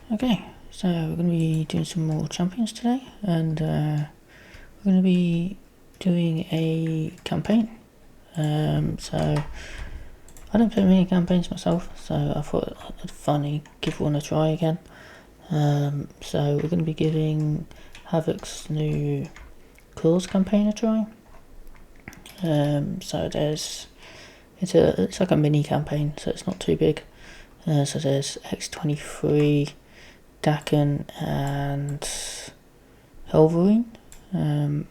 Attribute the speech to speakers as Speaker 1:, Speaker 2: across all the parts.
Speaker 1: Okay, so we're going to be doing some more champions today, and we're going to be doing a campaign. So I don't play many campaigns myself, so I thought it'd funny give one a try again. So we're going to be giving Havok's new Claws campaign a try. So it's like a mini campaign, so it's not too big. So there's X23, Daken and Hellverine, and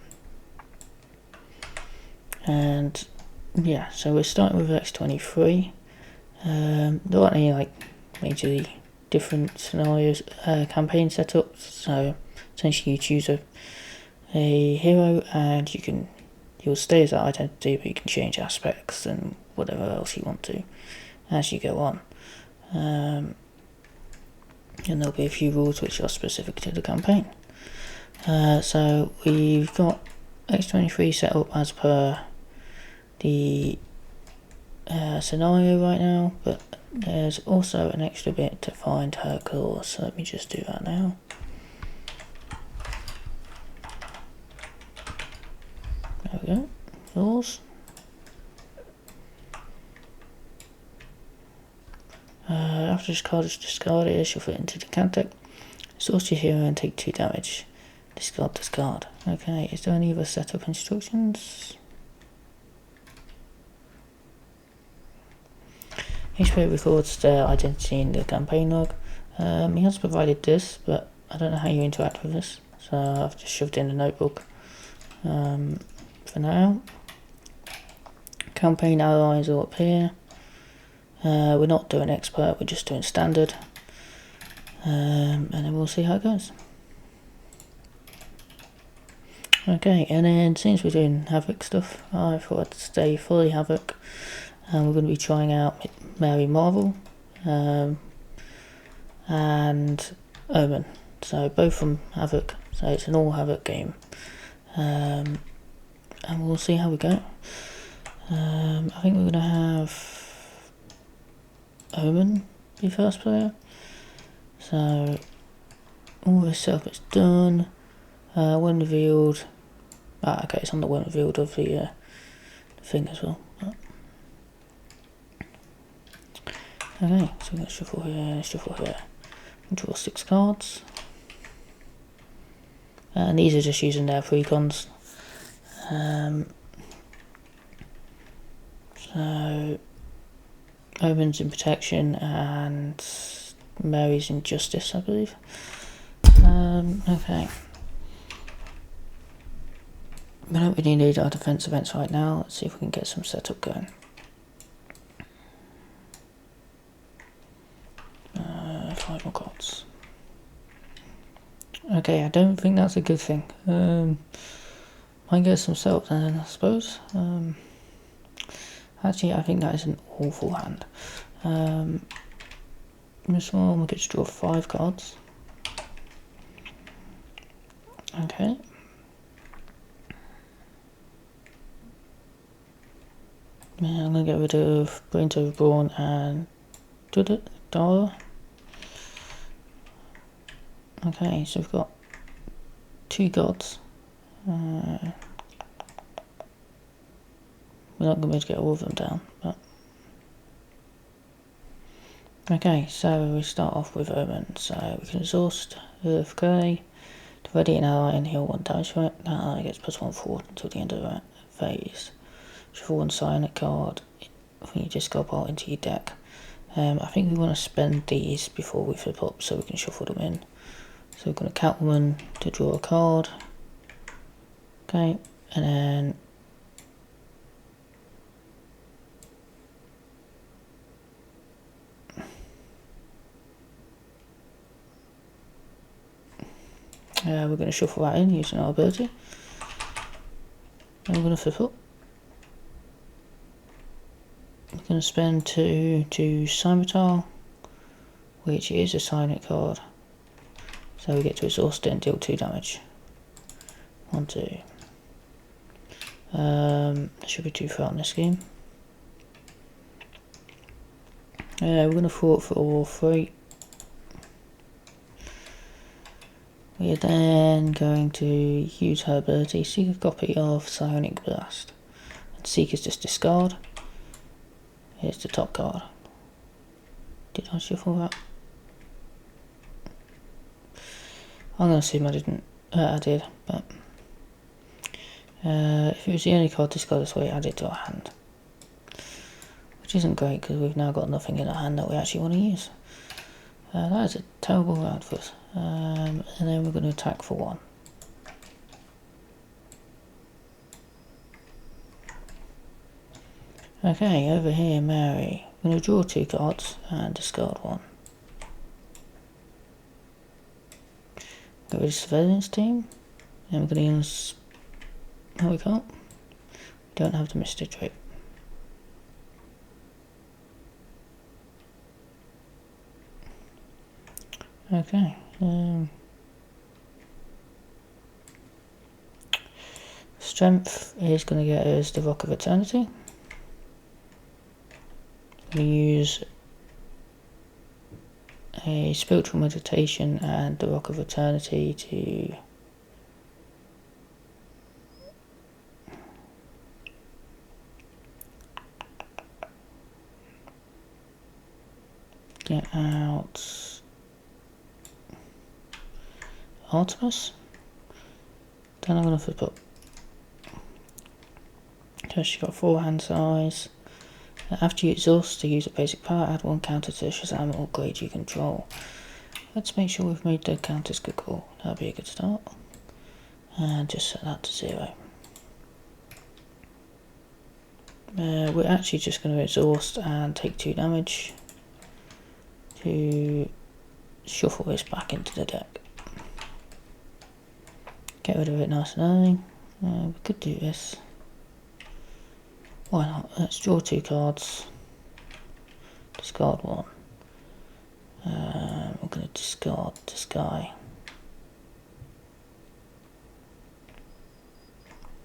Speaker 1: yeah, so we're starting with X23. There aren't any like majorly different scenarios, campaign setups. So essentially, you choose a hero, and you'll stay as that identity, but you can change aspects and whatever else you want to as you go on. And there'll be a few rules which are specific to the campaign. So we've got X23 set up as per the scenario right now, but there's also an extra bit to find her claws, so let me just do that now. There we go, claws. After this card is discarded, she'll fit into the can deck. Source your hero and take 2 damage. Discard this card. Okay, is there any other setup instructions? Each player records their identity in the campaign log. He has provided this, but I don't know how you interact with this, so I've just shoved in a notebook for now. Campaign allies are up here. We're not doing expert, we're just doing standard, and then we'll see how it goes. Okay, and then since we're doing Havok stuff, I thought I'd stay fully Havok, and we're going to be trying out Mary Marvel and Omen, so both from Havok, so it's an all Havok game, and we'll see how we go. I think we're going to have Omen be first player, so all this setup is done. When revealed, okay, it's on the when revealed of the thing as well. Okay, so we're going to shuffle here, and draw 6 cards, and these are just using their precons. So Omen's in protection and Mary's in justice, I believe. Okay. We don't really need our defense events right now. Let's see if we can get some setup going. 5 more cards. Okay, I don't think that's a good thing. Might get some setup then, I suppose. Actually, I think that is an awful hand. This one, we get to draw 5 cards. Okay. Yeah, I'm going to get rid of Brains Overborn and Dara. Okay, so we've got 2 gods. We're not going to be able to get all of them down, but okay, so we start off with Omen. So we can exhaust Earth Clay to ready an ally and heal 1 damage from it. That ally gets +1 forward until the end of that phase. Shuffle 1 Silent card when you discard part into your deck. I think we want to spend these before we flip up so we can shuffle them in. So we're going to Catwoman to draw a card. Okay, and then we're going to shuffle that in using our ability. And we're going to flip up. We're going to spend 2 to Scimitar, which is a silent card. So we get to exhaust it and deal 2 damage. 1, 2. There should be 2 throughout in this game. We're going to thwart for all 3. We are then going to use her ability, seek a copy of Psionic Blast. And seek is just discard. Here's the top card. Did I shuffle that? I'm going to assume I didn't. I did, but if it was the only card discard this way, add it to our hand. Which isn't great because we've now got nothing in our hand that we actually want to use. That is a terrible round for us. And then we're going to attack for 1. Okay, over here, Mary. I'm going to draw 2 cards and discard 1. Get rid of Surveillance Team. And we're going to use... Oh, we can't. We don't have the Mystic trait. Okay. Strength is going to get us the Rock of Eternity. We use a Spiritual Meditation and the Rock of Eternity to get out Artemis. Then I'm going to flip up. So she's got 4 hand size. After you exhaust to use a basic power, add 1 counter to Shazam or grade you control. Let's make sure we've made the counters good call. That'll be a good start. And just set that to 0. We're actually just going to exhaust and take 2 damage to shuffle this back into the deck. Get rid of it nice and early. We could do this. Why not? Let's draw 2 cards. Discard 1. We're going to discard this guy.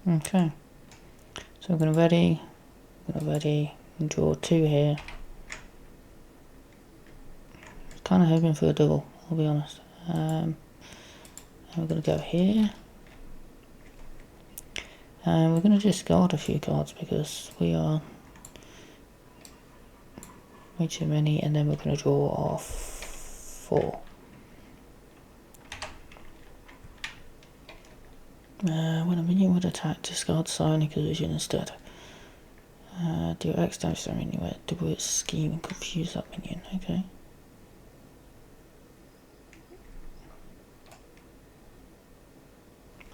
Speaker 1: Okay. So we're going to ready, and draw 2 here. Kind of hoping for a double, I'll be honest. And we're going to go here. And we're going to discard a few cards because we are way too many, and then we're going to draw off 4. When a minion would attack, discard Psionic Illusion instead. Do X damage to a minion, double its scheme and confuse that minion, okay.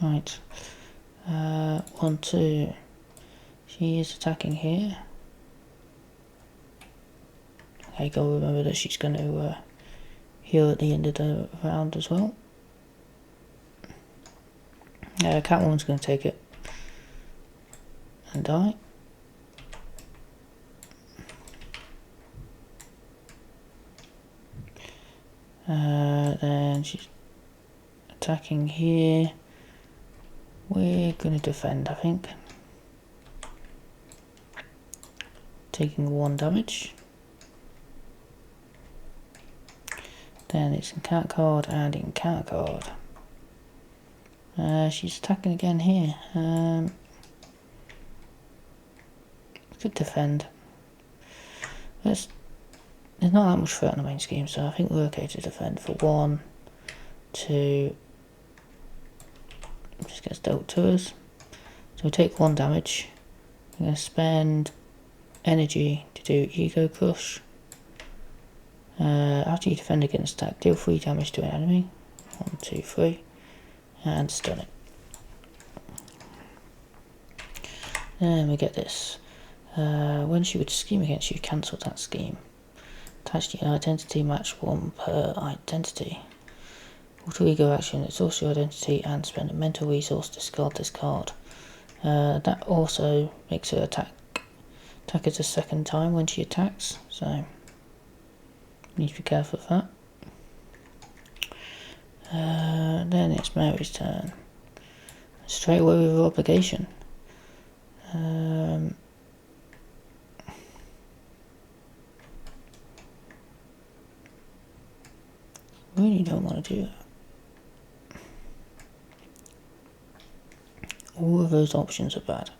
Speaker 1: Right. 1, 2. She is attacking here. Okay, gotta remember that she's going to heal at the end of the round as well. Catwoman's going to take it and die. Then she's attacking here. We're going to defend, I think. Taking 1 damage. Then it's encounter card and encounter card. She's attacking again here. Could defend. There's not that much threat on the main scheme, so I think we're okay to defend for 1, 2. Just gets dealt to us. So we take 1 damage. We're going to spend energy to do Ego Crush. After you defend against attack, deal 3 damage to an enemy. 1, 2, 3. And stun it. Then we get this. When she would scheme against you, cancel that scheme. Attach the identity, match 1 per identity. Auto ego action, exhaust your identity and spend a mental resource, discard this card. That also makes her attack it a second time when she attacks, so need to be careful of that. Then it's Mary's turn. Straight away with her obligation. Really don't want to do that. all of those options are bad.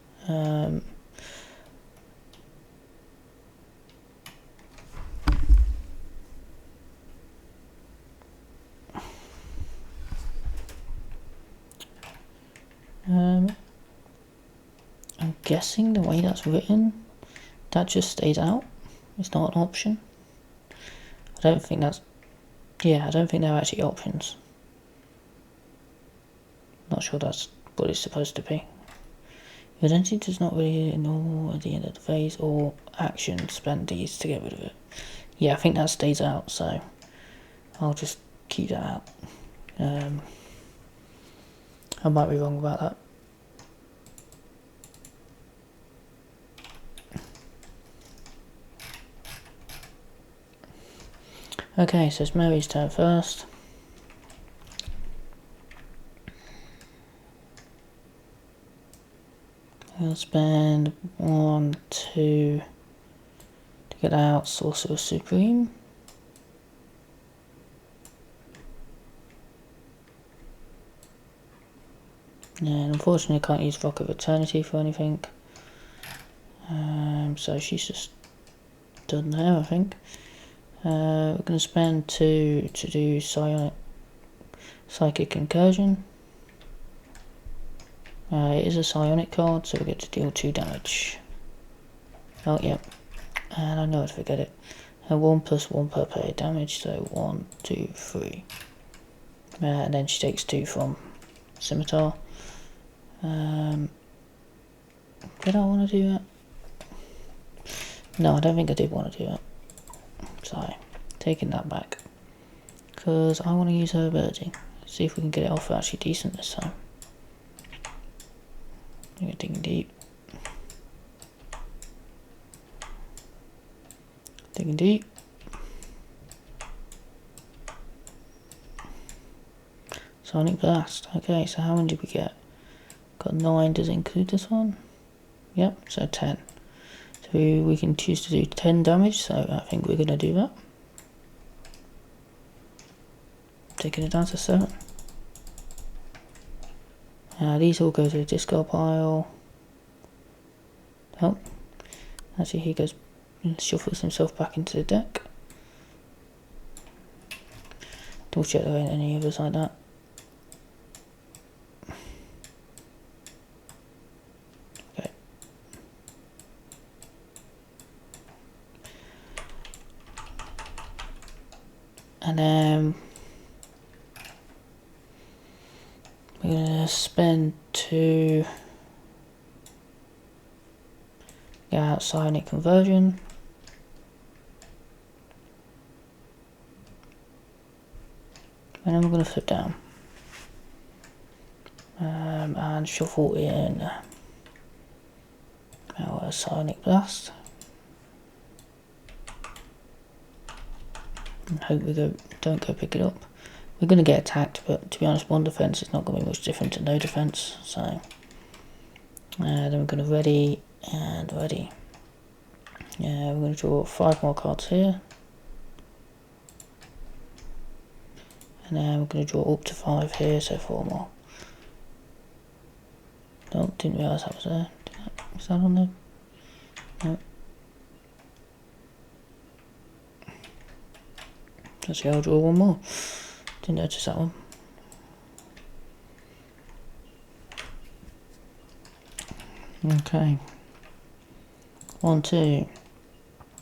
Speaker 1: I'm guessing the way that's written, that just stays out. It's not an option. I don't think that's... Yeah, I don't think they're actually options. Not sure that's what it's supposed to be. Your identity does not really normal at the end of the phase or action. Spend these to get rid of it. Yeah, I think that stays out, so I'll just keep that out. I might be wrong about that. Okay, so it's Mary's turn first. I'll spend 1, 2 to get out Sorcerer Supreme. And unfortunately I can't use Rock of Eternity for anything. So she's just done there, I think. We're going to spend 2 to do Psychic Incursion. It is a psionic card, so we get to deal 2 damage. Oh, yep. And I know I'd forget it. 1 + 1 per player damage, so 1, 2, 3. And then she takes 2 from Scimitar. Did I want to do that? No, I don't think I did want to do that. So, taking that back. Because I want to use her ability. See if we can get it off actually decent this time. I'm digging deep. Digging deep. Sonic Blast. Okay, so how many did we get? Got 9. Does it include this one? Yep, so 10. So we can choose to do 10 damage, so I think we're going to do that. Taking it down to 7. These all go to the discard pile. Oh, actually he goes and shuffles himself back into the deck. Double check there ain't any others like that. Okay. And then we're gonna spend 2 get out Psionic Conversion. And then we're going to flip down. And shuffle in our Psionic Blast. And hope we don't go pick it up. We're going to get attacked, but to be honest, 1 defense is not going to be much different to no defense. So then we're going to ready and ready. We're going to draw 5 more cards here. And then we're going to draw up to 5 here, so 4 more. No, didn't realise that was there. Is that on there? No. Actually, I'll draw 1 more. Didn't notice that one. Okay. 1, 2.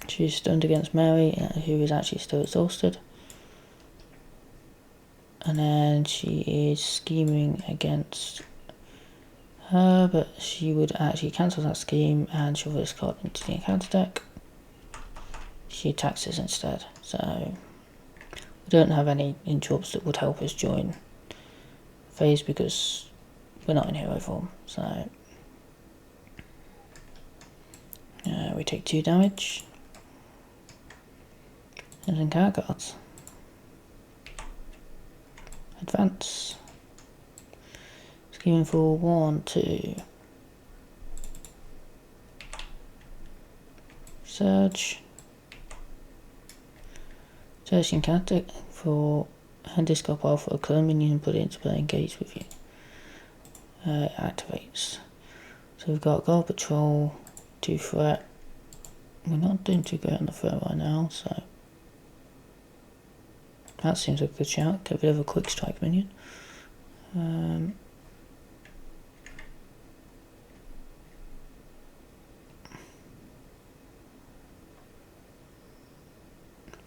Speaker 1: She's stunned against Mary, who is actually still exhausted. And then she is scheming against her, but she would actually cancel that scheme and shuffle this card into the encounter deck. She attacks us instead, so we don't have any interrupts that would help us join phase because we're not in hero form. So we take 2 damage. And then card cards. Advance. Scheming for 1, 2. Surge. Searching counter for hand discard pile for a clone minion and put it into play, engage with you. it activates. So we've got Guard Patrol, 2 threat. We're not doing too great on the threat right now, so that seems like a good shout. Get rid of a quick strike minion.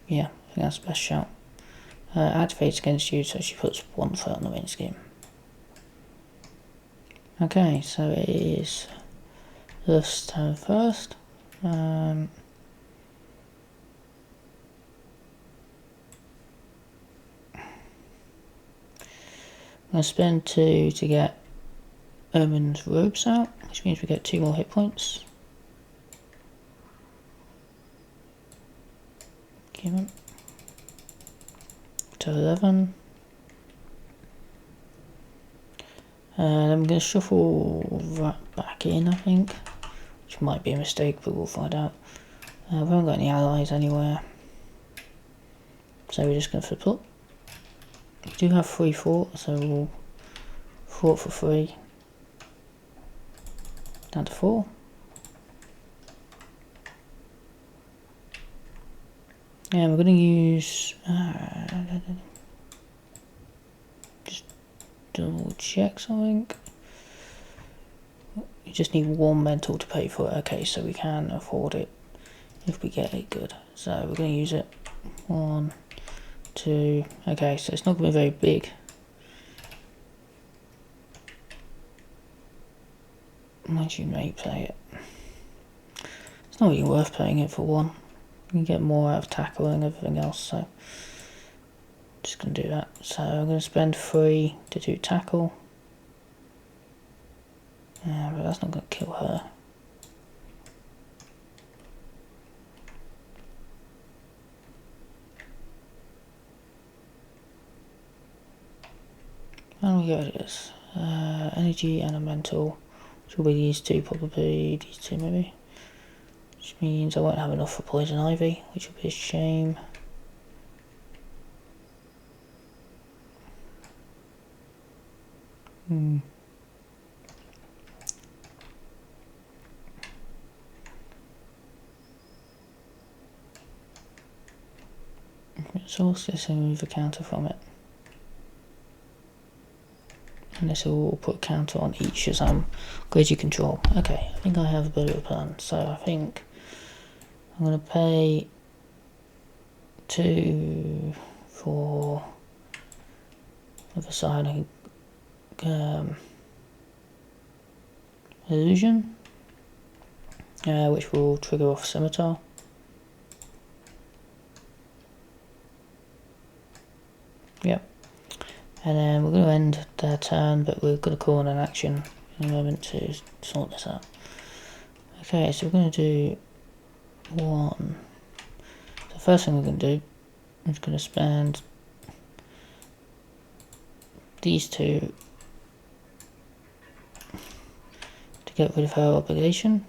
Speaker 1: Yeah, I think that's the best shout. Activates against you, so she puts 1 threat on the main scheme. Okay, so it is Earth's turn first. I'm going to spend 2 to get Omen's robes out, which means we get 2 more hit points. Give him to 11. And I'm going to shuffle that back in, I think, which might be a mistake, but we'll find out. We haven't got any allies anywhere, so we're just going to flip up. We do have 3 fort, so we'll fort for 3, down to 4. And we're going to use, just double check something. You just need 1 mental to pay for it. Okay, so we can afford it if we get it good. So we're going to use it. 1, 2, okay, so it's not going to be very big. Once you may play it. It's not really worth playing it for 1. You can get more out of tackle and everything else, so just going to do that. So I'm going to spend 3 to do tackle. Yeah, but that's not going to kill her. And we go to this. Energy and a mental, which will be these 2 probably, these 2 maybe. Which means I won't have enough for Poison Ivy, which will be a shame. Source this and remove a counter from it. And this will put a counter on each Shazam grid you control. Okay, I think I have a bit of a plan. So I think I'm going to pay 2 for other side. Illusion, which will trigger off Scimitar. Yep. And then we're going to end their turn, but we're going to call on an action in a moment to sort this out. Okay, so we're going to do 1. The first thing we're going to do is going to spend these 2 to get rid of her obligation.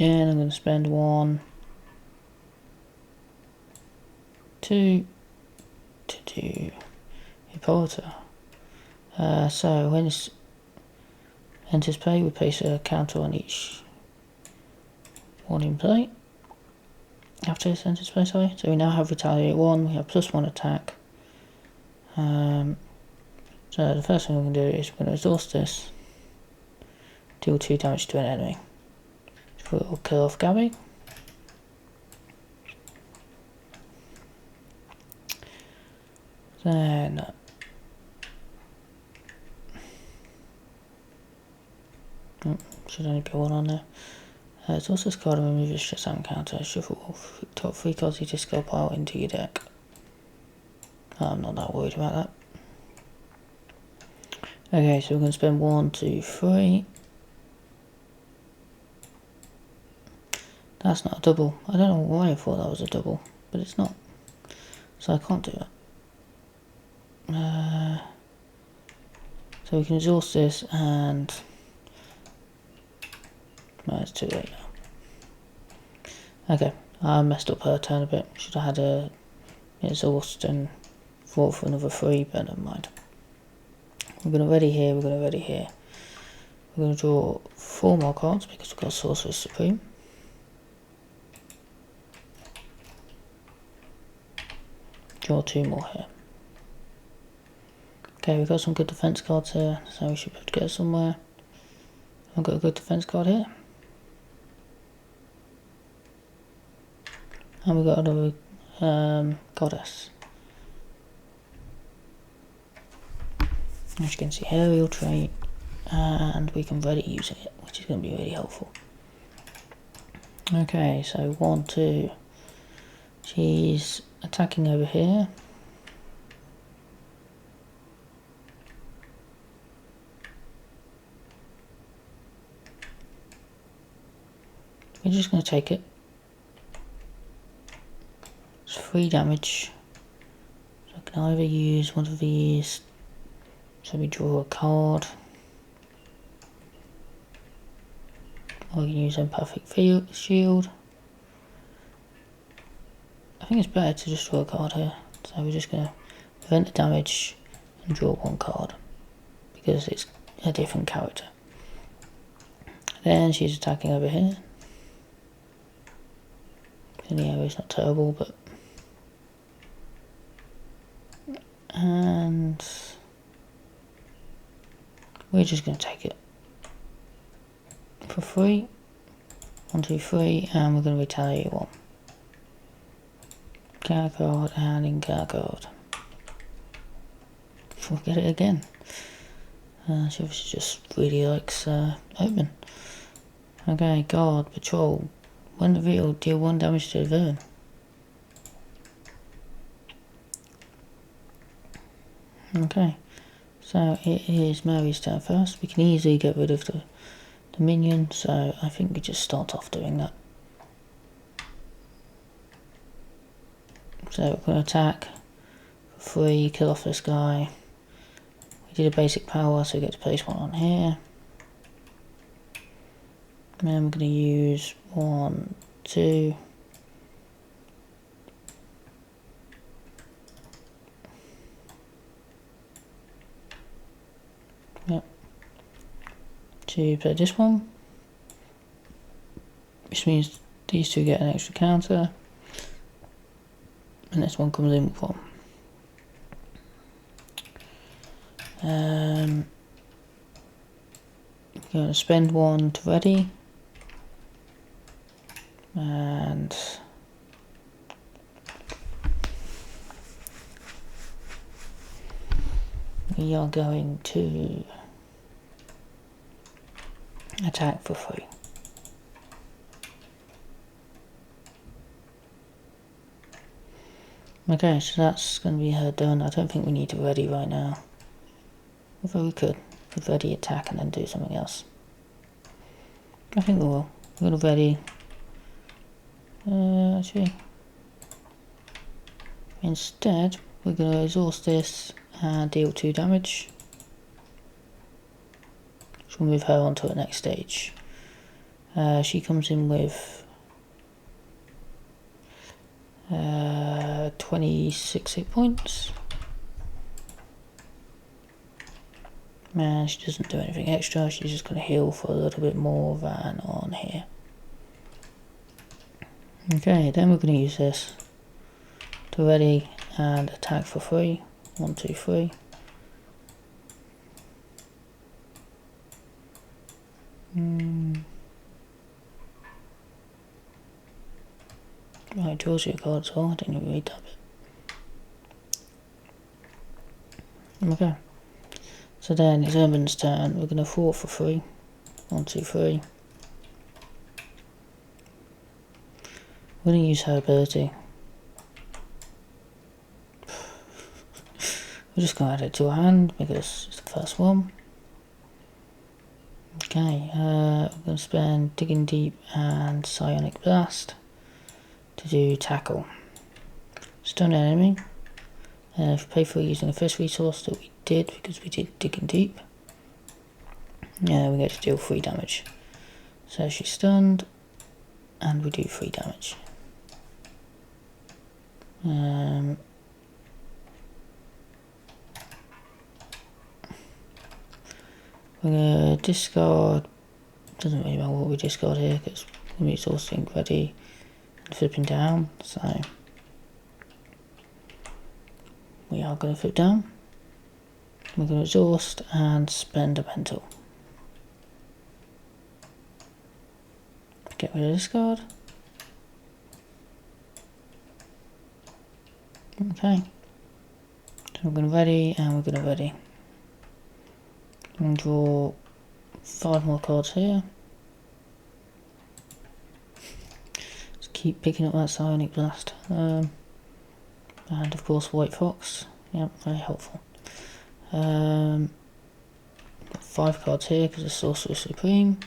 Speaker 1: And I'm going to spend 1, 2 to do Hippolyta. So when this enters play, we place a counter on each one in play. After this enters play, sorry. So we now have Retaliate 1, we have +1 attack. So the first thing we're going to do is we're going to exhaust this, deal 2 damage to an enemy. So we'll kill off Gabby. Then should only be 1 on there. Exhaust this card and remove its Shazam counter. Shuffle top 3 cards you discard pile into your deck. I'm not that worried about that. Okay, so we're going to spend 1, 2, 3. That's not a double. I don't know why I thought that was a double, but it's not. So I can't do that. So we can exhaust this and... No, it's too late now. Okay, I messed up her turn a bit. Should have had a exhaust and Fought for another 3, but never mind. We're going to ready here, we're going to ready here. We're going to draw 4 more cards because we've got Sorcerer Supreme. Draw 2 more here. Okay, we've got some good defense cards here, so we should be able to get somewhere. I've got a good defense card here. And we've got another goddess. As you can see, aerial trait, and we can ready using it, which is going to be really helpful. Okay, so 1, 2. She's attacking over here. We're just going to take it. It's 3 damage. So I can either use one of these. So we draw a card. Or we can use Empathic Shield. I think it's better to just draw a card here. So we're just going to prevent the damage and draw 1 card. Because it's a different character. Then she's attacking over here. And the area is not terrible, but... And... we're just going to take it. For 3. 1, 2, 3, and we're going to retaliate 1. Card card and in card. We'll get it again. She obviously just really likes Omen. Okay, guard, patrol. When revealed, deal 1 damage to the villain. Okay, so it is Mary's turn first. We can easily get rid of the minion, so I think we just start off doing that. So we're going to attack for 3, kill off this guy. We did a basic power, so we get to place 1 on here. And then we're going to use 1, 2. Yep. To play this one. Which means these 2 get an extra counter. And this one comes in with 1. I'm going to spend 1 to ready. And we are going to attack for 3. Okay, so that's going to be her done. I don't think we need to ready right now. Although we could ready attack and then do something else. I think we will. We're going to ready. Actually, instead we're going to exhaust this and deal 2 damage, which will move her on to the next stage. She comes in with 26 hit points, and she doesn't do anything extra. She's just going to heal for a little bit more than on here. Okay, then we're going to use this to ready and attack for 3. 1, 2, 3. Right, draws you a card as well. I didn't even read that bit. Okay. So then it's Omen's turn. We're going to fort for 3. 1, 2, 3. We're going to use her ability. We're just going to add it to our hand because it's the first one. Okay, we're going to spend Digging Deep and Psionic Blast to do tackle. Stun enemy. If we pay for using a first resource that we did because we did Digging Deep. We get to deal 3 damage. So she's stunned and we do 3 damage. We're going to discard, doesn't really matter what we discard here because we're going to be exhausting, ready, and flipping down, so we are going to flip down. We're going to exhaust and spend a mental. Get rid of this card. Okay. So we're going to ready and we're going to ready. I'm going to draw 5 more cards here. Just keep picking up that psionic blast. And of course White Fox. Yep, very helpful. 5 cards here because of Sorcerer Supreme.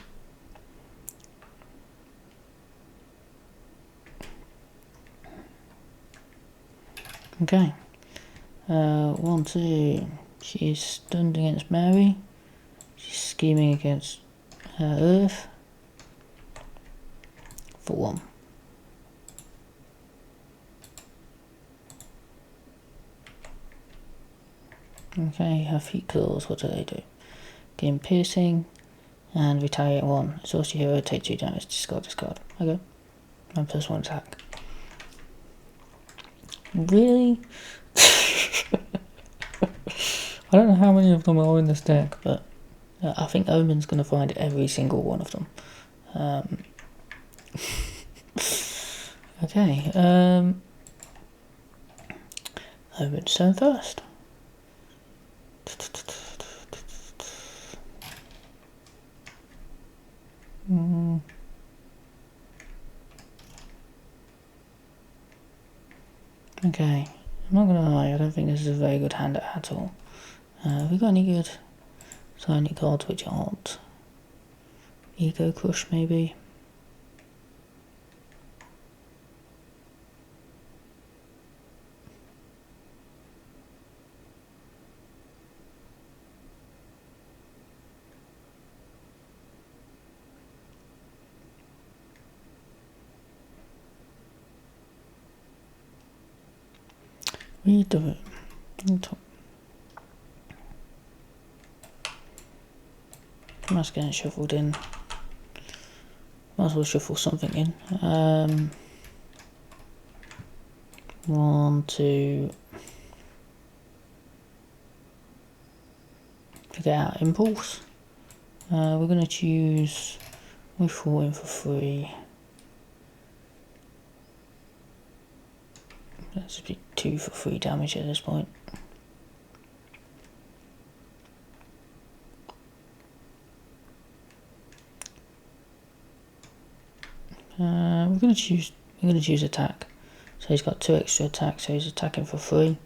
Speaker 1: Okay. 1, 2. She's stunned against Mary. She's scheming against Earth. For 1. Okay, her feet claws, what do? Gain piercing and retaliate 1. Exhaust your hero, take 2 damage, discard this card. Okay. My +1 attack. Really? I don't know how many of them are in this deck, but I think Omen's going to find every single one of them. Okay, Omen's turn first. Okay, I'm not gonna lie, I don't think this is a very good hand at all. Have we got any good signing cards which aren't? Ego Crush maybe? We do it. That's getting shuffled in. Might as well shuffle something in. 1, 2. Forget our impulse. We're going to choose. We fall in for 3. That's be 2 for 3 damage at this point. We're going to choose attack. So he's got 2 extra attacks, so he's attacking for 3.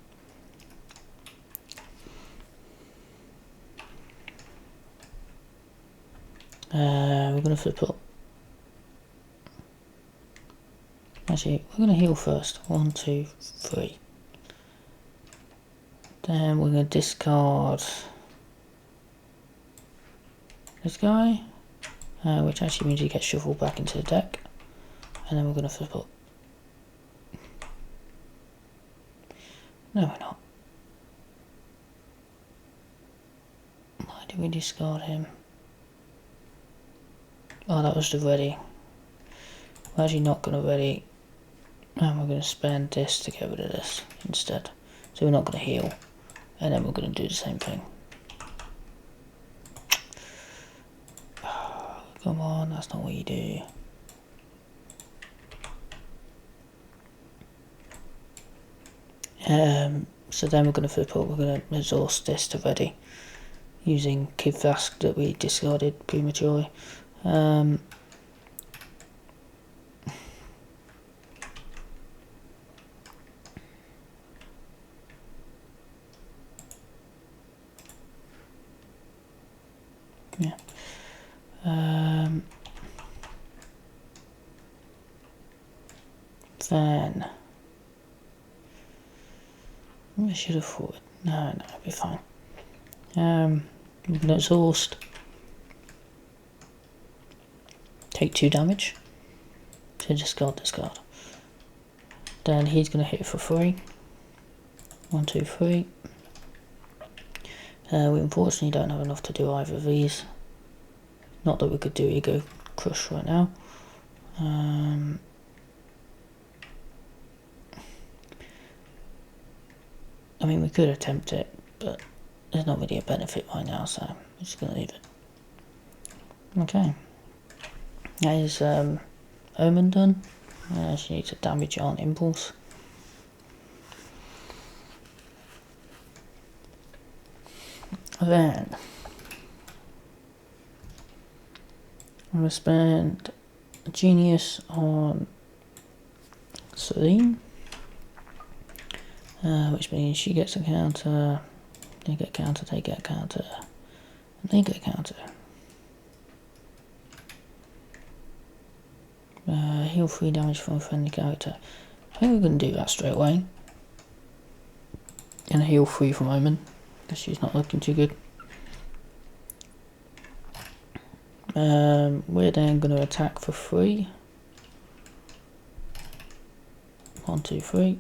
Speaker 1: We're going to flip up. Actually, we're going to heal first. 1, 2, 3. Then we're going to discard this guy, which actually means he gets shuffled back into the deck. And then we're going to flip up. No, we're not. Why did we discard him? Oh, that was the ready. We're actually not going to ready. And we're going to spend this to get rid of this instead. So we're not going to heal. And then we're going to do the same thing. Oh, come on, that's not what you do. So then we're going to flip up. We're going to exhaust this to ready. Using Kid Flask that we discarded prematurely. Yeah. Then I should have thought. No, it'll be fine. We're gonna exhaust. Take 2 damage. So discard this card. Then he's gonna hit for 3. 1, 2, 3. We unfortunately don't have enough to do either of these. Not that we could do Ego Crush right now. I mean, we could attempt it, but there's not really a benefit right now, so I'm just going to leave it. Okay. That is Omen done. She needs a damage on Impulse. Then I'm going to spend a Genius on Celine, which means she gets a counter, they get a counter, they get a counter, and they get a counter. Heal 3 damage from a friendly character. I think we're going to do that straight away. And heal 3 from Omen, because she's not looking too good. We're then going to attack for 3. 1, 2, 3.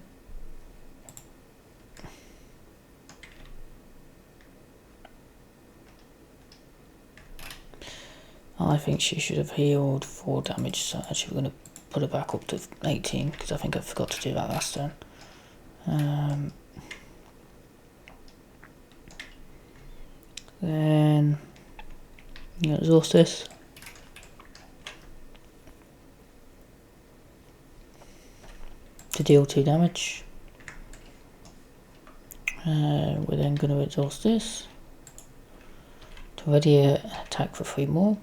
Speaker 1: I think she should have healed 4 damage, so actually we're going to put her back up to 18, because I think I forgot to do that last turn. Then you exhaust this. To deal 2 damage. We're then going to exhaust this. To ready an attack for 3 more.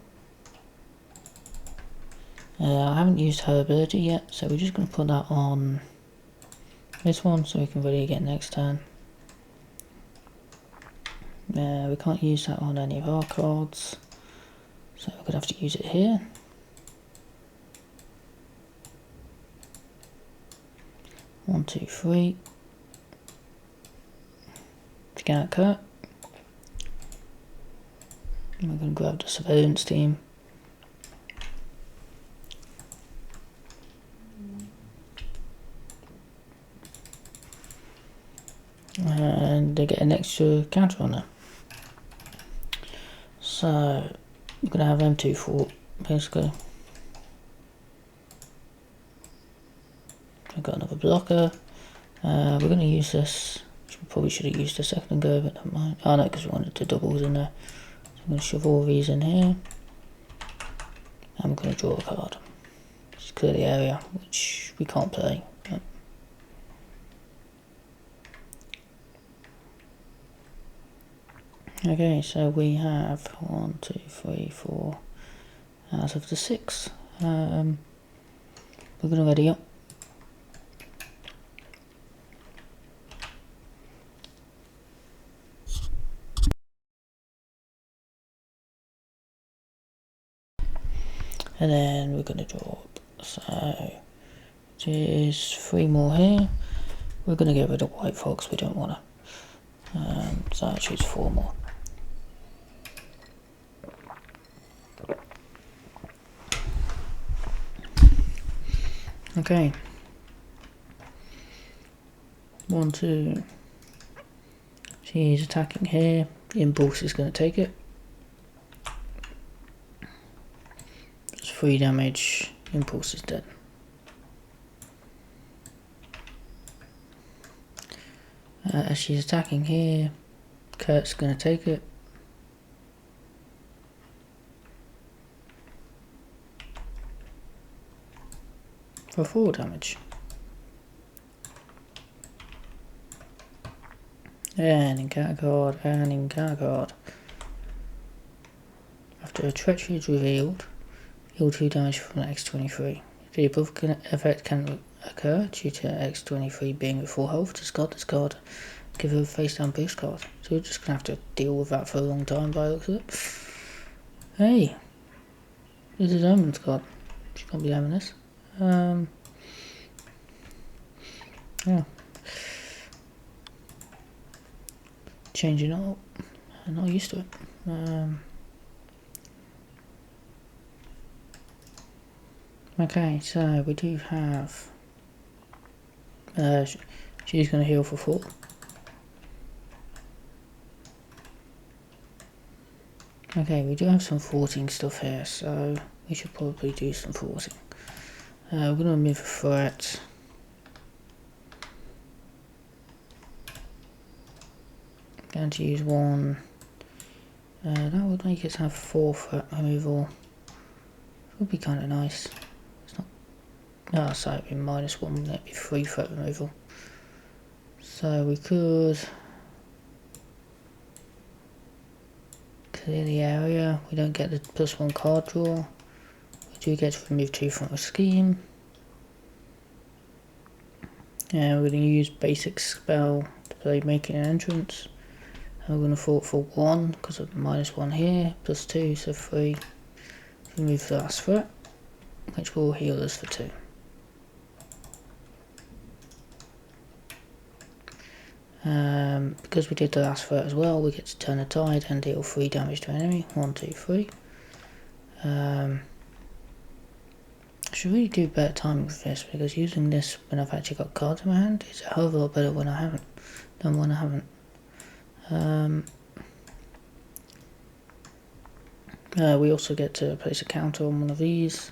Speaker 1: I haven't used her ability yet, so we're just going to put that on this one so we can ready again next turn. We can't use that on any of our cards, so we're going to have to use it here. One, two, three. To get Kurt. And we're going to grab the surveillance team. And they get an extra counter on them. So we're going to have M2 for basically. I've got another blocker. We're going to use this. We probably should have used a second go, but never mind. Oh no, because we wanted the doubles in there. So I'm going to shove all these in here. And we're going to draw a card. Just clear the area, which we can't play. But okay, so we have 1, 2, 3, 4 out of the 6. We're going to ready up. And then we're going to draw up. So there's 3 more here. We're going to get rid of White Fox, we don't want to. So I choose 4 more. Okay. 1, 2. She's attacking here. The Impulse is going to take it. It's 3 damage. Impulse is dead. She's attacking here. Kurt's going to take it. For 4 damage. And encounter card, and encounter card. After a treachery is revealed, heal 2 damage from X23. The above effect can occur due to X23 being at full health. Discard this card. Give her a face down boost card. So we're just going to have to deal with that for a long time by the looks of it. Hey! This is Omen's card. She can't be having this. Yeah. Changing it up. I'm not used to it. Okay, so we do have. She's going to heal for 4. Okay, we do have some forcing stuff here, so we should probably do some forcing. We're going to remove a threat. Going to use one. That would make us have 4 threat removal. Would be kind of nice. It's not. No, so it'd be -1. That'd be 3 threat removal. So we could clear the area. We don't get the +1 card draw. We do get to remove 2 from a scheme. And we're going to use basic spell to play making an entrance. And we're going to fort for 1 because of -1 here, +2, so 3. Remove the last threat, which will heal us for 2. Because we did the last threat as well, we get to turn the tide and deal 3 damage to enemy. 1, 2, 3. I should really do better timing with this, because using this when I've actually got cards in my hand is a hell of a lot better when I haven't than when I haven't. We also get to place a counter on one of these.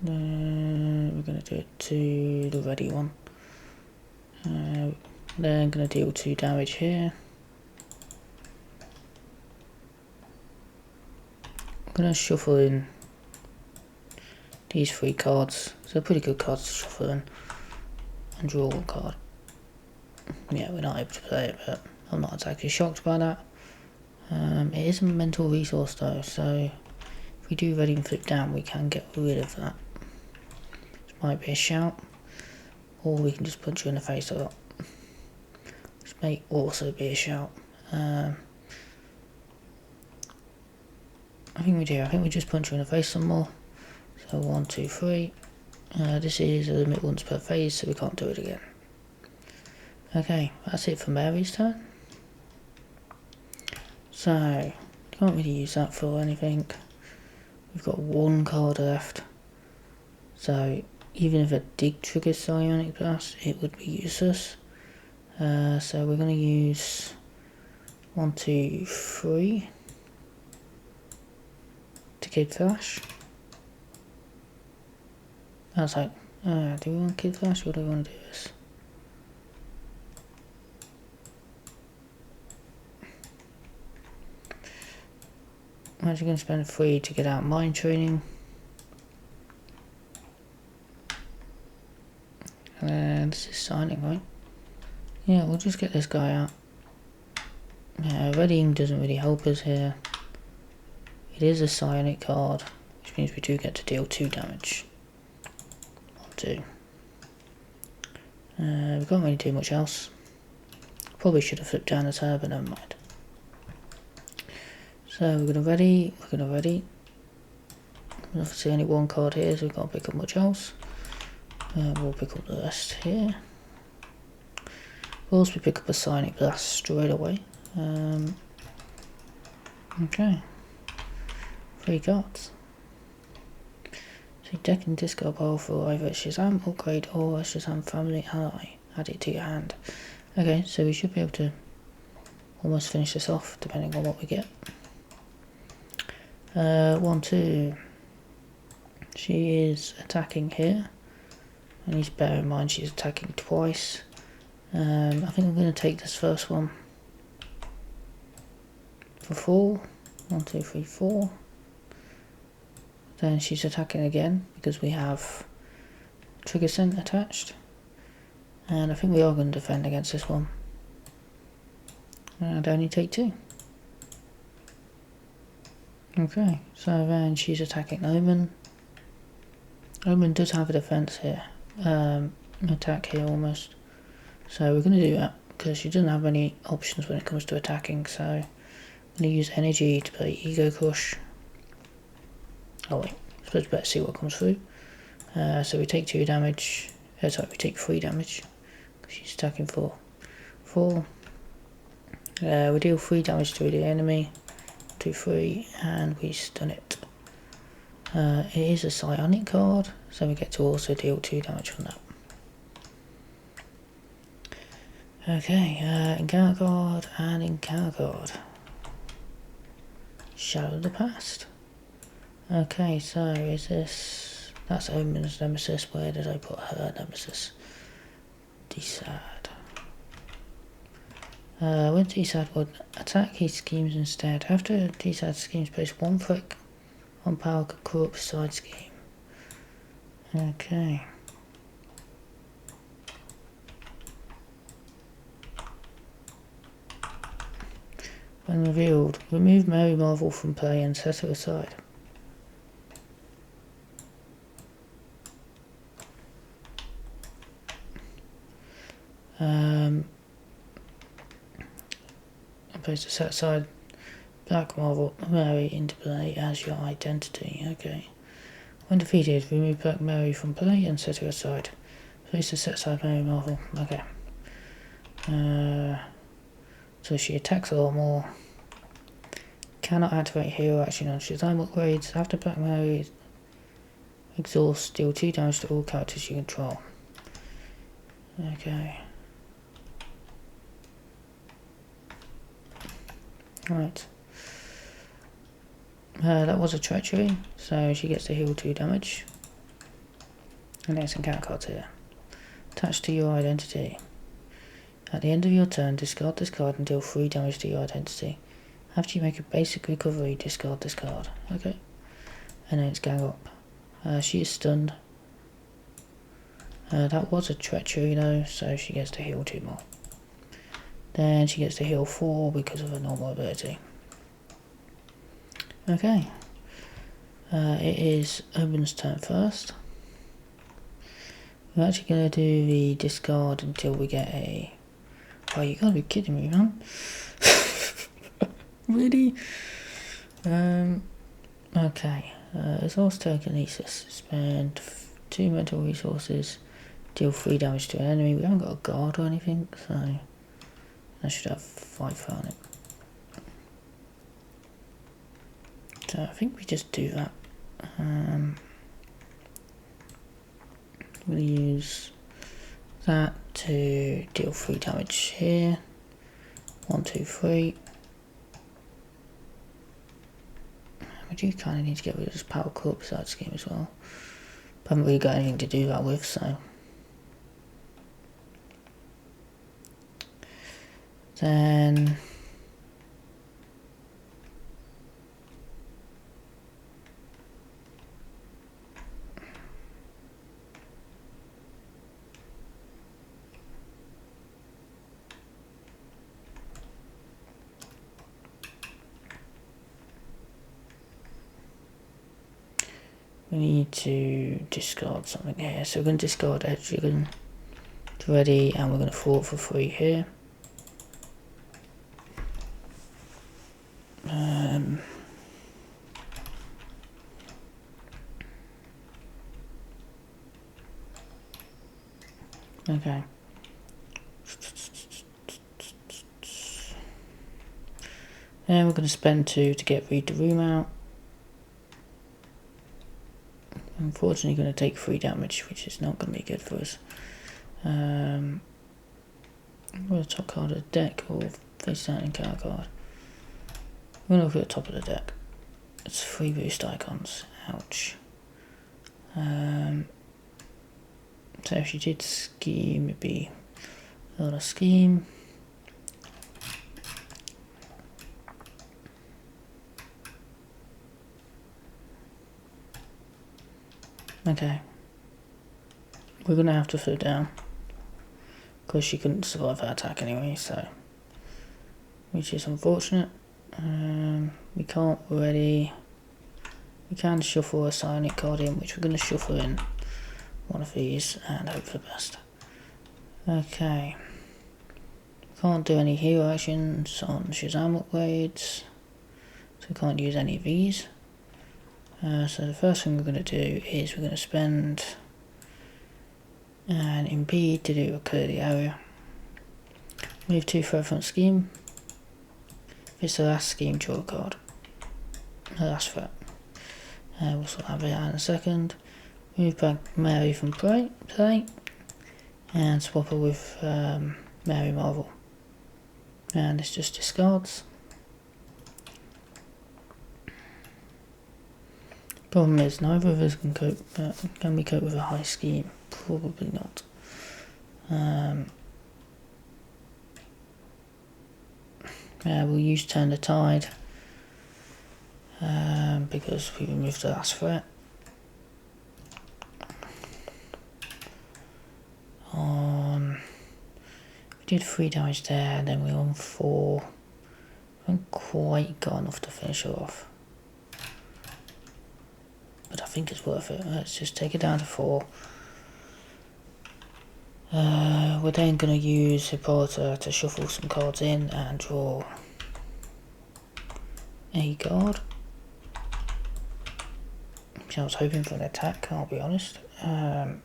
Speaker 1: We're going to do it to the ready one. Then I'm going to deal 2 damage here. I'm going to shuffle in these 3 cards. So they're pretty good cards to shuffle in and draw 1 card. Yeah, we're not able to play it, but I'm not exactly shocked by that. It is a mental resource though, so if we do ready and flip down, we can get rid of that. This might be a shout, or we can just punch you in the face a lot. This may also be a shout. I think we do. I think we just punch you in the face some more. So 1, 2, 3. This is a limit once per phase, so we can't do it again. Okay, that's it for Mary's turn. So, can't really use that for anything. We've got 1 card left. So, even if it did trigger Psionic Blast, it would be useless. So we're going to use 1, 2, 3 to Kid Flash. I was like, do we want Kid Flash or do we want to do this? I'm actually going to spend 3 to get out Mind Training. And this is signing, right? Yeah, we'll just get this guy out. Yeah, readying doesn't really help us here. It is a psionic card, which means we do get to deal 2 damage. 1, 2. We can't really do much else. Probably should have flipped down the tab, but never mind. So we're gonna ready. There's obviously only 1 card here, so we can't pick up much else. We'll pick up the rest here. Of course, we pick up a Psionic Blast straight away. Okay. 3 cards. So deck and discard pile for either Shazam upgrade or a Shazam family ally. Add it to your hand. Okay, so we should be able to almost finish this off, depending on what we get. 1, 2. She is attacking here. I need to bear in mind she's attacking twice. I think I'm going to take this first one for 4. 1, 2, 3, 4. Then she's attacking again because we have Trigger Scent attached. And I think we are going to defend against this one. And only take 2. Okay, so then she's attacking Omen. Omen does have a defense here. Attack here almost. So we're going to do that because she doesn't have any options when it comes to attacking. So I'm going to use energy to play Ego Crush. Oh wait, I suppose we better see what comes through. So we take 2 damage. Sorry, we take 3 damage. She's attacking for 4. We deal 3 damage to the enemy. 2, 3, and we stun it. It is a psionic card, so we get to also deal 2 damage from that. Okay, encounter card and encounter card. Shadow of the Past. Okay, so is this... That's Omen's nemesis. Where did I put her nemesis? Desad. When Desad would attack, he schemes instead. After Desad schemes, place one threat on power could corrupt side scheme. Okay. When revealed, remove Mary Marvel from play and set her aside. Opposed to set aside Black Marvel Mary into play as your identity. Okay. When defeated, remove Black Mary from play and set her aside. Place to set aside Mary Marvel. Okay. So she attacks a lot more. Cannot activate hero action on Shazam upgrades. After Black Mary exhausts, deal 2 damage to all characters you control. Okay. Right. That was a treachery, so she gets to heal 2 damage. And there's some cat cards here. Attached to your identity. At the end of your turn, discard this card and deal 3 damage to your identity. After you make a basic recovery, discard this card. Okay. And then it's gang up. She is stunned. That was a treachery though, so she gets to heal 2 more. Then she gets to heal 4 because of her normal ability. Okay. It is Omen's turn first. We're actually going to do the discard until we get a... Oh, you gotta be kidding me, man. Really? Okay. Resource telekinesis. Spend 2 mental resources. Deal 3 damage to an enemy. We haven't got a guard or anything, so... I should have 5 on it. So I think we just do that. I'm going to use that to deal 3 damage here. 1, 2, 3. We do kind of need to get rid of this power corp side scheme as well. But I haven't really got anything to do that with, so. Then we need to discard something here. So we're going to discard Edrigan to ready, and we're going to thwart for 3 here. Okay. And we're going to spend 2 to get read the room out. Unfortunately going to take 3 damage, which is not going to be good for us. What's the top card of the deck, or face down in card card? We're going to look at the top of the deck. It's 3 boost icons. Ouch. So if she did scheme, it'd be a lot of scheme. Okay. We're going to have to throw down. Because she couldn't survive that attack anyway, so. Which is unfortunate. We can't really... We can shuffle a Psionic card in, which we're going to shuffle in one of these and hope for the best. Okay. Can't do any hero actions on Shazam upgrades. So we can't use any of these. So the first thing we're going to do is we're going to spend an impede to do a clear the area. Move 2 threat from scheme. If it's the last scheme, draw a card. The last threat. We'll sort that bit out in a second. Move back Mary from play and swap her with Mary Marvel. And this just discards. Problem is, neither of us can cope. Can we cope with a high scheme? Probably not. Yeah, we'll use Turn the Tide because we removed the last threat. We did 3 damage there, and then we're on 4. I haven't quite got enough to finish her off. But I think it's worth it. Let's just take it down to 4. We're then going to use Hippolyta to shuffle some cards in and draw a card. I was hoping for an attack, I'll be honest. We're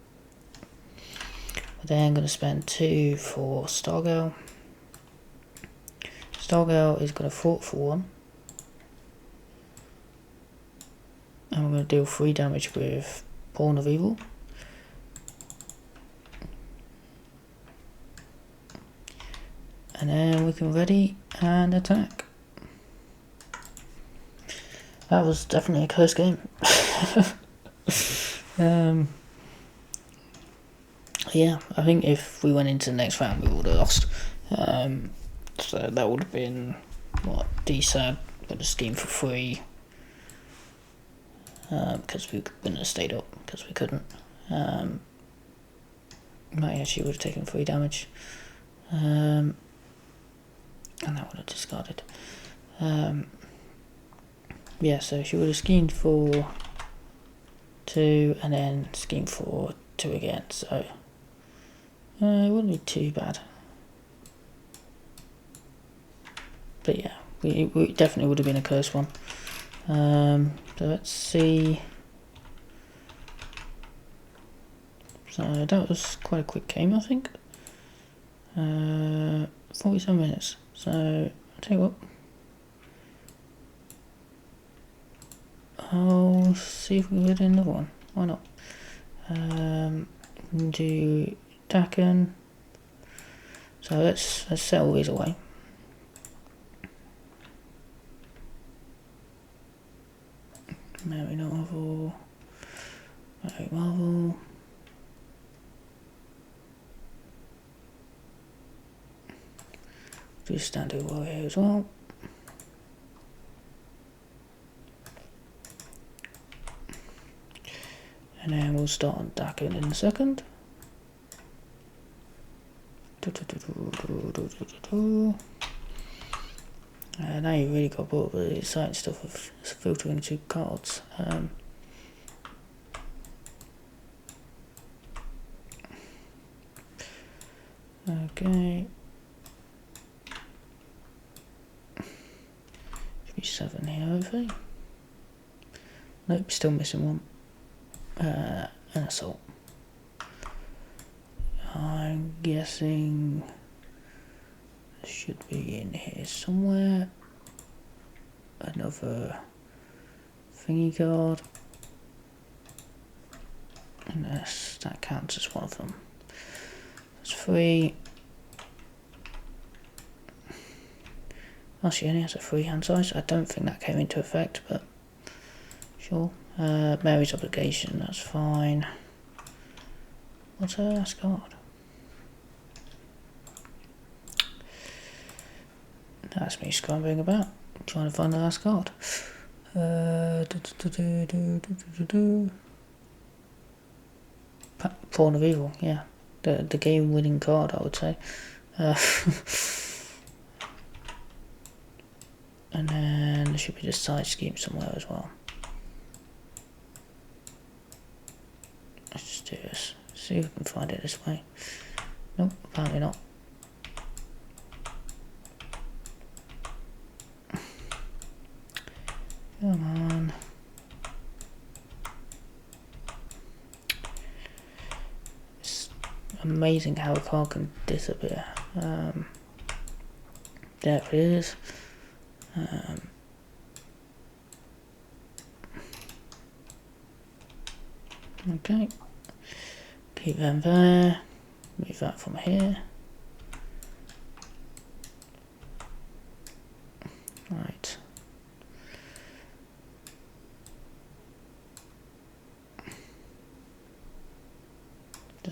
Speaker 1: then going to spend 2 for Stargirl. Stargirl is going to fort for 1. And we're going to deal 3 damage with Pawn of Evil. And then we can ready and attack. That was definitely a close game. Yeah, I think if we went into the next round we would have lost. So that would have been, what, DSAD would have schemed for 3. Because we wouldn't have stayed up, because we couldn't. Might actually would have taken 3 damage. And that would have discarded. Yeah, so she would have schemed for 2 and then schemed for 2 again, so it wouldn't be too bad. But yeah, we definitely would have been a close one. So let's see. So that was quite a quick game, I think. 47 minutes. So I'll tell you what. I'll see if we can get another one. Why not? Do Daken. So let's set all these away. Mary Marvel. Mary Marvel. Do Standard Warrior as well. And then we'll start on Daken in a second. Now you really got bored with the exciting stuff of filtering to cards. Okay. Should be 7 here, hopefully. Nope, still missing one. An assault. I'm guessing it should be in here somewhere. Another thingy card. Unless that counts as one of them. That's 3. Oh, she only has a 3 hand size. I don't think that came into effect, but sure. Mary's Obligation, that's fine. What's her last card? That's me scrambling about, trying to find the last card. Pawn of Evil, yeah. The game-winning card, I would say. And then there should be the side scheme somewhere as well. Let's just do this. See if we can find it this way. Nope, apparently not. Come on. It's amazing how a card can disappear. There it is. Okay. Keep them there. Move that from here. Right.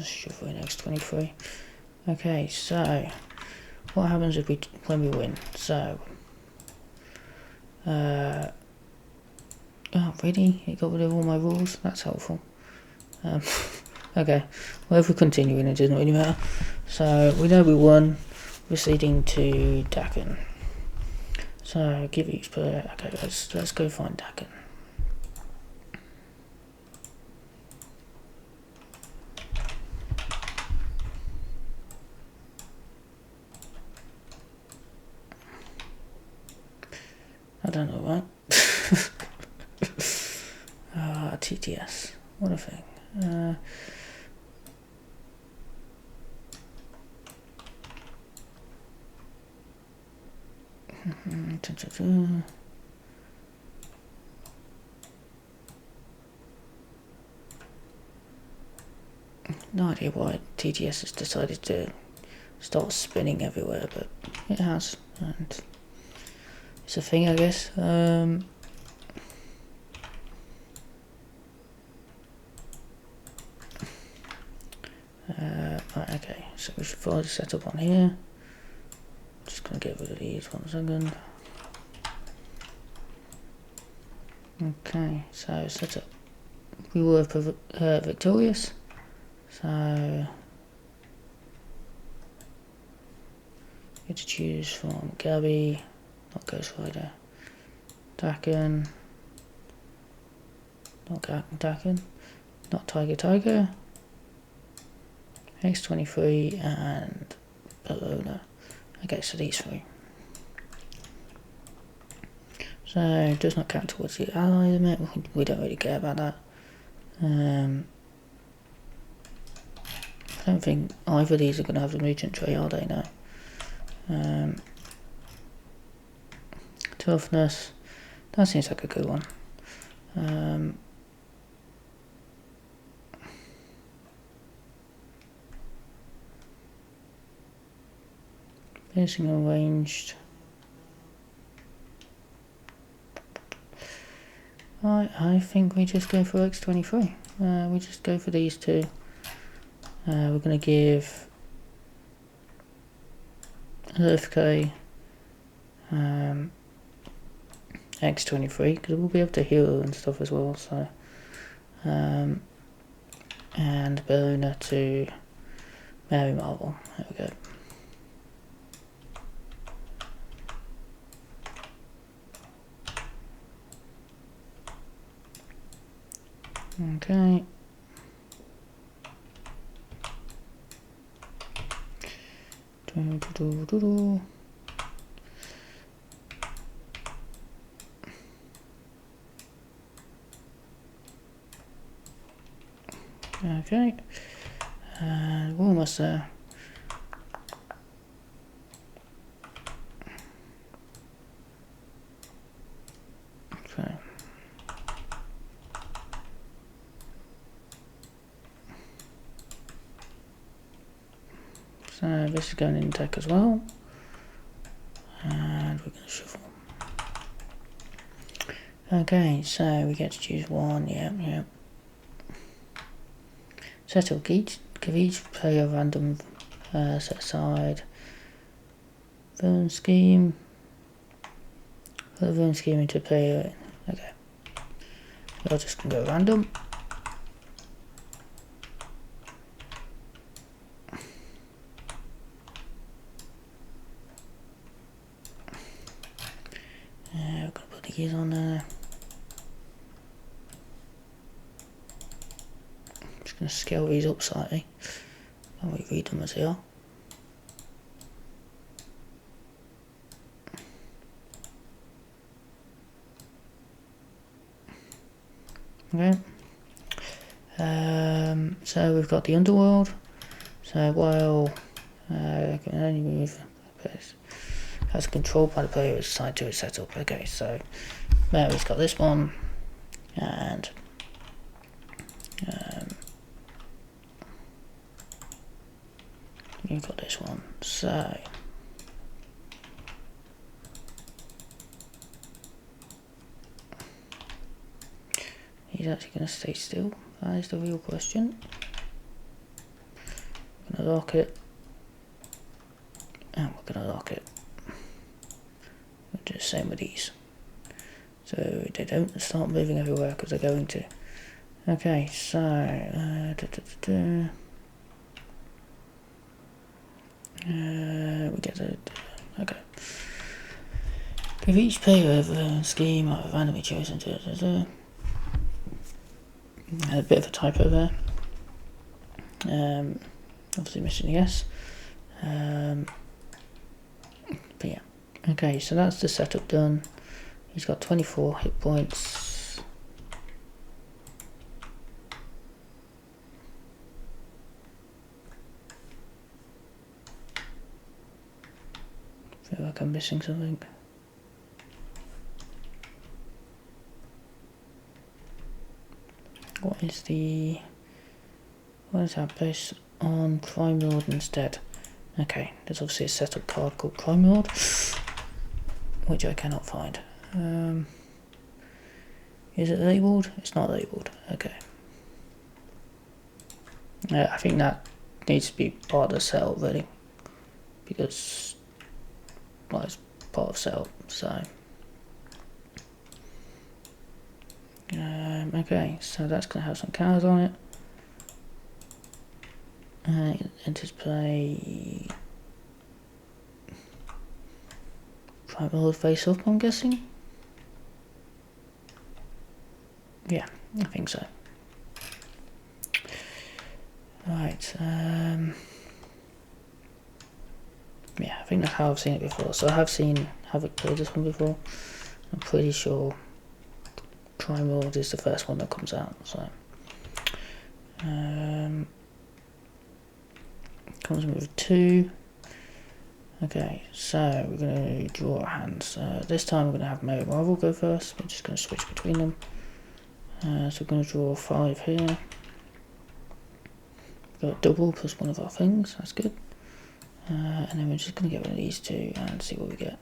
Speaker 1: shuffle in X23. Okay, so what happens if when we win? So, oh really? It got rid of all my rules? That's helpful. Okay, well if we're continuing it doesn't really matter. So we know we won, proceeding to Daken. So give each player, okay, let's go find Daken. I don't know, right? TTS, what a thing. No idea why TTS has decided to start spinning everywhere, but it has, and it's a thing, I guess. Right, okay, so we should follow the setup on here. Just gonna get rid of these 1 second. Okay, so setup. We were victorious, so you get to choose from Gabby, not Ghost Rider, Daken, not Daken, not Tiger, X23 and Bologna. Okay, so these three. So it does not count towards the ally limit. We don't really care about that. I don't think either of these are going to have the mutant trait, are they? No. Toughness. That seems like a good one. Piercing and ranged. I think we just go for X23. We just go for these two. We're going to give Earthquake X23 because we'll be able to heal and stuff as well. So, and Bologna to Mary Marvel. There we go. Okay. Okay. And we're almost there. Okay. So this is going in deck as well. And we're going to shuffle. Okay, so we get to choose one. Yeah. Settle give each player a random set aside. Villain scheme. Put the villain scheme into player. Okay. We're just going to go random. We're going to put these on there. Just going to scale these up slightly. And we read them as they are. Okay. So we've got the underworld. So while can only move as controlled by the player is assigned to its setup. Okay, so Mary's got this one, and you've got this one. So he's actually going to stay still. That is the real question. lock it. And we're going to lock it. We'll do the same with these. So they don't start moving everywhere because they're going to. Okay, so we get the okay. Give each player a scheme of randomly chosen. A bit of a typo there. Obviously missing the S. But yeah. Okay, so that's the setup done. He's got 24 hit points. I feel like I'm missing something. What is our base on Crime Lord instead? Okay, there's obviously a setup card called Crime Lord, which I cannot find. Is it labelled? It's not labelled. Okay. I think that needs to be part of the setup really, because well, it's part of setup. So okay, so that's going to have some cards on it. Enters play. Crime Lord face up, I'm guessing. Yeah, I think so. Right. Yeah, I think that's how I've seen it before. So I have seen Havok play this one before. I'm pretty sure Crime Lord is the first one that comes out. So comes with 2. Okay, so we're going to draw our hands. This time we're going to have Mary Marvel go first. We're just going to switch between them. So we're going to draw 5 here. We've got a double plus one of our things. That's good. And then we're just going to get rid of these 2 and see what we get.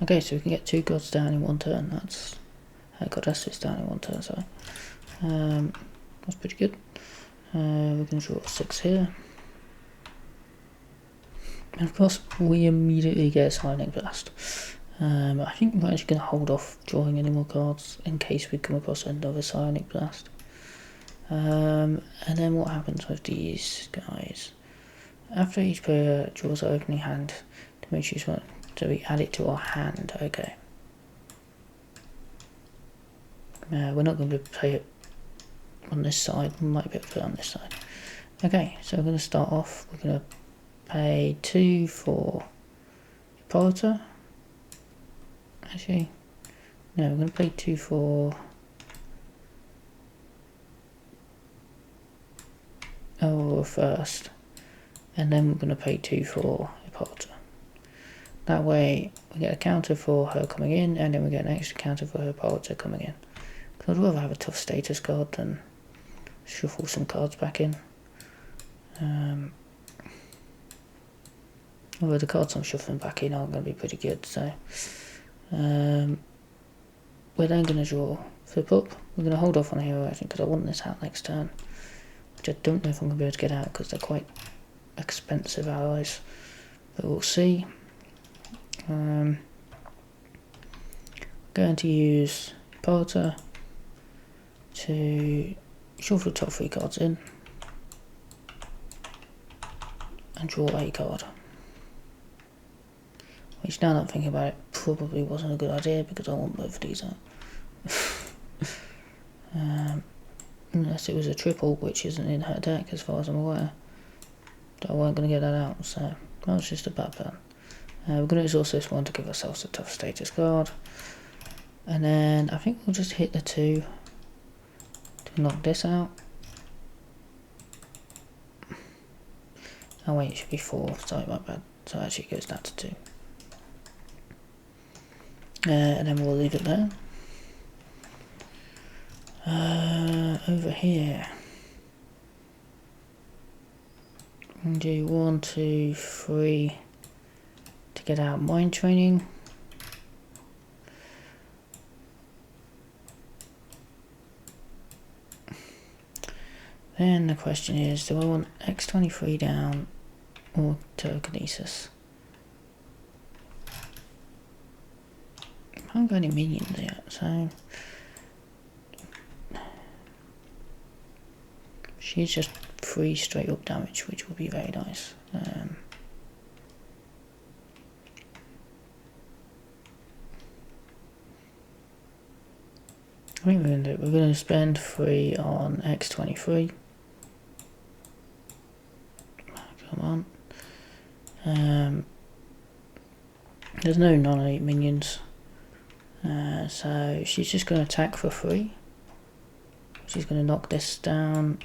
Speaker 1: Okay, so we can get 2 gods down in one turn. That's goddesses down in one turn. So that's pretty good. We're going to draw 6 here. And of course, we immediately get a Signing Blast. I think we're actually going to hold off drawing any more cards in case we come across another Signing Blast. And then what happens with these guys? After each player draws an opening hand, to make choose one, so we add it to our hand. Okay. We're not going to play it on this side. We might be able to put it on this side. Okay, so we're going to start off. We're going to pay 2 for Hippolyta. Actually, no, we're going to pay 2 for first, and then we're going to pay 2 for Hippolyta. That way we get a counter for her coming in, and then we get an extra counter for Hippolyta coming in. Because I'd rather have a tough status card than shuffle some cards back in. Although the cards I'm shuffling back in are going to be pretty good, so we're then going to draw Flip Up. We're going to hold off on Hero Action because I want this out next turn, which I don't know if I'm going to be able to get out because they're quite expensive allies, but we'll see. Going to use Porter to shuffle the top 3 cards in and draw a card. Which, now that I'm thinking about it, probably wasn't a good idea because I want both of these out. Unless it was a triple, which isn't in her deck as far as I'm aware. But I weren't going to get that out, so that was just a bad plan. We're going to exhaust this one to give ourselves a tough status card. And then I think we'll just hit the 2 to knock this out. Oh wait, it should be 4, sorry, my bad. So actually it goes down to 2. And then we'll leave it there. Over here, we'll do 1, 2, 3 to get out mind training. Then the question is, do I want X23 down or telekinesis? I haven't got any minions yet, so she's just 3 straight up damage, which will be very nice. I think we're going to spend 3 on X23. Come on. There's no non-elite minions. So she's just going to attack for 3. She's going to knock this down.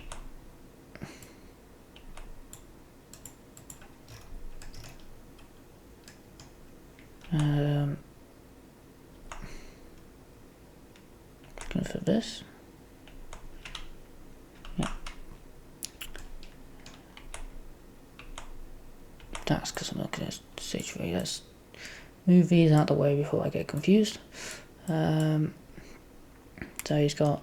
Speaker 1: Going for this. Yeah. That's because I'm looking at stage 3. Let's move these out of the way before I get confused. So he's got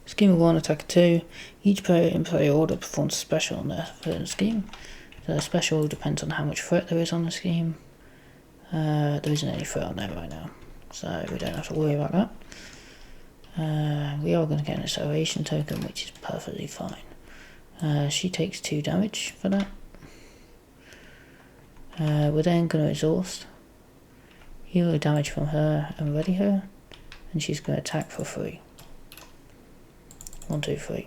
Speaker 1: scheme of 1, attack of 2. Each player in play order performs a special on their scheme. So the special depends on how much threat there is on the scheme. There isn't any threat on there right now, so we don't have to worry about that. We are going to get an acceleration token, which is perfectly fine. She takes 2 damage for that. We're then going to exhaust, heal the damage from her and ready her, and she's going to attack for 3. 1, 2, 3.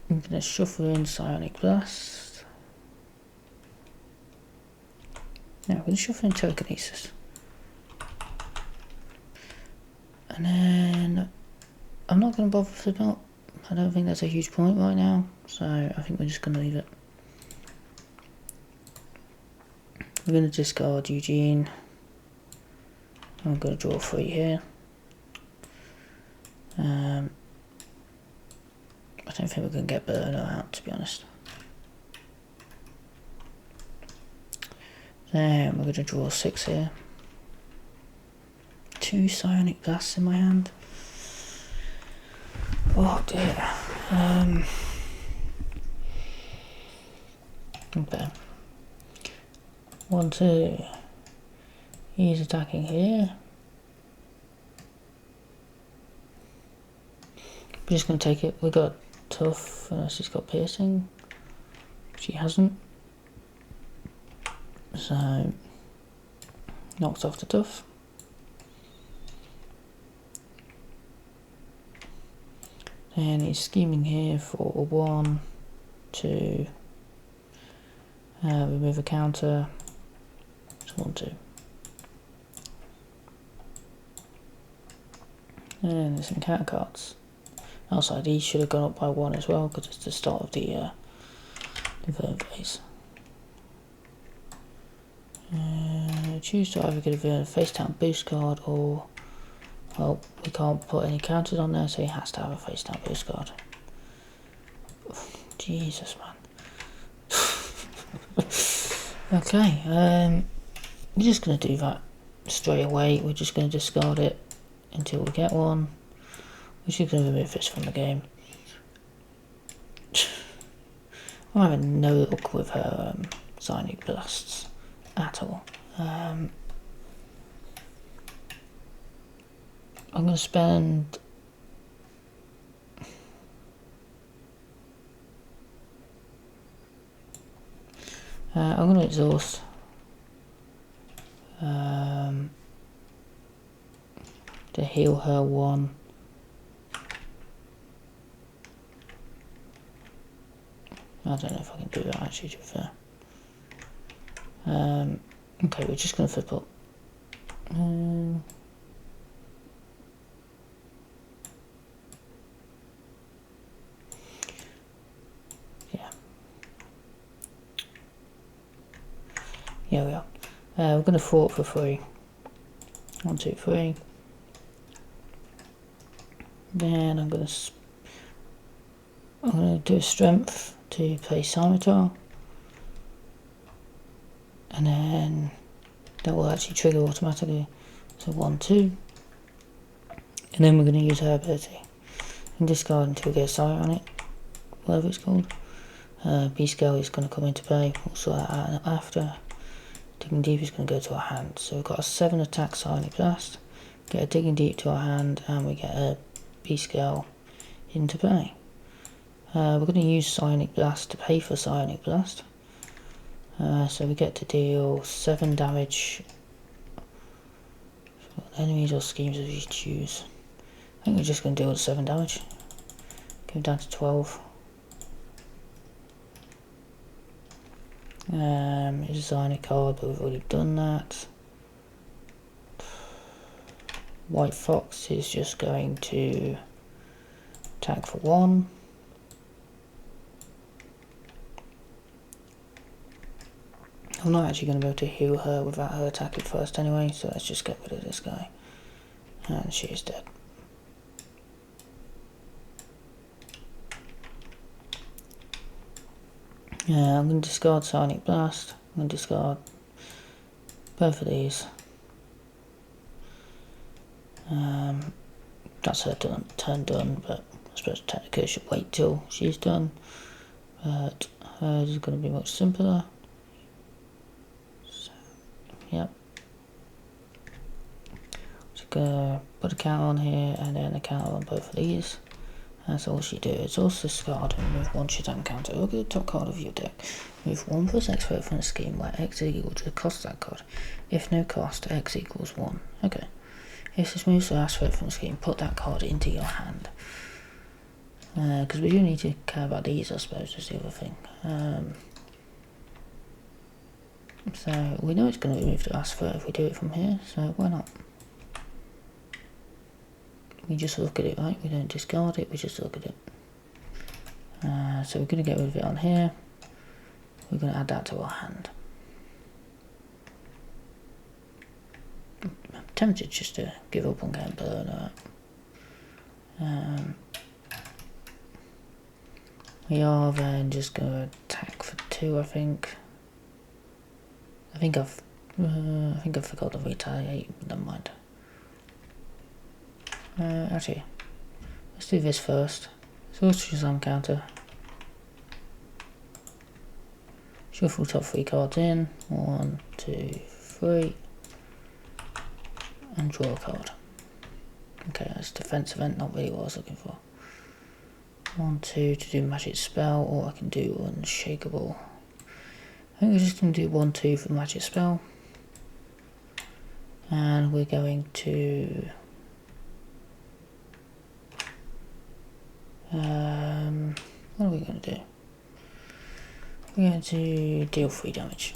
Speaker 1: I'm going to shuffle in Psionic Blast. Now I'm going to shuffle in Telekinesis. And then I'm not going to bother with the dot. I don't think that's a huge point right now, so I think we're just going to leave it. We're going to discard Eugene. I'm going to draw 3 here. I don't think we're going to get Burner out, to be honest. Then we're going to draw 6 here. 2 Psionic Blasts in my hand. Oh dear. Okay. 1, 2. He's attacking here. We're just going to take it. We got tough unless she's got piercing. She hasn't. So knocks off the tough. And he's scheming here for 1, 2. Remove a counter. So 1, 2. And there's some counter cards. Outside, he should have gone up by 1 as well because it's the start of the Vern phase. Choose to either get a face down boost card or, well, we can't put any counters on there, so he has to have a face down boost card. Jesus, man. Okay, we're just going to do that straight away. We're just going to discard it until we get one. We're just going to remove this from the game. I'm having no luck with her Psionic Blasts at all. I'm going to spend I'm going to exhaust to heal her 1. I don't know if I can do that actually, to be fair. Okay, we're just going to flip up. Yeah. Yeah, we are. We're going to thwart for 3. 1, 2, 3. Then I'm going to do a strength to play Scimitar, and then that will actually trigger automatically. So 1, 2. And then we're going to use her ability. And discard until we get a sight on it, whatever it's called. B-Scale is going to come into play, we'll sort that out after. Digging Deep is going to go to our hand. So we've got a 7 attack Psionic Blast, get a Digging Deep to our hand, and we get a B-Scale into play. We're going to use Psionic Blast to pay for Psionic Blast. So we get to deal 7 damage. Enemies or schemes as you choose. I think we're just going to deal 7 damage. Go down to 12. Design a card, but we've already done that. White Fox is just going to attack for 1. I'm not actually going to be able to heal her without her attacking first anyway, so let's just get rid of this guy. And she is dead. I'm going to discard Psionic Blast. I'm going to discard both of these. That's her turn done, but I suppose technically I should wait till she's done. But hers is going to be much simpler. So, yep. Just going to put a counter on here and then a counter on both of these. That's all she do. It's also discard and remove 1 shit and counter. Look at the top card of your deck. Remove 1 plus X threat from a scheme where X is equal to the cost of that card. If no cost, X equals 1. Okay. If this moves the last threat from the scheme, put that card into your hand. Because we do need to care about these, I suppose, is the other thing. So we know it's going to remove the last threat if we do it from here, so why not? We just look at it, right? We don't discard it, we just look at it. So we're going to get rid of it on here. We're going to add that to our hand. I'm tempted just to give up on getting burn. We are then just going to attack for 2, I think. I think I've forgot to retaliate, but never mind. Actually, let's do this first. So let's choose some counter. Shuffle top 3 cards in. 1, 2, 3. And draw a card. Okay, that's defense event, not really what I was looking for. 1, 2 to do magic spell, or I can do unshakable. I think we're just going to do 1, 2 for magic spell. And we're going to what are we going to do? We're going to deal 3 damage.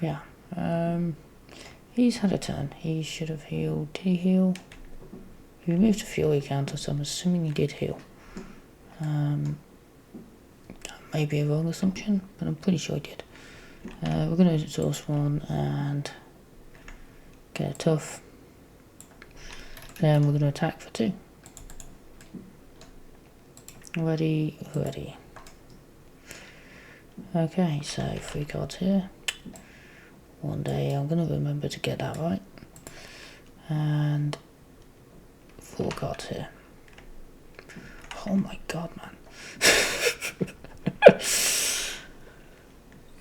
Speaker 1: Yeah. He's had a turn. He should have healed. Did he heal? He removed a fury counter, so I'm assuming he did heal. That may be a wrong assumption, but I'm pretty sure he did. We're going to exhaust 1 and get a tough. Then we're going to attack for 2. Ready, ready. Okay, so 3 cards here. One day I'm going to remember to get that right. And 4 cards here. Oh my god, man.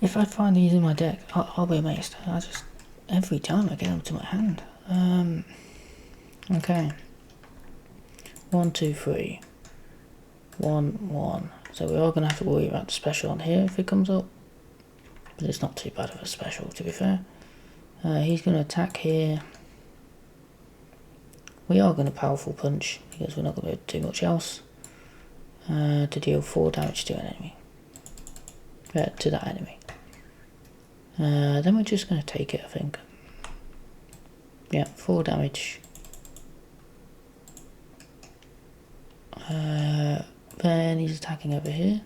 Speaker 1: If I find these in my deck, I'll be amazed. Every time I get them to my hand. Okay. 1, 2, 3. 1, 1. So we are going to have to worry about the special on here if it comes up. But it's not too bad of a special, to be fair. He's going to attack here. We are going to powerful punch because we're not going to do much else. To deal 4 damage to an enemy. To that enemy. Then we're just going to take it, I think. Yeah, 4 damage. Then he's attacking over here.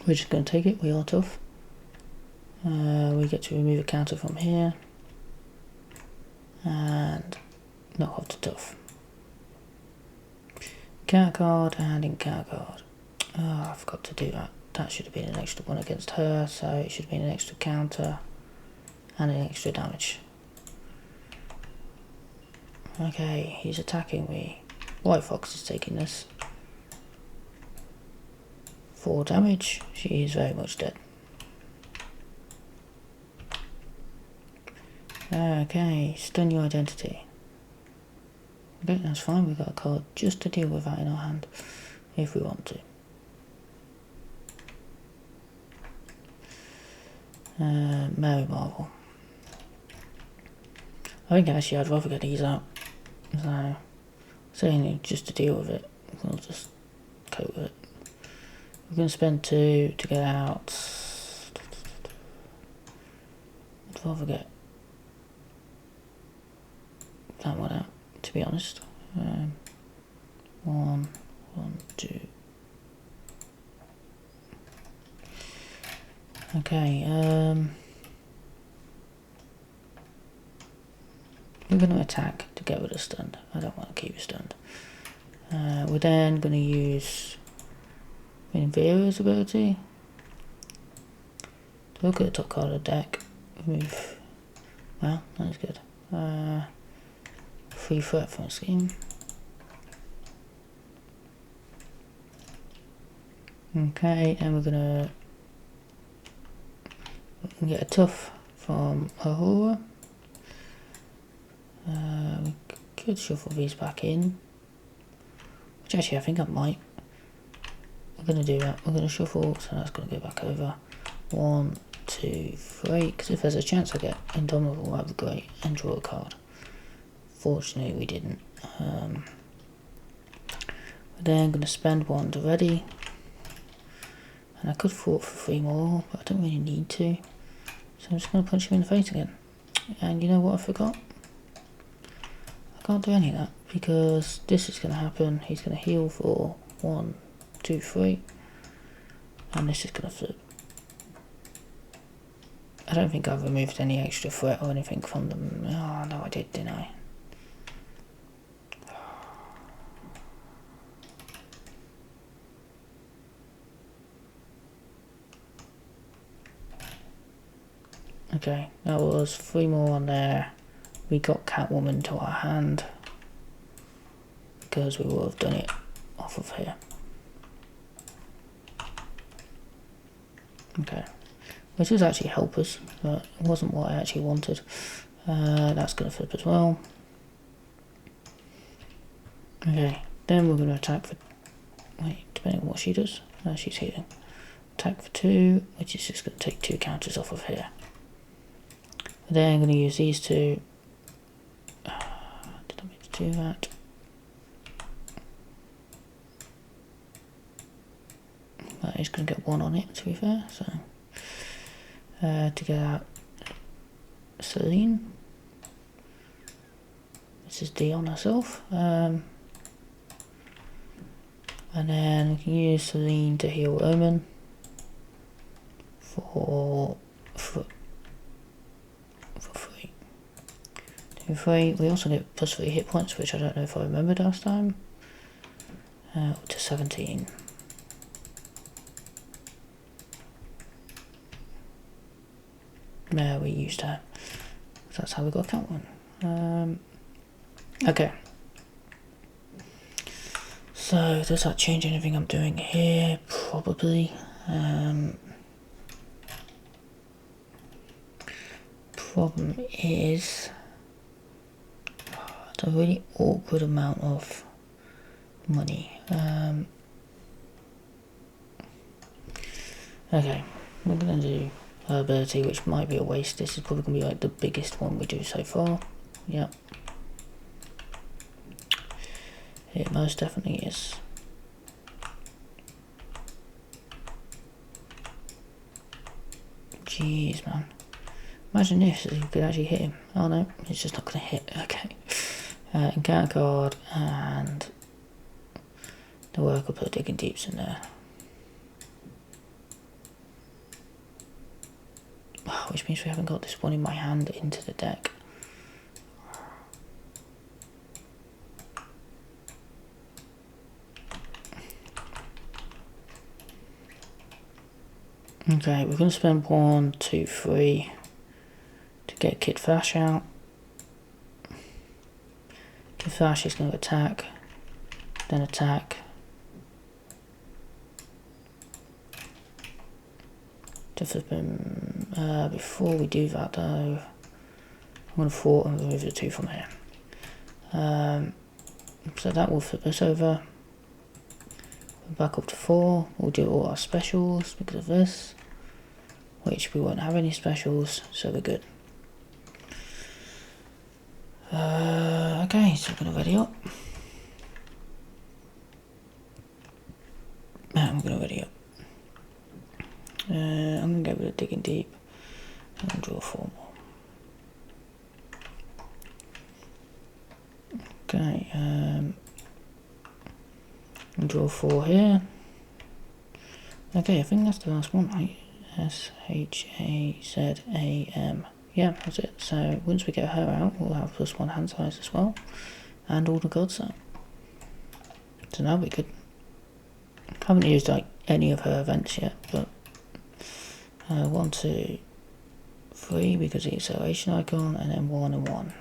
Speaker 1: We're just going to take it, we are tough. We get to remove a counter from here. and knock off the tough. Encounter card and encounter card. Oh, I forgot to do that. That should have been an extra one against her, so it should have been an extra counter and an extra damage. Okay, he's attacking me. White Fox is taking this. 4 damage. She is very much dead. Okay, stun your identity. Okay, that's fine. We've got a card just to deal with that in our hand, if we want to. Mary Marvel. I think actually I'd rather get these out. So, saying just to deal with it, we'll just cope with it. We're going to spend 2 to get out. I'd rather get that one out, to be honest. 1, 2. Okay, we're going to attack to get rid of stunned. I don't want to keep it stunned. We're then going to use Vera's ability. Look at the top card of the deck. Move. Well, that's good. Free threat from a scheme. Okay, and we're gonna get a tough from Aurora. We could shuffle these back in, which actually I think I might. We're gonna do that. We're gonna shuffle, so that's gonna go back over. 1, 2, 3. Because if there's a chance I get Indomitable, that'd be great, and draw a card. Fortunately, we didn't. We're then gonna spend 1 to ready. And I could fought for 3 more, but I don't really need to. So I'm just going to punch him in the face again. And you know what I forgot? I can't do any of that, because this is going to happen. He's going to heal for 1, 2, 3. And this is going to flip. I don't think I've removed any extra threat or anything from them. Oh, no I did, didn't I? Okay, that was 3 more on there. We got Catwoman to our hand because we would have done it off of here. Okay, which does actually help us, but it wasn't what I actually wanted. That's going to flip as well. Okay, then we're going to attack for, wait, depending on what she does. She's healing. Attack for 2, which is just going to take 2 counters off of here. Then I'm going to use these 2. Did I mean to do that? That is going to get 1 on it, to be fair. So to get out Celine. This is D on herself. And then we can use Celine to heal Omen for 3. 2, 3. We also get plus 3 hit points, which I don't know if I remembered last time. To 17. There we used her. So that's how we got Catwoman. Okay. So does that change anything I'm doing here? Probably. Problem is it's a really awkward amount of money. Okay, we're gonna do her ability, which might be a waste. This is probably gonna be like the biggest one we do so far. Yep. It most definitely is. Jeez, man. Imagine this, you could actually hit him. Oh no, it's just not going to hit. Okay. Encounter card, and the worker put digging deeps in there. Which means we haven't got this one in my hand into the deck. Okay, we're going to spend 1, 2, 3 to get Kid Flash out. Kid Flash is going to attack, then attack. Before we do that though, I'm going to thwart and remove the 2 from here. So that will flip us over. Back up to 4. We'll do all our specials because of this, which we won't have any specials, so we're good. Okay, so we're going to ready up. I'm going to ready up. I'm going to go with a digging deep and draw 4 more. Okay, and draw 4 here. Okay, I think that's the last one, right? Shazam. Yeah, that's it. So once we get her out, we'll have +1 hand size as well, and all the gods out. So now we could. Haven't used like any of her events yet, but 1, 2, 3 because of the acceleration icon, and then 1 and 1.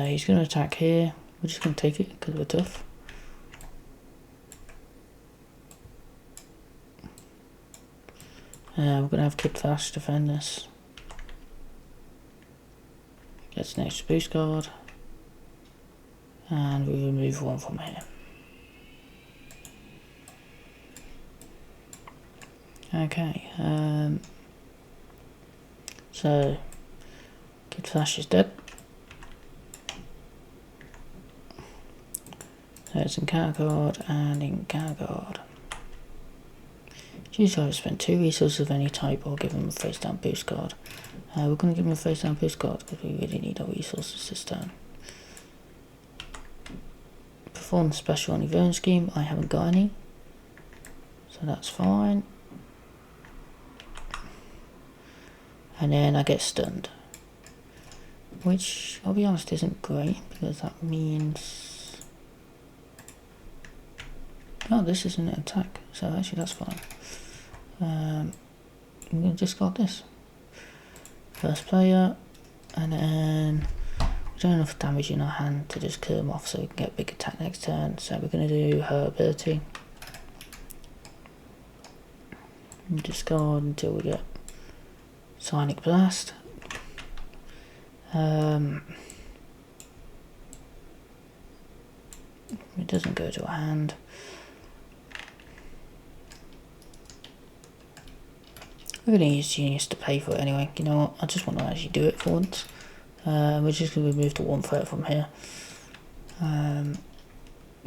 Speaker 1: He's going to attack here. We're just going to take it because we're tough. We're going to have Kid Flash defend this. Gets an extra boost card. And we remove 1 from here. Okay. So Kid Flash is dead. So it's encounter card and encounter card. Choose either spend 2 resources of any type or give him a face down boost card. We're going to give him a face down boost card because we really need our resources this turn. Perform the special on event scheme. I haven't got any, so that's fine. And then I get stunned, which I'll be honest isn't great because that means, oh, this isn't an attack, so actually that's fine. I'm going to discard this. First player, and then we don't have enough damage in our hand to just kill him off so we can get a big attack next turn, so we're going to do her ability. And discard until we get Sonic Blast. It doesn't go to our hand. We're going to use Genius to pay for it anyway. You know what? I just want to actually do it for once. We're just going to remove the 1 threat from here. Then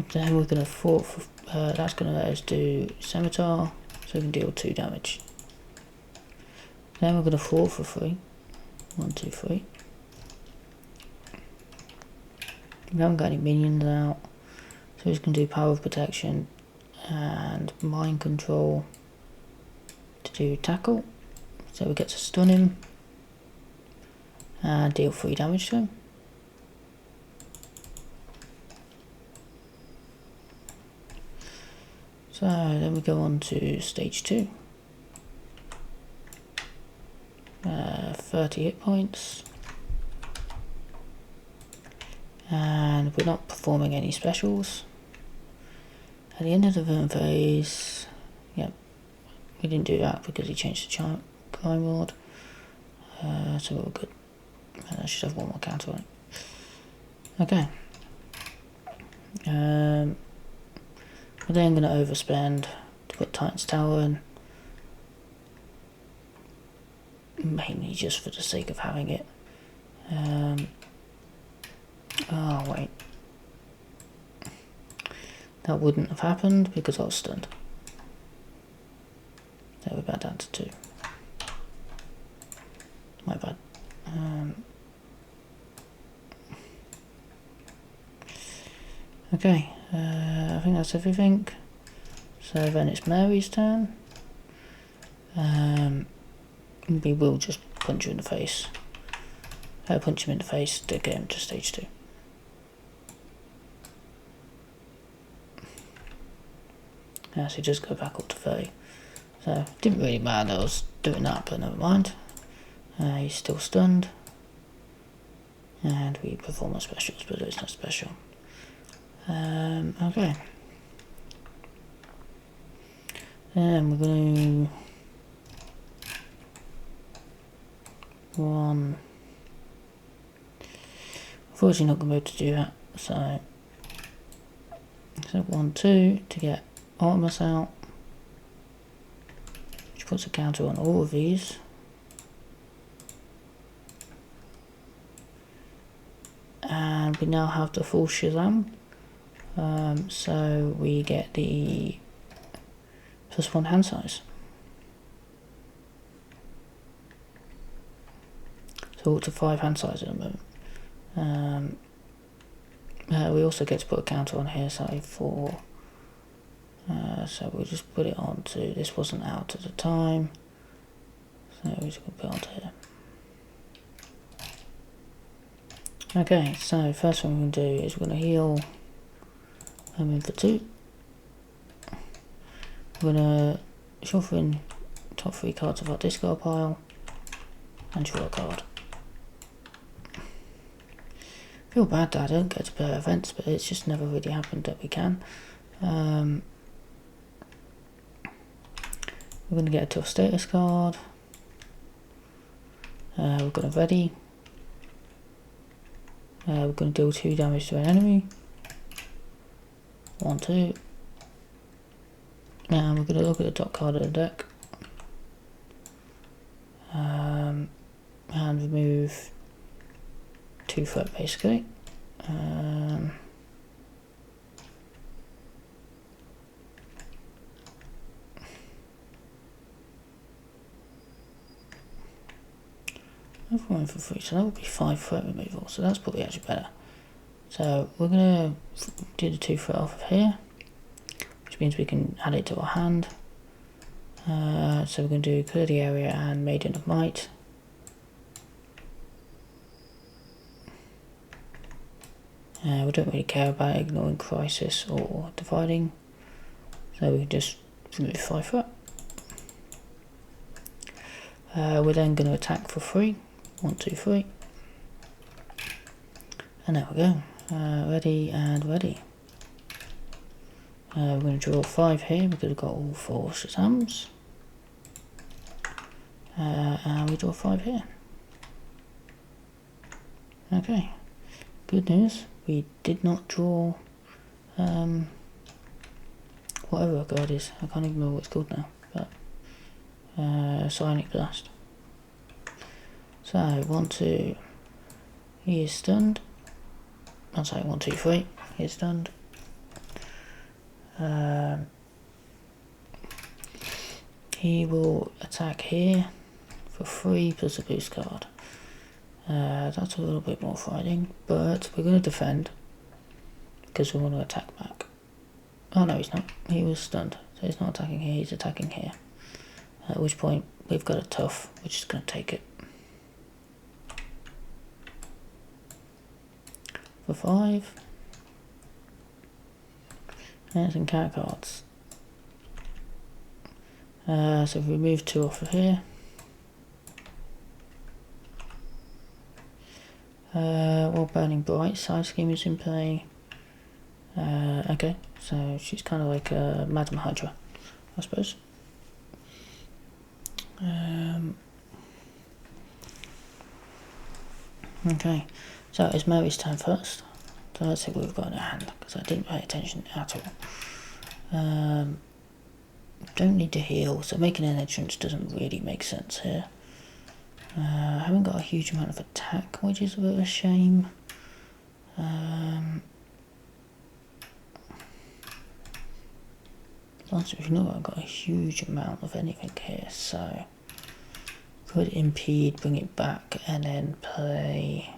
Speaker 1: we're going to fort for. That's going to let us do Scimitar, so we can deal 2 damage. Then we're going to fort for 3. 1, 2, 3. We haven't got any minions out, so we're just going to do Power of Protection and Mind Control to do tackle, so we get to stun him and deal 3 damage to him. So then we go on to stage 2. 30 hit points, and we're not performing any specials. At the end of the turn phase, yep, we didn't do that because he changed the Crime Lord, so we're good. And I should have 1 more counter on it. Okay. We're then going to overspend to put Titan's Tower in, mainly just for the sake of having it. Oh wait, that wouldn't have happened because I was stunned. So we're back down to 2. My bad. Okay, I think that's everything. So then it's Mary's turn. We will just punch you in the face. Punch him in the face to get him to stage 2. So just go back up to 30. So it didn't really matter that I was doing that, but never mind. He's still stunned. And we perform our specials, but it's not special. Okay. Then we're going to... One... Unfortunately not going to be able to do that, so 1, 2 to get Artemis out, which puts a counter on all of these. And we now have the full Shazam, so we get the +1 hand size. So up to 5 hand size at the moment. We also get to put a counter on here, so we'll just put it on to, this wasn't out at the time, so we're just going to put it onto here. Okay, so first thing we're going to do is we're going to heal Omen for 2. We're going to shuffle in top 3 cards of our discard pile and draw a card. I feel bad that I don't get to play events, but it's just never really happened that we can. We're going to get a tough status card. We're going to ready. We're going to deal 2 damage to an enemy. 1, 2. Now we're going to look at the top card of the deck. And remove 2 threat basically. I've gone for 3, so that would be 5 threat removal, so that's probably actually better. So we're going to do the 2 threat off of here, which means we can add it to our hand. So we're going to do Clear the Area and Maiden of Might. We don't really care about ignoring Crisis or Dividing, so we can just remove 5 threat. We're then going to attack for 3. 1, 2, 3. And there we go. Ready and ready. We're going to draw 5 here because we've got all 4 Shazams. And we draw 5 here. Okay. Good news. We did not draw whatever our card is. I can't even remember what it's called now. But Psionic Blast. So 1, 2. He is stunned. I'm sorry, 1, 2, 3. He is stunned. He will attack here for 3 plus a boost card. That's a little bit more frightening, but we're going to defend because we want to attack back. Oh no, he's not. He was stunned, so he's not attacking here, he's attacking here. At which point we've got a tough, which is going to take it. For 5. And some cat cards. So if we remove 2 off of here. While Burning Bright, Side Scheme is in play. Okay, so she's kind of like Madam Hydra, I suppose. Okay, so it's Mary's turn first. So let's see what we've got in our hand, because I didn't pay attention at all. Don't need to heal, so making an entrance doesn't really make sense here. I haven't got a huge amount of attack, which is a bit of a shame. Last we've not got a huge amount of anything here, so could impede, bring it back, and then play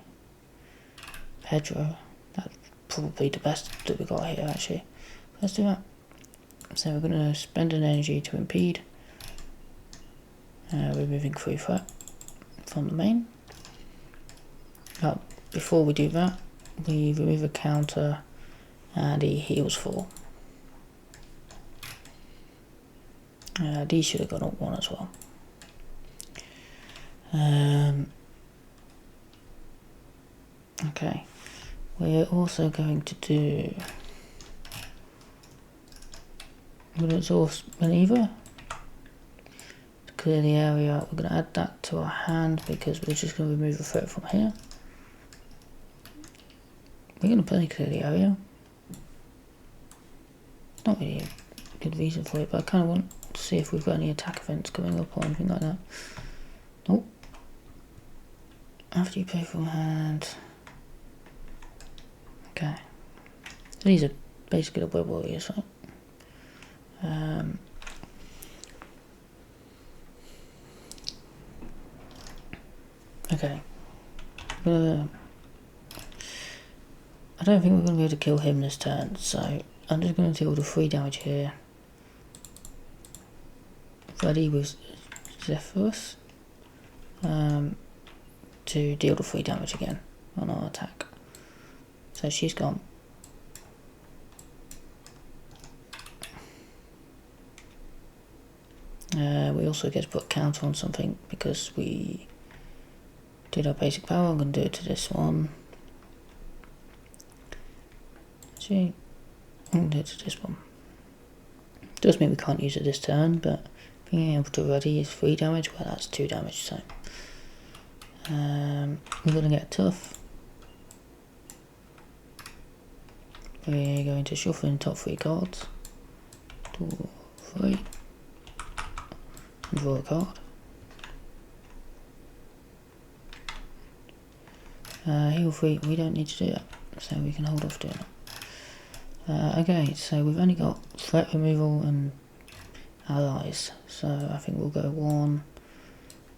Speaker 1: Pedro. That's probably the best that we got here actually. Let's do that. So we're going to spend an energy to impede, removing 3 threat from the main. Before we do that, we remove a counter and he heals 4. These should have gone up 1 as well. Okay, we're also going to do... I'm going to exhaust maneuver to clear the area. We're going to add that to our hand because we're just going to remove a threat from here. We're going to play clear the area. Not really a good reason for it, but I kind of want to see if we've got any attack events coming up or anything like that. Nope. After you play from hand. Okay. So these are basically the web warriors, right? Okay. I don't think we're going to be able to kill him this turn, so I'm just going to deal the 3 damage here. Ready with Zephyrus to deal the 3 damage again on our attack. So she's gone. We also get to put a counter on something because we did our basic power. I'm going to do it to this one. Actually, I'm going to do it to this one. Does mean we can't use it this turn, but being able to ready is 3 damage. Well, that's 2 damage, so we're going to get tough. We're going to shuffle in the top 3 cards. 2, 3. And draw a card. Heal 3, we don't need to do that, so we can hold off doing it. Okay, so we've only got threat removal and allies, so I think we'll go 1,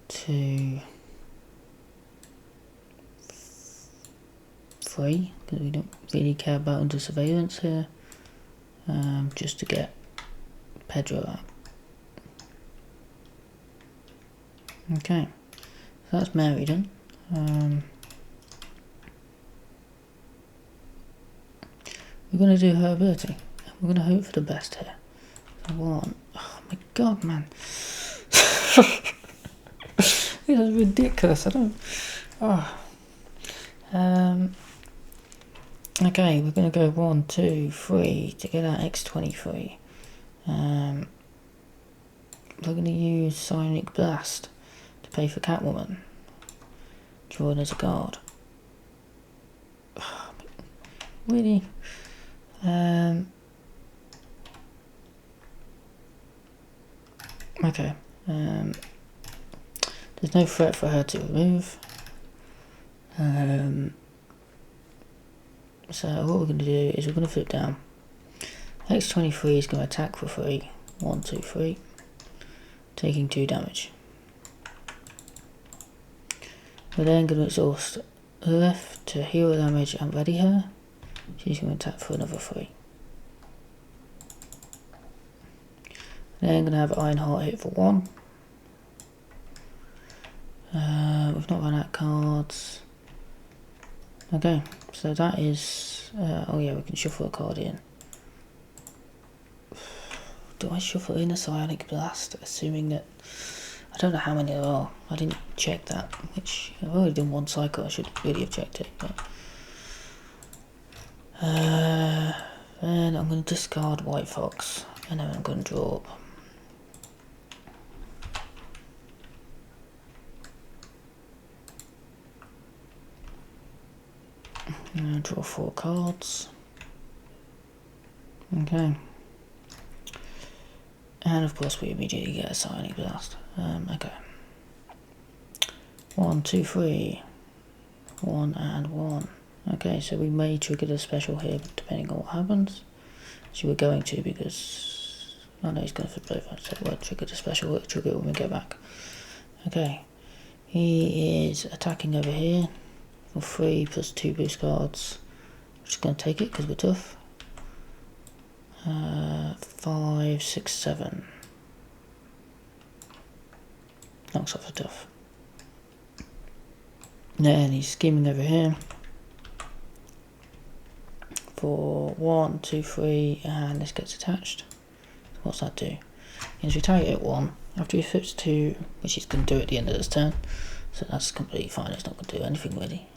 Speaker 1: 2, 3, because we don't really care about under surveillance here, just to get Pedro out. Okay, so that's Mary done. We're going to do her ability. We're going to hope for the best here. So 1. Oh my god, man. This is ridiculous. I don't... Oh. Okay, we're going to go 1, 2, 3 to get our X23. We're going to use Psionic Blast to pay for Catwoman. Draw it as a card. Oh, really? Okay. There's no threat for her to remove. So what we're going to do is we're going to flip down. X23 is going to attack for 3. 1, 2, 3. Taking 2 damage. We're then going to exhaust Earth to heal the damage and ready her. She's going to attack for another 3. Then going to have Ironheart hit for 1. We've not run out of cards. Okay, so that is... oh yeah, we can shuffle a card in. Do I shuffle in a Psionic Blast, assuming that... I don't know how many there are. I didn't check that, which... I've already done 1 cycle, I should really have checked it, but... then I'm going to discard White Fox, and then I'm going to draw up. I'm going to draw 4 cards. Okay. And of course we immediately get a Psionic Blast. Okay. 1, 2, 3. 1 and 1. Okay, so we may trigger the special here, depending on what happens. So we're going to, because... Oh no, he's going for both. So we'll trigger the special, we'll trigger it when we get back. Okay. He is attacking over here. For 3 plus 2 boost cards. We're just going to take it, because we're tough. 5, 6, 7. Knocks off the tough. Then he's scheming over here. For 1, 2, 3, and this gets attached. What's that do? He's retaliate 1. After he flips 2, which he's going to do at the end of this turn. So that's completely fine, it's not going to do anything really.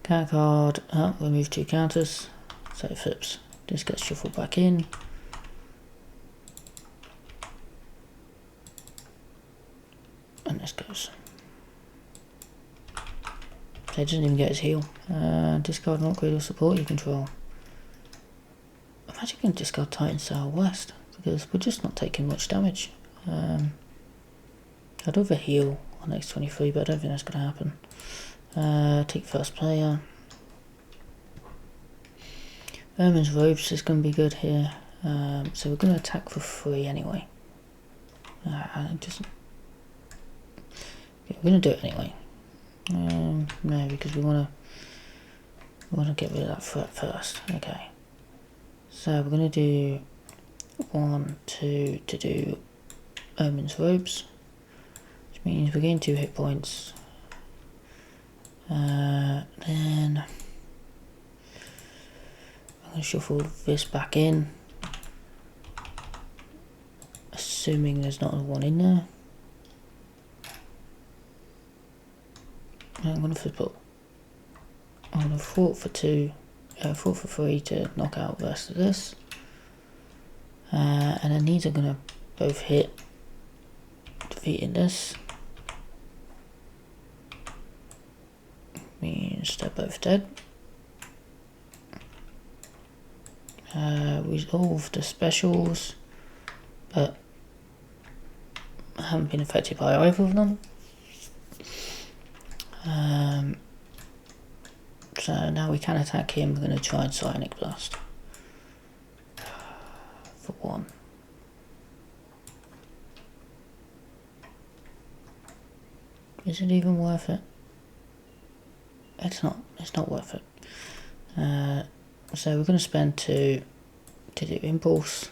Speaker 1: Cat card, remove 2 counters. So it flips. This gets shuffled back in. And this goes. So he doesn't even get his heal. Discard an upgrade or support you control. I'm actually going to discard Titan Southwest because we're just not taking much damage. I'd rather heal on X23, but I don't think that's going to happen. Take first player. Omen's Robes is going to be good here. So we're going to attack for 3 anyway. We're going to do it anyway. No, because we want to get rid of that threat first. Okay. So we're going to do 1, 2 to do Omen's Robes, which means we're getting 2 hit points. Then I'm going to shuffle this back in, assuming there's not a 1 in there. I'm going to flip up. I'm going to fought for 3 to knock out the rest of this. And then these are going to both hit, defeating this. Means they're both dead. Resolve the specials, but I haven't been affected by either of them. So now we can attack him. We're going to try and Psionic Blast for 1. Is it even worth it? It's not. It's not worth it. So we're going to spend 2 to do Impulse.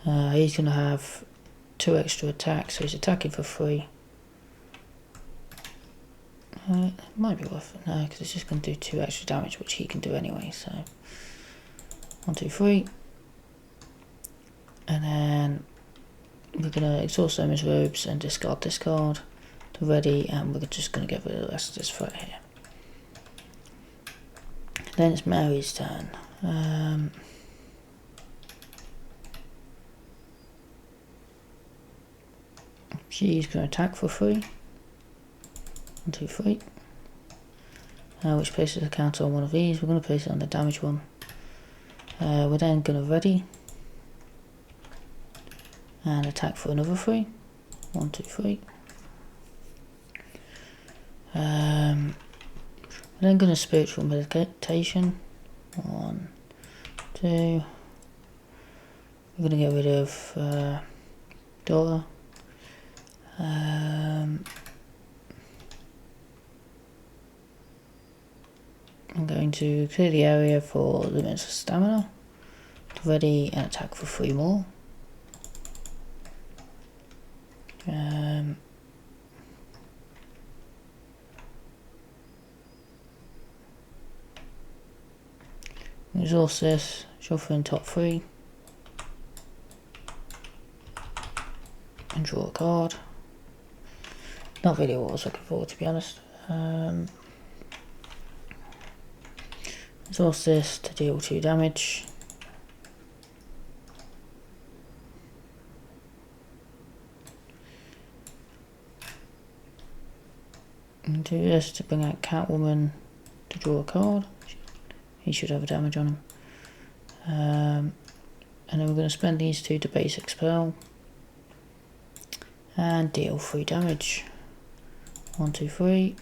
Speaker 1: He's going to have 2 extra attacks, so he's attacking for 3. It might be worth it, no, because it's just going to do 2 extra damage, which he can do anyway. So 1, 2, 3, and then we're going to exhaust Omen's Robes and discard this card to ready, and we're just going to get rid of the rest of this threat here. Then it's Mary's turn. She's going to attack for 3. 1, 2, 3. Which places a counter on one of these. We're going to place it on the damage one. We're then going to ready and attack for another 3. 1, 2, 3. We're then going to spiritual meditation. 1, 2. We're going to get rid of Dora. I'm going to clear the area for limits of stamina. Ready and attack for 3 more. Exhaust this, shuffle in top 3. And draw a card. Not really what I was looking for, to be honest. Exhaust this to deal 2 damage. And do this to bring out Catwoman to draw a card. He should have a damage on him. And then we're going to spend these 2 to basic spell. And deal 3 damage. 1, 2, 3.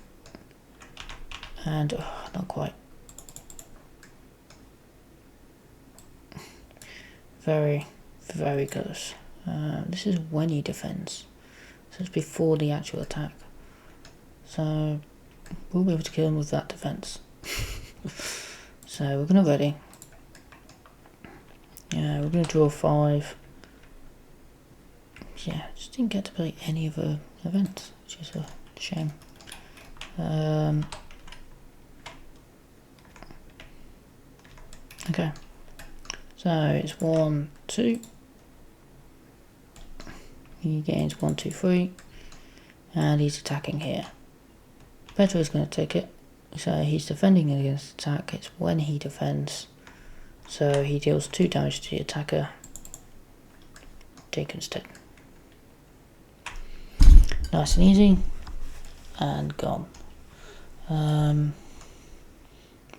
Speaker 1: And not quite. Very, very close. This is when he defends. So it's before the actual attack. So we'll be able to kill him with that defense. So we're going to ready. Yeah, we're going to draw 5. Yeah, just didn't get to play any of the events, which is a shame. Okay, So it's 1, 2. He gains 1, 2, 3. And he's attacking here. Petra is going to take it. So he's defending against attack. It's when he defends. So he deals 2 damage to the attacker. Daken's dead. Nice and easy. And gone.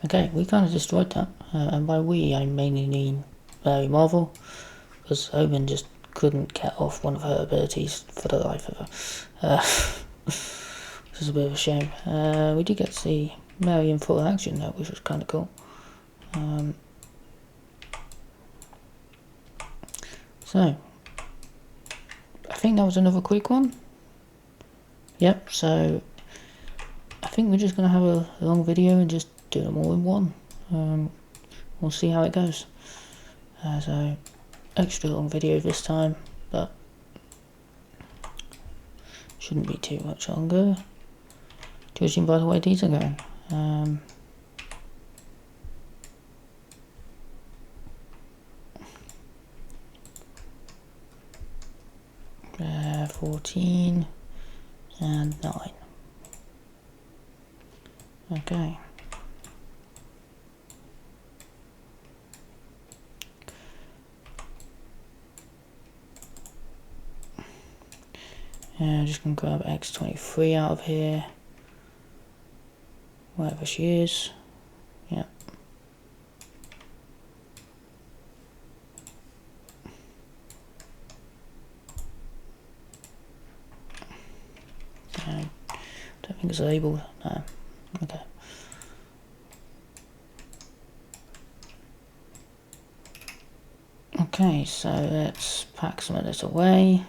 Speaker 1: Okay, we kind of destroyed that. And by we, I mainly mean Mary Marvel. Because Omen just couldn't get off one of her abilities for the life of her. Which is a bit of a shame. We did get to see Mary in full action though, which was kind of cool. So, I think that was another quick one. Yep, so I think we're just going to have a long video and just do them all in one. We'll see how it goes. So, extra long video this time, but shouldn't be too much longer. Judging by the way these are going. 14 and 9. Okay. I'm just going to grab X23 out of here. Wherever she is. Yeah. Don't think it's labelled. No. Okay. Okay, so let's pack some of this away.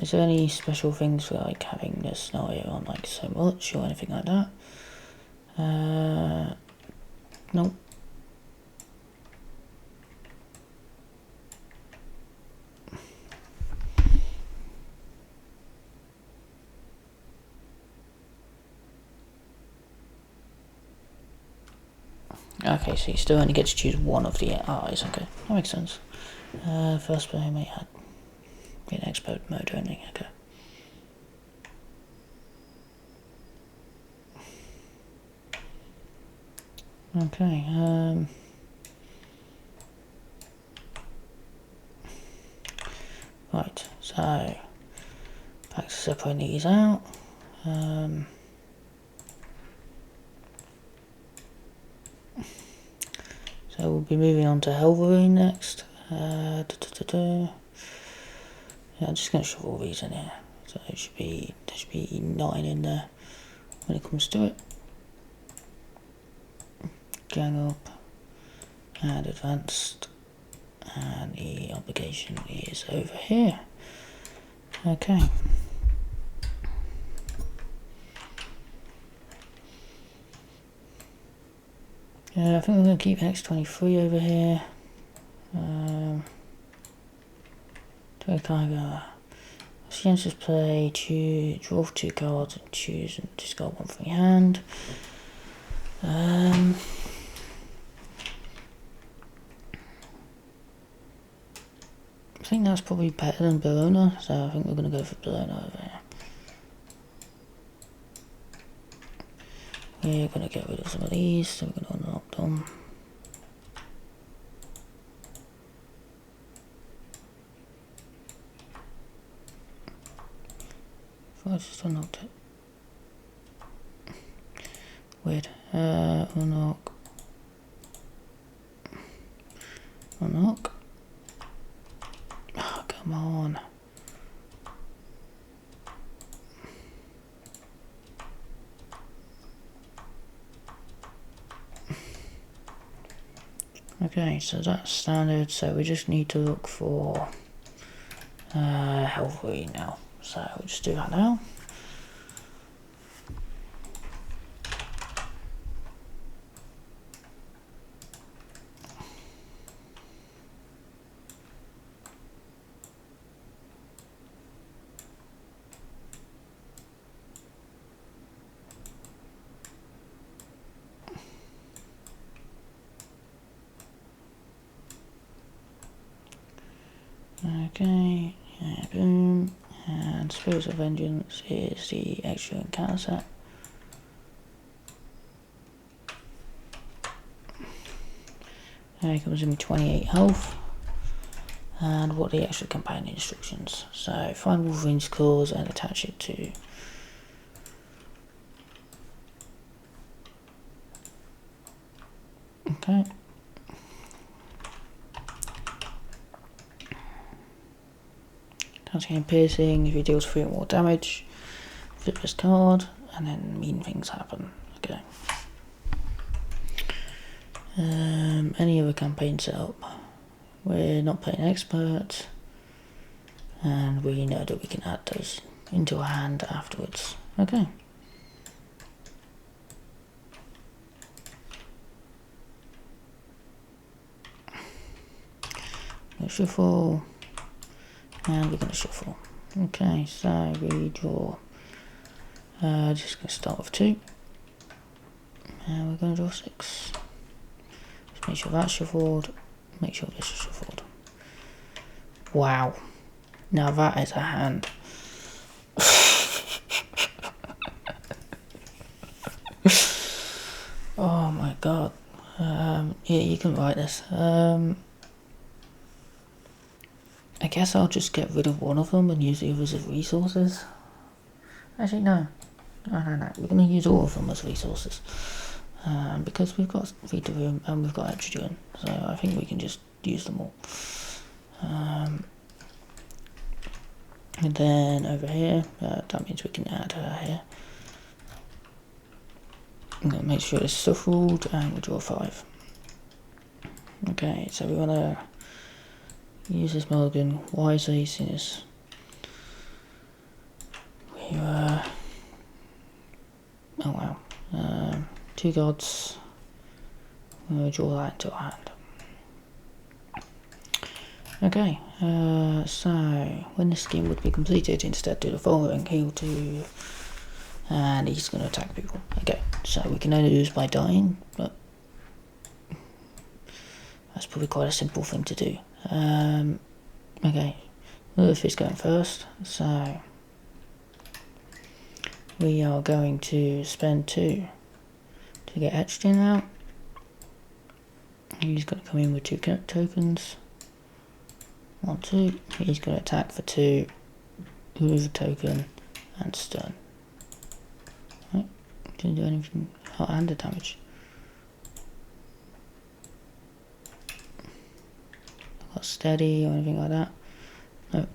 Speaker 1: Is there any special things for like having this scenario on like so much or anything like that? Nope. Okay, so you still only get to choose one of the eyes. Okay, that makes sense. First player may have an expert mode only. Okay. Okay. Right. So back to separating these out. So we'll be moving on to Hellverine next. Yeah, I'm just going to shove all these in here. So there should be 9 in there when it comes to it. Gang up and advanced, and the obligation is over here. Okay. I think we're going to keep X23 over here. Tiger. Chance to play, draw 2 cards and choose and discard 1 from your hand. I think that's probably better than Bologna, so I think we're going to go for Bologna over here. We're going to get rid of some of these, so we're going to unlock them. I just unlocked it. Weird. Unlock. Unlock. Oh, come on. Okay, so that's standard, so we just need to look for Hellverine now. So we'll just do that now. Okay, yeah, boom. And Spirits of Vengeance is the extra encounter set. There comes in 28 health. And what are the extra companion instructions? So find Wolverine's claws and attach it to okay. Touching and piercing, if he deals 3 or more damage, flip this card, and then mean things happen. Okay. Any other campaign setup? We're not playing expert, and we know that we can add those into our hand afterwards. Okay. We'll shuffle, and we're going to shuffle. Okay, so we draw. Just going to start with 2, and we're going to draw 6. Just make sure that's shuffled. Make sure this is shuffled. Wow. Now that is a hand. Oh my god. Yeah, you can write this. I guess I'll just get rid of one of them and use the others as resources. Actually, no. No. We're going to use all of them as resources. Because we've got Vitarium and we've got Etrigan, so I think we can just use them all. And then over here, that means we can add her here. I'm going to make sure it's shuffled and we draw 5. Okay, so we want to use this mulligan wisely since we were... oh wow. 2 gods. We'll draw that into our hand. Okay, so when this scheme would be completed, instead do the following. Heal 2, and he's going to attack people. Okay, so we can only lose by dying, but that's probably quite a simple thing to do. Okay, Earth is going first, so we are going to spend 2 to get Etched out. He's going to come in with 2 tokens. 1, 2. He's going to attack for 2, remove a token, and stun. Right, didn't do anything hot-handed damage. Not steady or anything like that. No.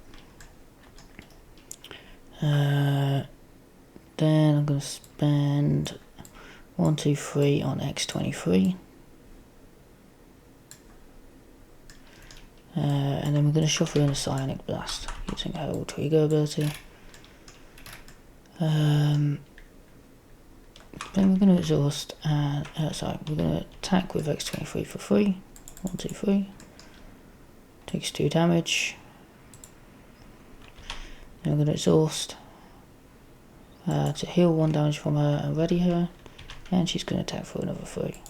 Speaker 1: Then I'm going to spend 1, 2, 3 on X23. And then we're going to shuffle in a Psionic Blast using her Alter Ego ability. Then we're going to exhaust and we're going to attack with X23 for 3. 1, 2, 3. Takes 2 damage. Then we're going to exhaust to heal 1 damage from her and ready her, and she's going to attack for another 3.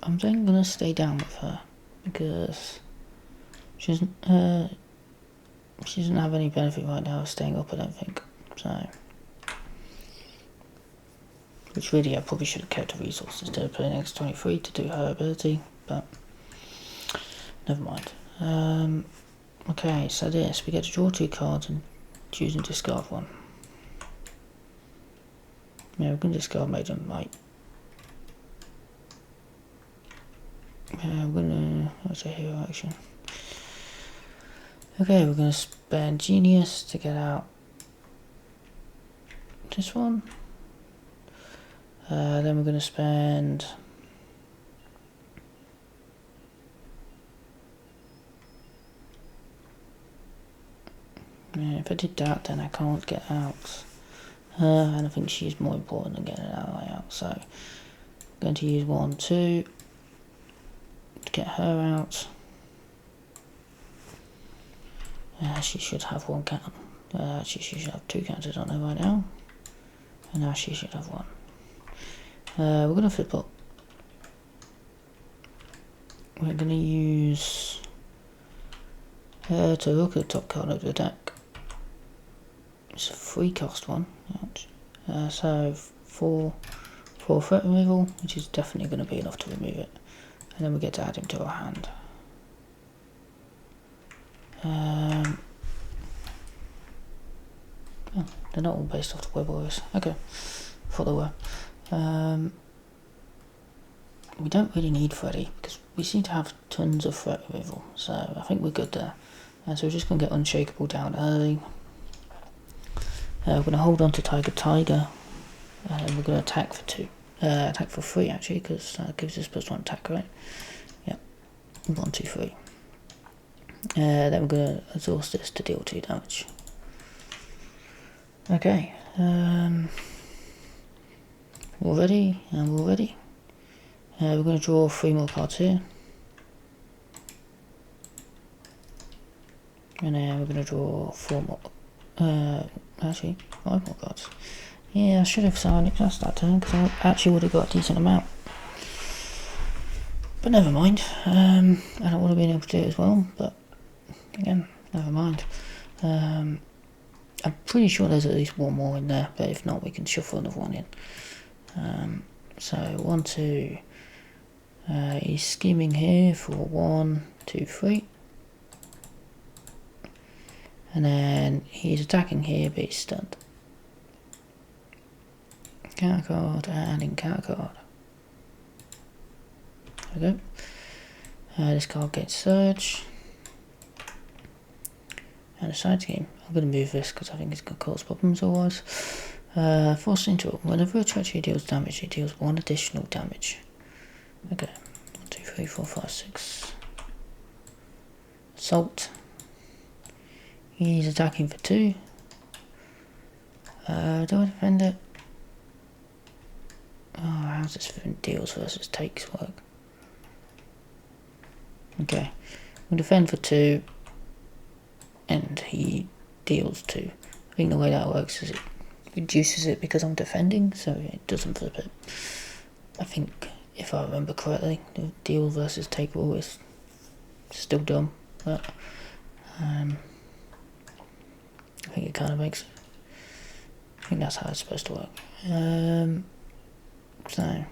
Speaker 1: I'm then going to stay down with her because she doesn't have any benefit right now of staying up, I don't think. So, which really I probably should have kept the resources instead of playing X23 to do her ability, but never mind. Okay, so this, we get to draw 2 cards and choose and discard 1. Yeah, we're going to discard Maiden Might. Yeah, we're going to, that's a hero action. Okay, we're going to spend Genius to get out this one. Then we're going to spend if I did that, then I can't get out. And I think she's more important than getting an ally out. So I'm going to use 1, 2 to get her out. She should have 1 counter. She should have 2 counters on her right now. And now she should have 1. We're going to flip up we're going to use to look at the top card of the deck. It's a 3 cost one, so 4 threat removal, which is definitely going to be enough to remove it, and then we get to add him to our hand. Oh, they're not all based off the web warriors. Okay, thought they were. We don't really need Freddy because we seem to have tons of threat removal, so I think we're good there. So we're just going to get Unshakable down early. We're going to hold on to Tiger, and we're going to attack for 2. Attack for 3 actually, because that gives us +1 attack, right? Yep. 1, 2, 3. Then we're going to exhaust this to deal 2 damage. Okay. We're ready, and we're ready. We're going to draw 3 more cards here. And then we're going to draw 4 more. Actually, 5 more cards. Yeah, I should have signed it that turn because I actually would have got a decent amount. But never mind. I don't want to be able to do it as well, but again, never mind. I'm pretty sure there's at least 1 more in there, but if not, we can shuffle another one in. So 1, 2. He's scheming here for 1, 2, 3. And then he's attacking here, but he's stunned. Counter card and encounter card. There we go. This card gets Surge. And a side scheme. I'm going to move this because I think it's going to cause problems otherwise. Force Interrupt. Whenever a treachery deals damage, it deals 1 additional damage. Okay. 1, 2, 3, 4, 5, 6. Assault. He's attacking for 2. Do I defend it? Oh, how's this deals versus takes work? Okay. We'll defend for 2. And he deals 2. I think the way that works is it reduces it because I'm defending, so it doesn't flip it. I think, if I remember correctly, the deal versus take rule is still dumb, but I think it kind of makes. I think that's how it's supposed to work. So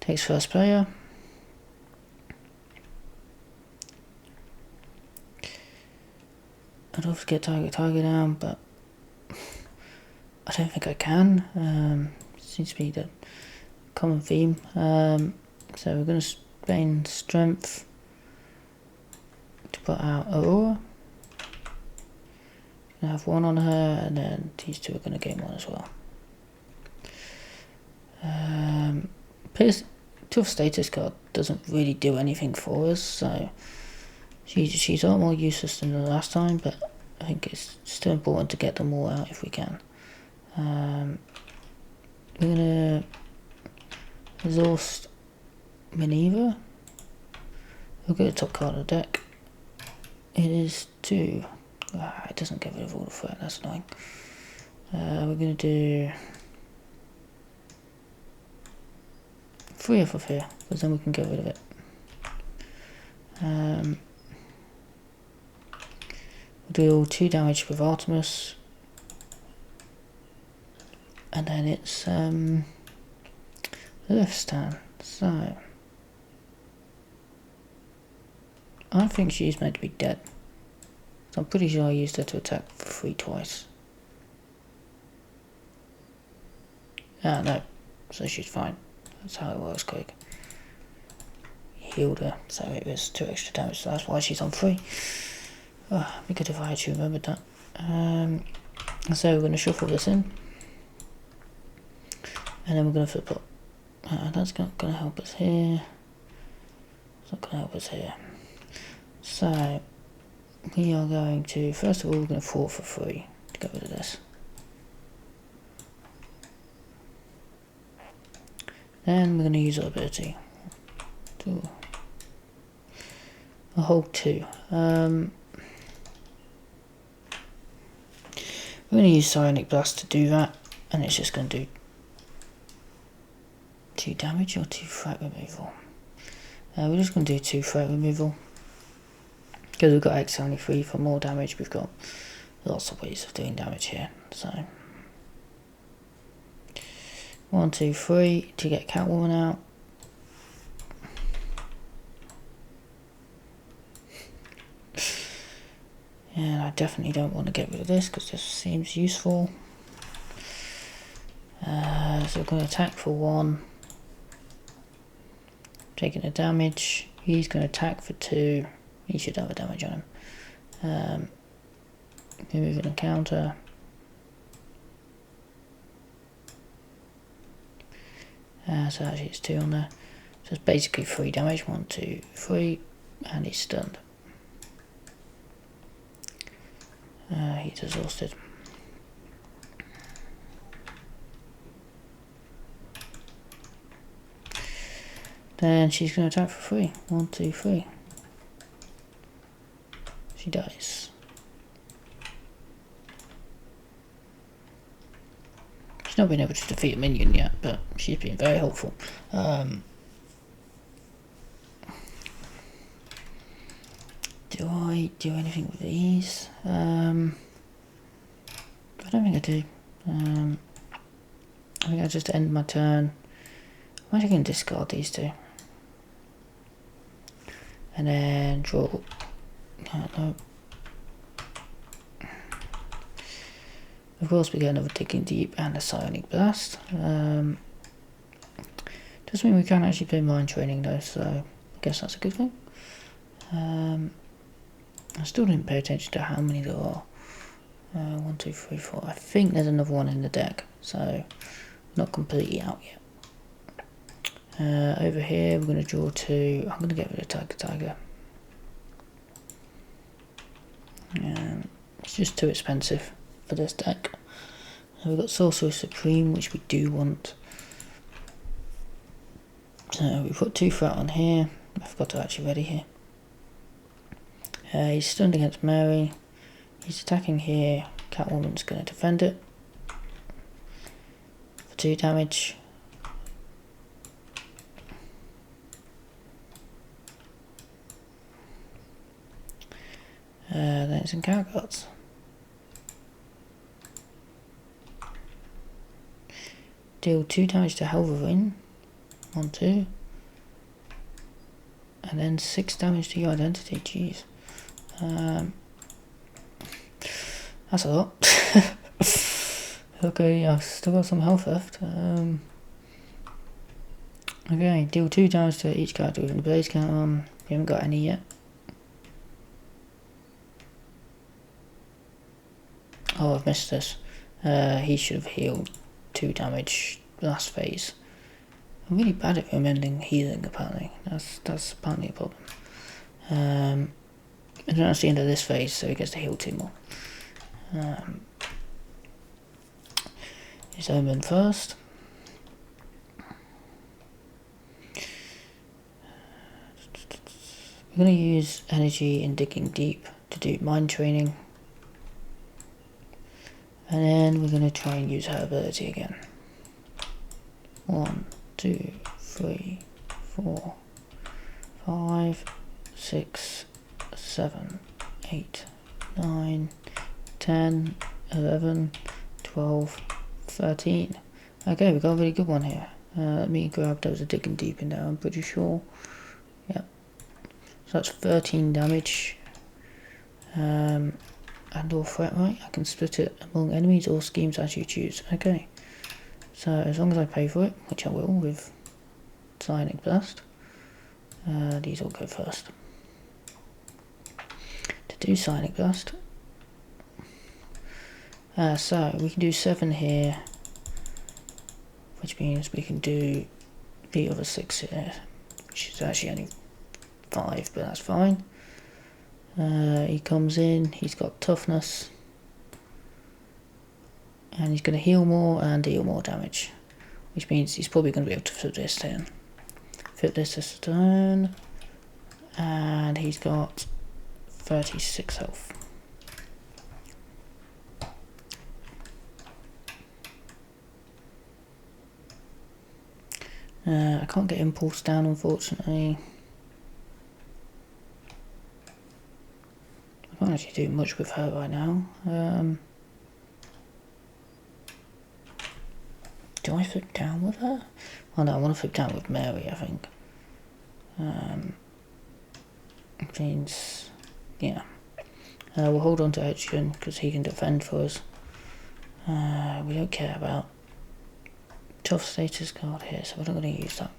Speaker 1: takes first player. I'd love to get Tiger down, but I don't think I can. Seems to be the common theme. So we're going to spend strength to put out Aurora. I have 1 on her, and then these 2 are going to gain 1 as well. Tough status card doesn't really do anything for us, so she's a lot more useless than the last time, but I think it's still important to get them all out if we can. We're going to exhaust Minerva. Look at the top card of the deck. It is 2. It doesn't get rid of all the threat, that's annoying. We're going to do 3 of here, because then we can get rid of it. We'll do 2 damage with Artemis. And then it's Earth's turn. So I think she's meant to be dead. So I'm pretty sure I used her to attack for 3 twice. Ah, no. So she's fine. That's how it works, quick. Healed her, so it was 2 extra damage, so that's why she's on 3. Oh, it'd be good if I actually remembered that. So we're going to shuffle this in. And then we're going to flip up. That's not going to help us here. It's not going to help us here. So we are going to, first of all, we're going to fall for 3 to get rid of this. Then we're going to use our ability. A hold 2. We're going to use Psionic Blast to do that, and it's just going to do 2 damage or 2 threat removal. We're just going to do 2 threat removal. Because we've got X73 for more damage, we've got lots of ways of doing damage here. So 1, 2, 3 to get Catwoman out. And I definitely don't want to get rid of this because this seems useful. So we're going to attack for 1. Taking the damage. He's going to attack for 2. He should have a damage on him. Removing a counter. So actually it's 2 on there. So it's basically 3 damage. 1, 2, 3. And he's stunned. He's exhausted. Then she's going to attack for 3. 1, 2, 3. She dies. She's not been able to defeat a minion yet, but she's been very helpful. Do I do anything with these? I don't think I do. I think I'll just end my turn. I'm actually going to discard these 2. And then draw. No. Of course we get another Digging Deep and a Psionic Blast. Doesn't mean we can't actually play Mind Training though, so I guess that's a good thing. I still didn't pay attention to how many there are. 1, 2, 3, 4. I think there's another one in the deck, so not completely out yet. Over here we're going to draw 2. I'm going to get rid of Tiger. It's just too expensive for this deck. We've got Sorcerer Supreme, which we do want. So we put 2 threat on here. I forgot to actually ready here. He's stunned against Mary. He's attacking here. Catwoman's going to defend it for 2 damage. Then some cow cards. Deal 2 damage to Hellverine. 1, 2. And then 6 damage to your identity. Jeez. That's a lot. Okay, I've still got some health left. Okay, deal 2 damage to each character with the blaze count on. We haven't got any yet. Oh, I've missed this. He should have healed 2 damage last phase. I'm really bad at remembering healing apparently. That's apparently a problem. And then that's the end of this phase, so he gets to heal 2 more. It's Omen first. We're going to use energy in Digging Deep to do Mind Training. And then we're going to try and use her ability again. 1, 2, 3, 4, 5, 6, 7, 8, 9, 10, 11, 12, 13. Okay, we got a really good one here. Let me grab those Digging Deep in there, I'm pretty sure. Yep. So that's 13 damage. And or threat, right? I can split it among enemies or schemes as you choose. Okay. So as long as I pay for it, which I will with Psionic Blast, these all go first. To do Psionic Blast, so we can do 7 here, which means we can do the other 6 here, which is actually only 5, but that's fine. He comes in, he's got toughness, and he's going to heal more and deal more damage, which means he's probably going to be able to flip this turn. Flip this turn, and he's got 36 health. I can't get impulse down, unfortunately. can't actually do much with her right now. Do I flip down with her? Oh no, I want to flip down with Mary, I think. Which means, yeah. We'll hold on to Edgen because he can defend for us. We don't care about tough status card here, so we're not going to use that.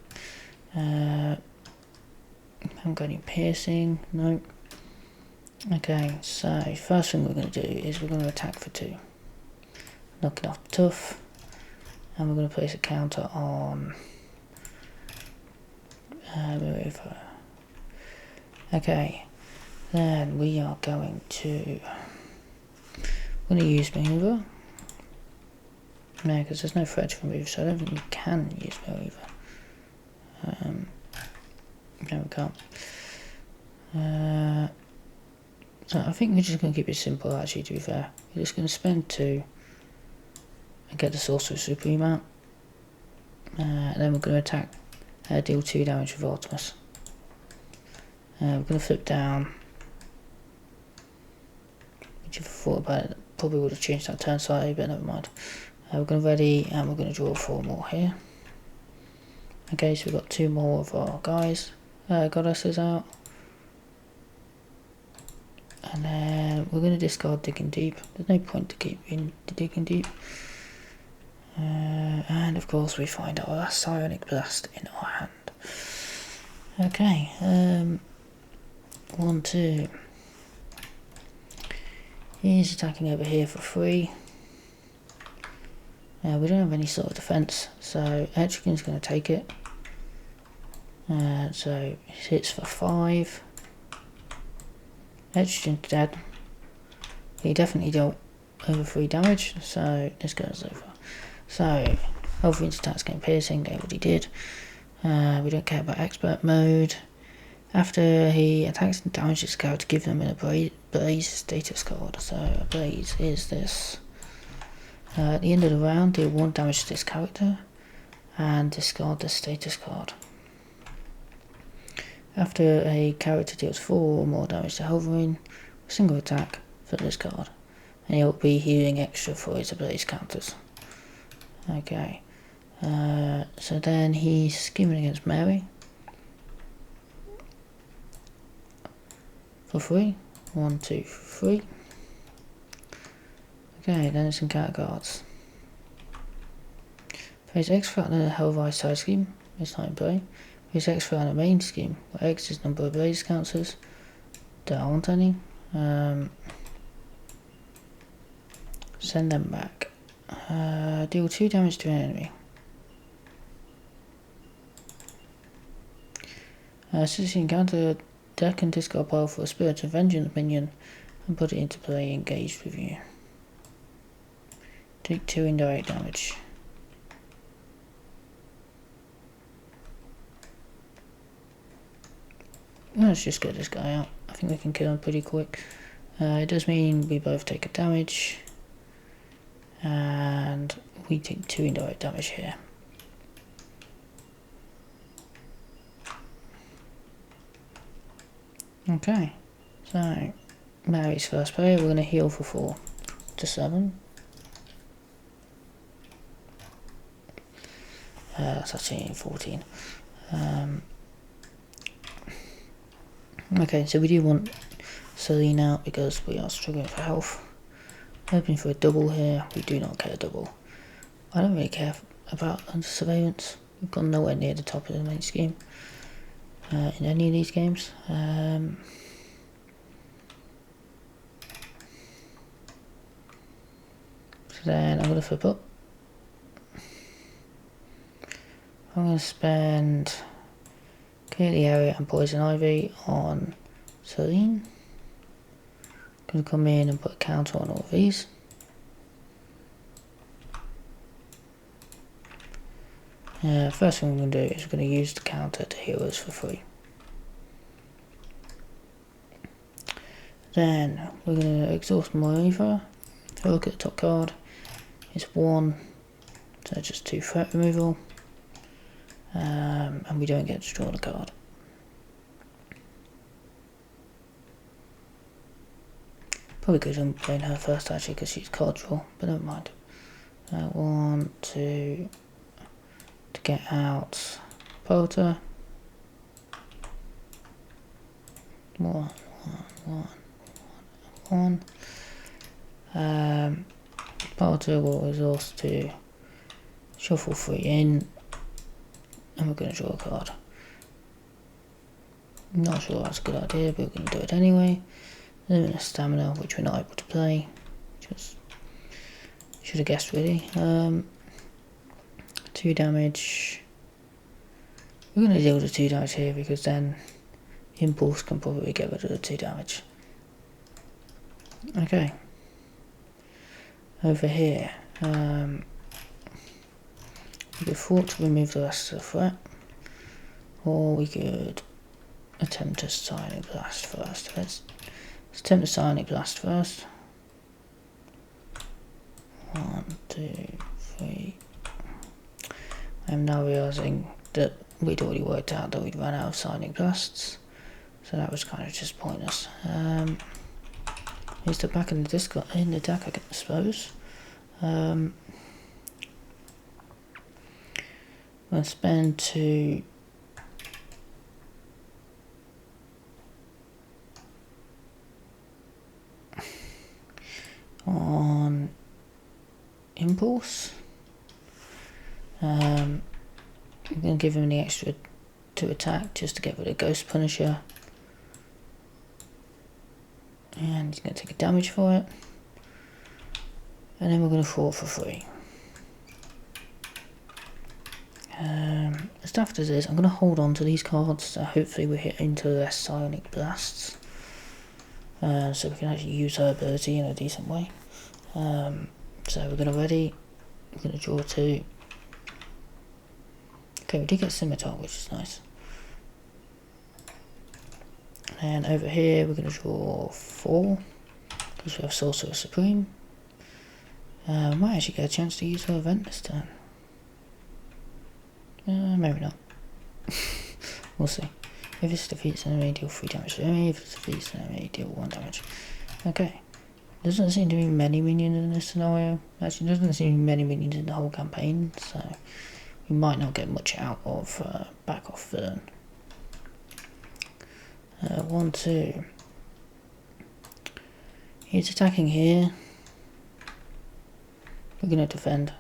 Speaker 1: Haven't got any piercing, no. Okay, so first thing we're going to do is we're going to attack for 2. Knock it off tough, and we're going to place a counter on Maria. Okay, then we are going to use Maneuver. No, because there's no threat to remove, so I don't think we can use Maneuver. No, we can't. So I think we're just going to keep it simple, actually, to be fair. We're just going to spend 2 and get the Sorcerer Supreme out. And then we're going to attack, deal 2 damage with Artemis. We're going to flip down. Which if I thought about it, probably would have changed that turn slightly, but never mind. We're going to ready, and we're going to draw 4 more here. Okay, so we've got 2 more of our guys, goddesses out. And then we're going to discard Digging Deep. There's no point to keep in the Digging Deep. And of course we find our last Psionic Blast in our hand. Okay, 1, 2. He's attacking over here for 3. We don't have any sort of defense, so Etrigan's going to take it. So it hits for 5. Etrigan's dead. He definitely dealt over 3 damage, so this goes over. So Hellverine's attacks getting piercing, they already did. We don't care about expert mode. After he attacks and damages a character, give them a blaze status card. So a blaze is this. At the end of the round, deal 1 damage to this character and discard the status card. After a character deals 4 or more damage to Hellverine, single attack for this card, and he'll be healing extra for his ablaze counters. Okay, so then he's scheming against Mary for 3. 1, 2, 3. Okay, then it's encounter cards. Place X threat on the Hellverine side scheme, it's not in play. Place X threat on the main scheme, where X is number of blaze counters. There aren't any. Send them back. Deal 2 damage to an enemy. Since you encounter deck and discard pile for a Spirit of Vengeance minion and put it into play engaged with you. Take 2 indirect damage. Let's just get this guy out. I think we can kill him pretty quick. It does mean we both take a damage. And we take 2 indirect damage here. Okay, so Mary's first player, we're going to heal for 4 to 7. That's actually 14. Okay, so we do want Celine out because we are struggling for health. Hoping for a double here. We do not get a double. I don't really care about under surveillance. We've gone nowhere near the top of the main scheme in any of these games. So then I'm going to flip up. I'm going to spend Clear the Area and Poison Ivy on Celine. Going to come in and put a counter on all of these. First thing we're going to do is we're going to use the counter to heal us for 3. Then we're going to exhaust Moiva. If I look at the top card, it's 1, so just 2 threat removal, and we don't get to draw the card. Probably could have played her first actually because she's card draw, but never mind. I want to get out Porter. One. Porter will resource to shuffle 3 in, and we're going to draw a card. I'm not sure that's a good idea, but we're going to do it anyway. Limited stamina, which we're not able to play. Just should have guessed really. 2 damage. We're going to deal with the 2 damage here because then Impulse can probably get rid of the 2 damage. Okay. Over here, we could afford to remove the rest of the threat, or we could attempt to Psionic Blast first. Let's attempt the Psionic Blast first. 1, 2, 3. I'm now realising that we'd already worked out that we'd run out of Psionic Blasts, so that was kind of just pointless. Is the back in the discard in the deck, I suppose. We'll spend 2 on Impulse. I'm going to give him the extra to attack just to get rid of Ghost Punisher. And he's going to take a damage for it. And then we're going to fall for 3. As daft as it is, I'm going to hold on to these cards, so hopefully we hit into less Psionic Blasts. So we can actually use her ability in a decent way. So we're going to ready. We're going to draw 2. Okay, we did get Scimitar, which is nice. And over here we're going to draw 4, because we have Sorcerer Supreme. Might actually get a chance to use her event this turn. Maybe not. We'll see. If this defeats an enemy, deal 3 damage to enemy. If it defeats an enemy, deal 1 damage. Okay. Doesn't seem to be many minions in this scenario. Actually, doesn't seem to be many minions in the whole campaign, so we might not get much out of back off Vern. 1, 2. He's attacking here. We're going to defend.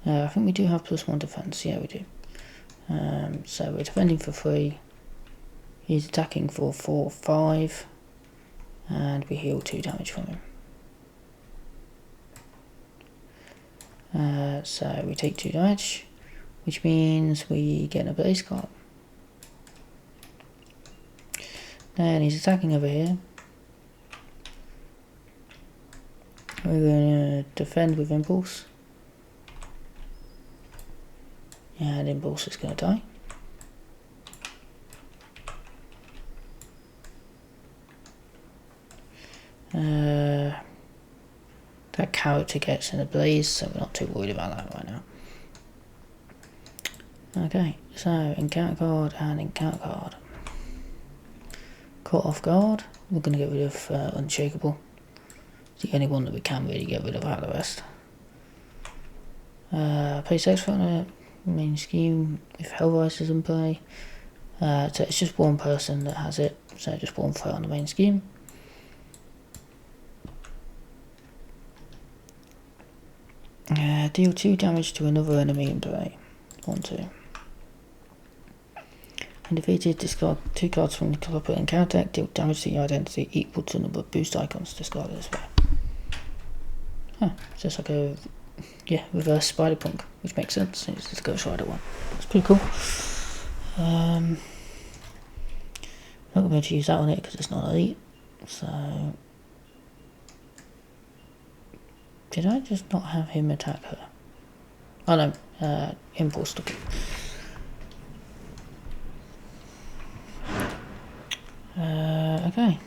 Speaker 1: I think we do have +1 defense. Yeah, we do. So we're defending for 3. He's attacking for 4, 5. And we heal 2 damage from him. So we take 2 damage, which means we get a base card. Then he's attacking over here. We're going to defend with Impulse. And Impulse is going to die. That character gets in a blaze, so we're not too worried about that right now. Okay, so encounter card and encounter card. Caught off guard, we're going to get rid of Unshakable. It's the only one that we can really get rid of out of the rest. Play 6 for the main scheme if Hellverine is in play. So it's just 1 person that has it, so just 1 threat on the main scheme. Deal 2 damage to another enemy in play. 1, 2. When defeated, discard 2 cards from the card put in counter deck, deal damage to your identity equal to the number of boost icons discarded this way. Huh, it's just like a reverse Spider-Punk, which makes sense. It's just a Ghost Rider one. It's pretty cool. Not going to use that on it because it's not elite. So did I just not have him attack her? Oh no, Impulse took it. Okay.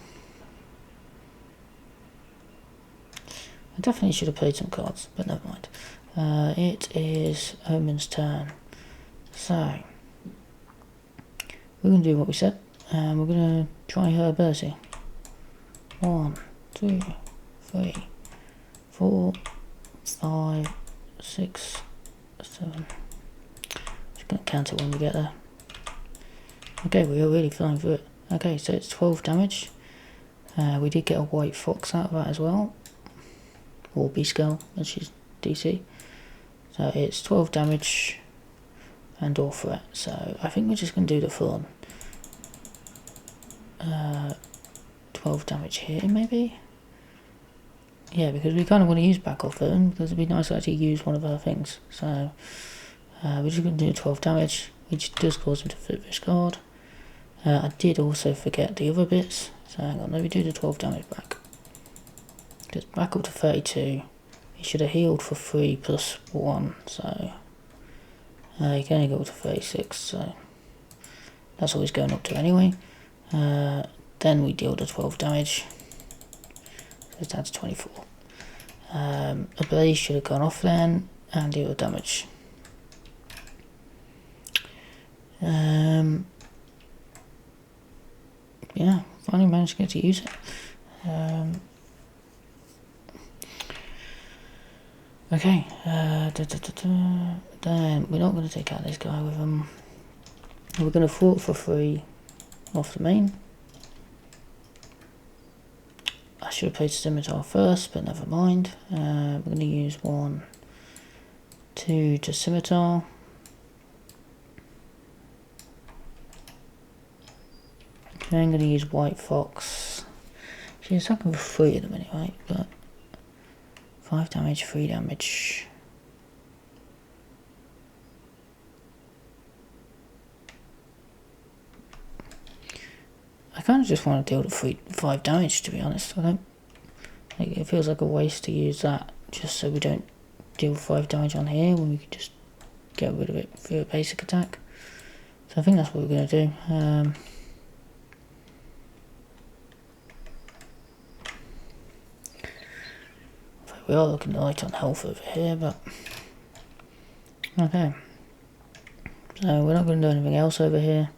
Speaker 1: I definitely should have played some cards, but never mind. It is Omen's turn. So we're going to do what we said. We're going to try her ability. 1, 2, 3, 4, 5, 6, 7. Just gonna count it when we get there. Okay, we are really flying through it. Okay, so it's 12 damage. We did get a white fox out of that as well. Or B-Skull, which is DC. So it's 12 damage and all threat. So I think we're just going to do the full on 12 damage here, maybe? Yeah, because we kind of want to use back off them, because it'd be nice to actually use one of our things. So we're just going to do 12 damage, which does cause him to flip this card. I did also forget the other bits, so hang on, let me do the 12 damage back. It's back up to 32. He should have healed for 3 plus 1, so he can only go up to 36, so that's what he's going up to anyway. Then we deal the 12 damage, so it's down to 24. A blaze should have gone off then, and deal the damage. Yeah, finally managed to get to use it. Okay, then we're not going to take out this guy with him. We're going to fort for 3 off the main. I should have played Scimitar first, but never mind. We're going to use 1, 2 to Scimitar. Then I'm going to use White Fox. She's attacking for 3 of them anyway, but 5 damage, 3 damage. I kind of just want to deal the 5 damage, to be honest. I don't. It feels like a waste to use that just so we don't deal 5 damage on here when we could just get rid of it through a basic attack. So I think that's what we're going to do. We are looking light on health over here, but okay. So we're not going to do anything else over here.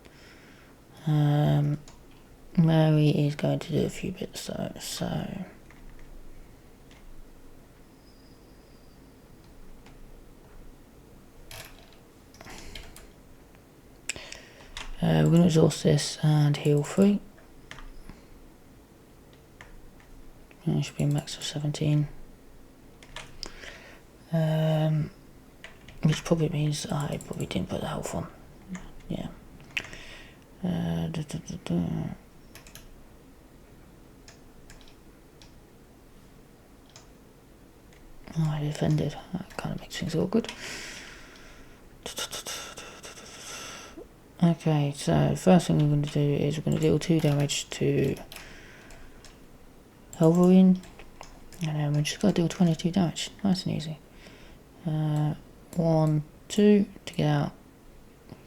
Speaker 1: Mary is going to do a few bits though, so we're going to exhaust this and heal 3. And it should be a max of 17. Which probably means I probably didn't put the health on. Yeah. Oh, I defended. That kind of makes things awkward. Okay, so first thing we're going to do is we're going to deal 2 damage to Hellverine, and then we're just got to deal 22 damage. Nice and easy. 1, 2 to get out.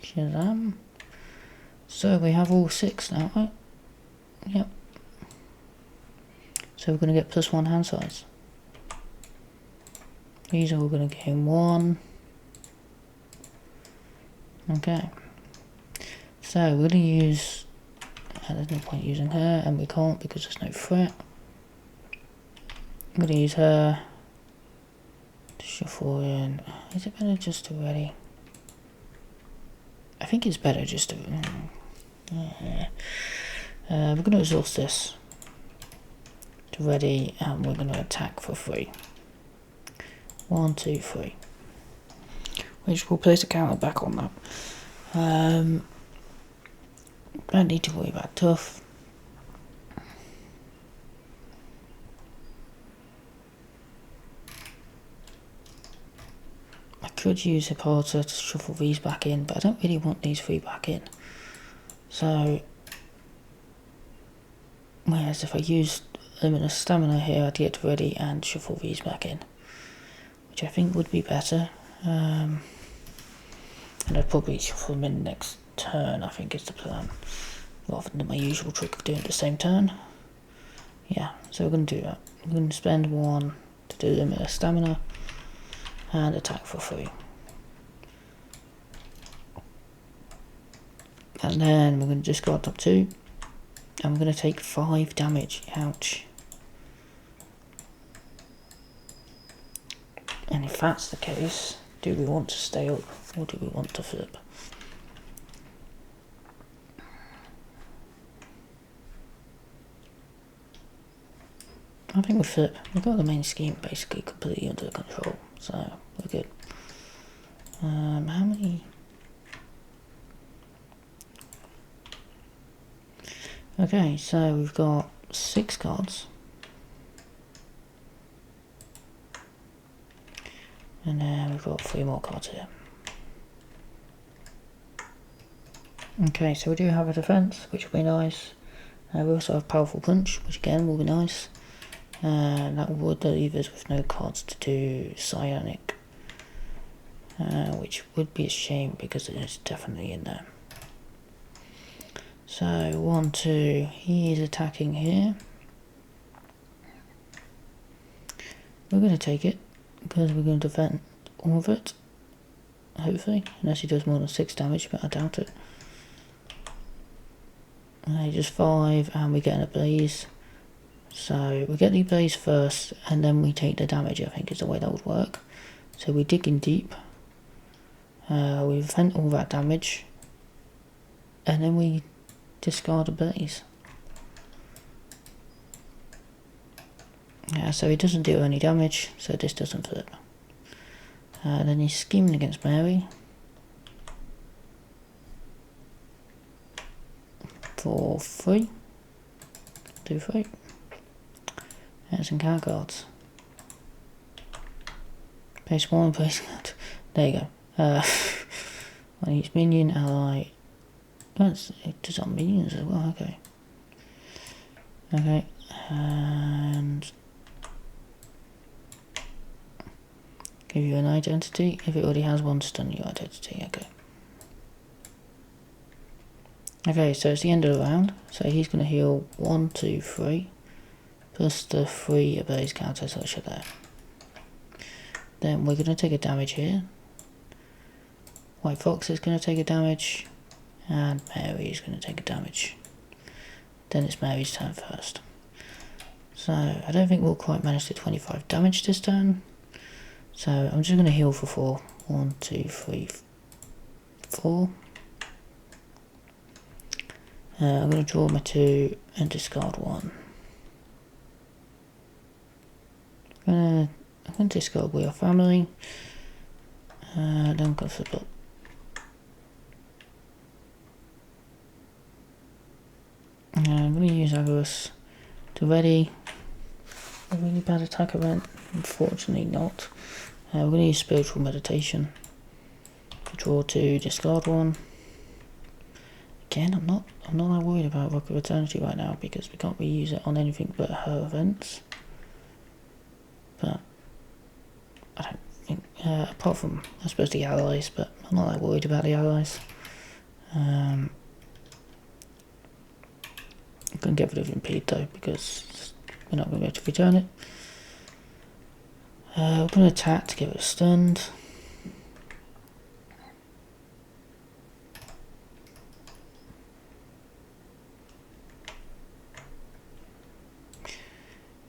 Speaker 1: Shazam. So we have all 6 now, right? Yep. So we're going to get +1 hand size. These are all going to gain 1. Okay. So we're going to use. There's no point using her, and we can't because there's no threat. I'm going to use her to shuffle in. Is it better just to ready? I think it's better just to. We're going to exhaust this to ready, and we're going to attack for 3. 1, 2, 3. Which will place a counter back on that. Don't need to worry about tough. I could use a porter to shuffle these back in, but I don't really want these 3 back in. So, whereas if I used Luminous Stamina here, I'd get ready and shuffle these back in, which I think would be better. And I'd probably shuffle them in next turn, I think is the plan, rather than my usual trick of doing it the same turn. Yeah, so we're going to do that. We're going to spend 1 to do Luminous Stamina and attack for 3. And then we're going to discard top 2 I'm going to take 5 damage. Ouch. And if that's the case, do we want to stay up or do we want to flip? I think we flip. We've got the main scheme basically completely under control, so we're good. How many? Okay, so we've got 6 cards. And then we've got 3 more cards here. Okay, so we do have a defense, which will be nice. We also have powerful punch, which again will be nice. That would leave us with no cards to do psionic, which would be a shame because it is definitely in there. So 1, 2, he is attacking here. We're going to take it because we're going to defend all of it, hopefully, unless he does more than 6 damage, but I doubt it. Just 5 and we get an ablaze. So we get the ablaze first and then we take the damage, I think is the way that would work. So we dig in deep, we vent all that damage, and then we discard ablaze. Yeah, so he doesn't deal any damage, so this doesn't flip. Then he's scheming against Mary. For 3. Do 3. And some card cards. Place 1, place. There you go. I use minion, ally. It does on minions as well, okay. Okay, and give you an identity. If it already has one, stun your identity, okay. Okay, so it's the end of the round, so he's going to heal 1, 2, 3. Plus the 3 ablaze counters which are there. Then we're going to take a damage here. White Fox is going to take a damage. And Mary is going to take a damage. Then it's Mary's turn first. So I don't think we'll quite manage the 25 damage this turn. So I'm just going to heal for 4. 1, 2, 3, 4. I'm going to draw my 2 and discard 1. I'm going to discard We Are Family. Then I'm going to flip up. I'm going to use Agorus to ready a really bad attack event. Unfortunately not. We're going to use Spiritual Meditation to draw 2, discard 1. Again, I'm not that worried about Rock of Eternity right now because we can't really use it on anything but her events. But I don't think, apart from, I suppose, the allies, but I'm not that worried about the allies. I'm going to get rid of Impede though, because we're not going to be able to return it. We're going to attack to get it stunned.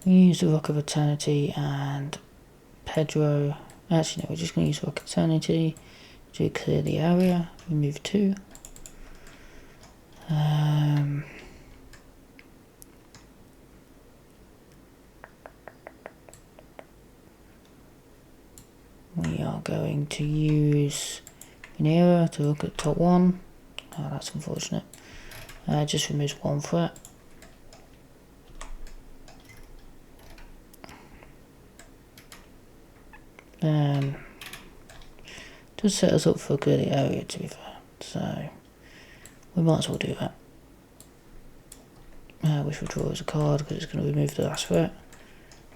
Speaker 1: We use the Rock of Eternity and Pedro. Actually, no, we're just going to use Rock of Eternity to clear the area. Remove 2. We are going to use Minera to look at top 1. Oh, that's unfortunate. Just removes 1 threat. Does set us up for a good area, to be fair, so we might as well do that. Which will draw as a card because it's going to remove the last threat,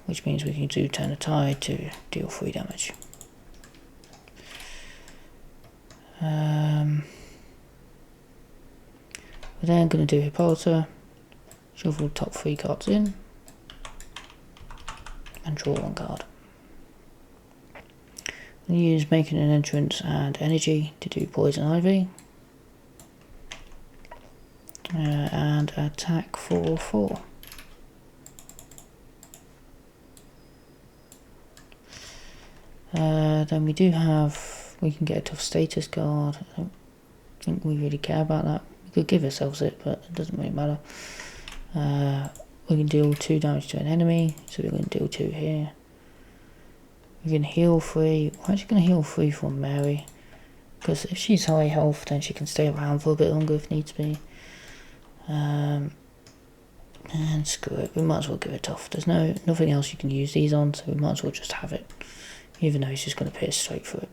Speaker 1: which means we can do Turn the Tide to deal 3 damage. We're then going to do Hippolyta, shuffle the top 3 cards in, and draw 1 card. Use Making an Entrance and Energy to do Poison Ivy. and attack for 4. Then we can get a tough status card. I don't think we really care about that. We could give ourselves it, but it doesn't really matter. We can deal 2 damage to an enemy, so we're going to deal 2 here. We can heal 3. We're actually going to heal 3 from Mary, because if she's high health, then she can stay around for a bit longer if needs be. And screw it, we might as well give it tough. There's nothing else you can use these on, so we might as well just have it, even though he's just going to pierce straight through it.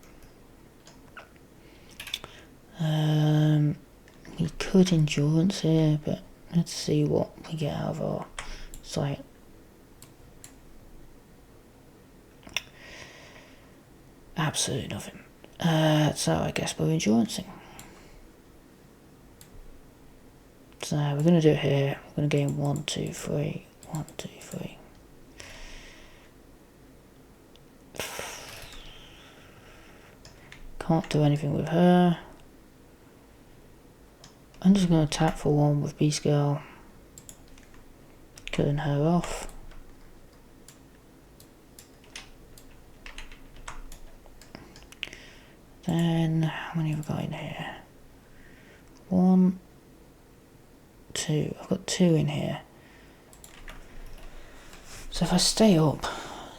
Speaker 1: We could endurance here, but let's see what we get out of our sight. Absolutely nothing. So I guess we're endurancing. So we're going to do it here. We're going to gain 1, 2, 3. 1, 2, 3. Can't do anything with her. I'm just going to tap for 1 with Beast Girl. Killing her off. Then, how many have I got in here? 1, 2. I've got 2 in here. So if I stay up,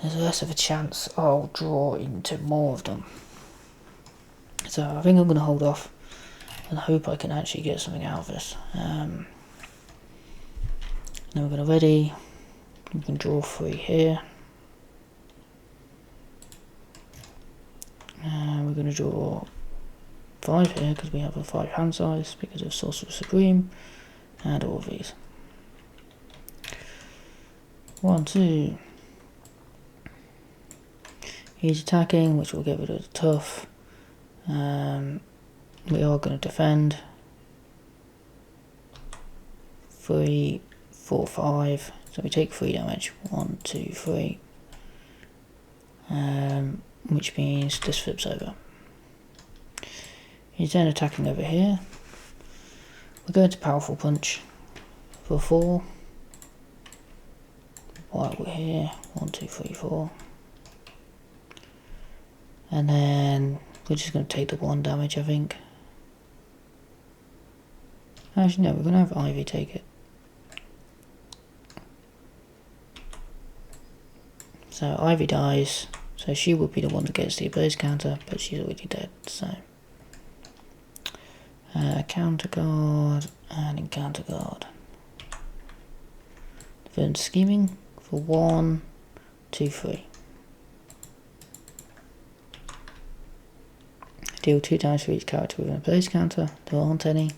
Speaker 1: there's less of a chance I'll draw into more of them. So I think I'm going to hold off and hope I can actually get something out of this. Then we're going to ready. We can draw 3 here. We're going to draw 5 here because we have a 5 hand size because of Sorcerer Supreme and all of these. 1, 2. He's attacking, which will get rid of the tough. We are going to defend. 3, 4, 5. So we take 3 damage. 1, 2, 3. Which means this flips over. He's then attacking over here. We're going to Powerful Punch for 4. While we're here, 1, 2, 3, 4. And then we're just going to take the 1 damage, I think. Actually, no, we're going to have Ivy take it. So Ivy dies. So she would be the one that gets the ability counter, but she's already dead, so. Counter guard and encounter guard. Then scheming for 1, 2, 3. Deal 2 damage for each character with an ability counter. There aren't any.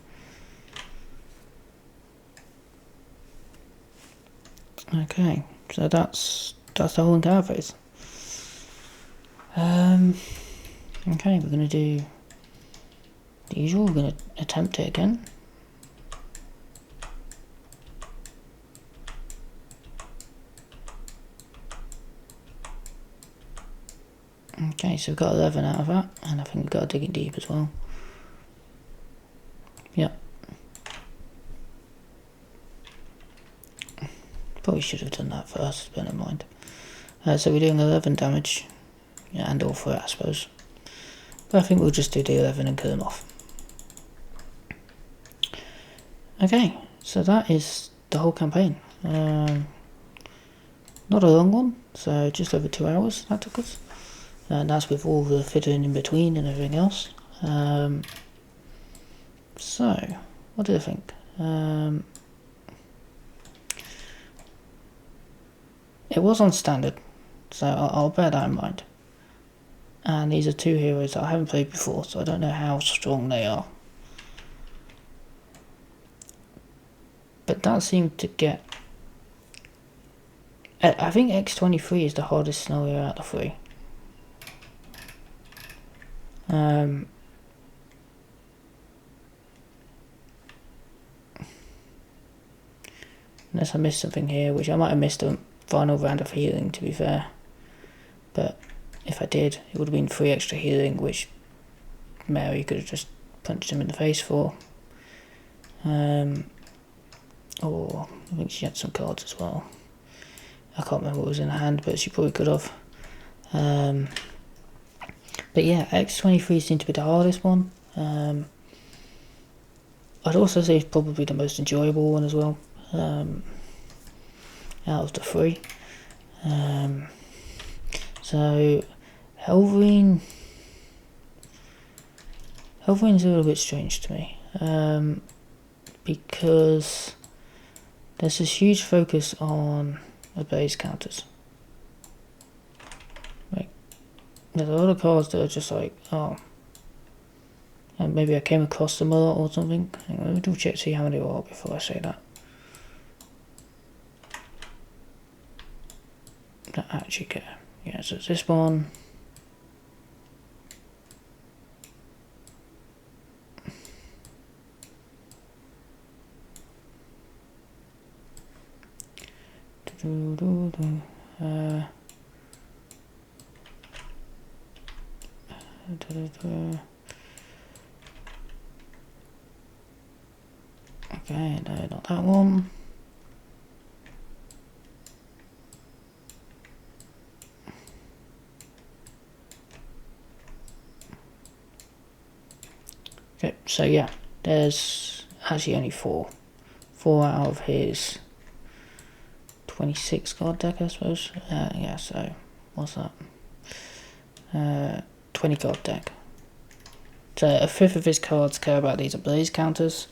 Speaker 1: Okay, so that's the whole encounter phase. Okay, we're going to do the usual. We're going to attempt it again. Okay, so we've got 11 out of that, and I think we've got a digging deep as well. Yep. Probably should have done that first, but never mind. So we're doing 11 damage. Yeah, and all for it, I suppose. But I think we'll just do the 11 and kill them off. Okay, so that is the whole campaign. Not a long one, so just over 2 hours that took us. And that's with all the fiddling in between and everything else. So, what do I think? It was on standard, so I'll bear that in mind. And these are 2 heroes that I haven't played before, so I don't know how strong they are. But that seemed to get... I think X23 is the hardest scenario out of the 3. Unless I missed something here, which I might have missed a final round of healing, to be fair. But if I did, it would have been 3 extra healing, which Mary could have just punched him in the face for. or I think she had some cards as well. I can't remember what was in her hand, but she probably could have. But yeah, X23 seemed to be the hardest one. I'd also say it's probably the most enjoyable one as well, out of the three. So Hellverine is a little bit strange to me, because there's this huge focus on abilities counters. Like, there's a lot of cards that are just like, oh, and maybe I came across them a lot or something. Hang on, let me double check to see how many there are before I say that. Don't actually care. Yeah, so it's this one. Okay, no, not that one. Okay, so yeah, there's actually only four out of his 26 card deck, I suppose. Yeah, so what's that? 20 card deck. So a fifth of his cards care about these abilities counters.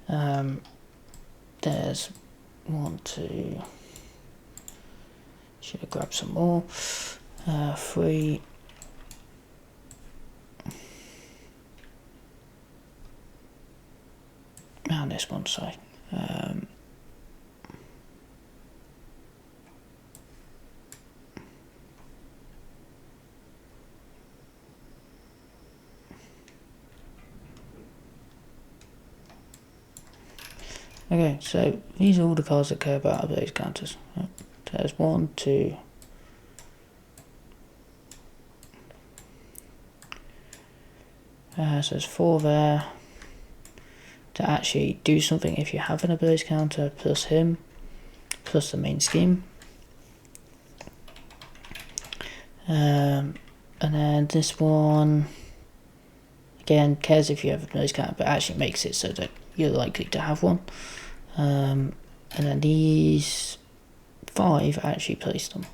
Speaker 1: There's 1, 2. Should have grabbed some more. 3. And this one, sorry. Okay, so these are all the cards that care about abilities counters. So there's 1, 2. So there's 4 there. To actually do something if you have an abilities counter, plus him, plus the main scheme. And then this one, again, cares if you have an abilities counter, but actually makes it so that you're likely to have one. And then these 5 actually place them.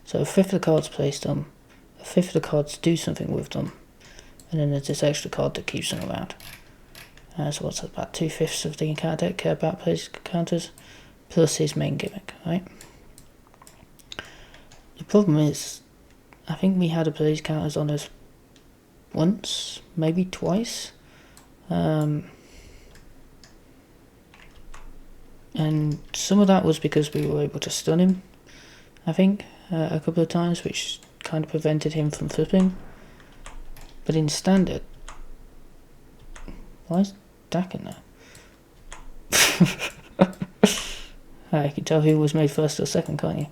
Speaker 1: So a fifth of the cards place them, a fifth of the cards do something with them, and then there's this extra card that keeps them around. So what's that, about 2/5 of the card deck care about abilities counters, plus his main gimmick, right? The problem is, I think we had abilities counters on us once, maybe twice. And some of that was because we were able to stun him, I think, a couple of times, which kind of prevented him from flipping. But in standard, why is Daken there? You can tell who was made first or second, can't you?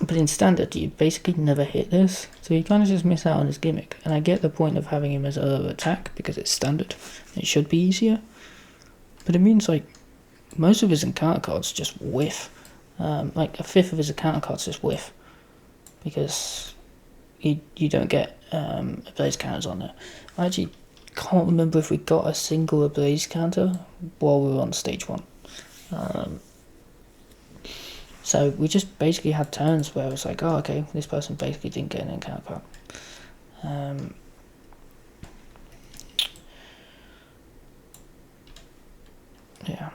Speaker 1: But in standard, you basically never hit this, so you kind of just miss out on his gimmick. And I get the point of having him as a attack because it's standard. It should be easier, but it means like most of his encounter cards just whiff. Like a fifth of his encounter cards just whiff because you don't get abilities counters on there. I actually can't remember if we got a single abilities counter while we were on stage 1. So we just basically had turns where it was like, oh, okay, this person basically didn't get an encounter card. Yeah.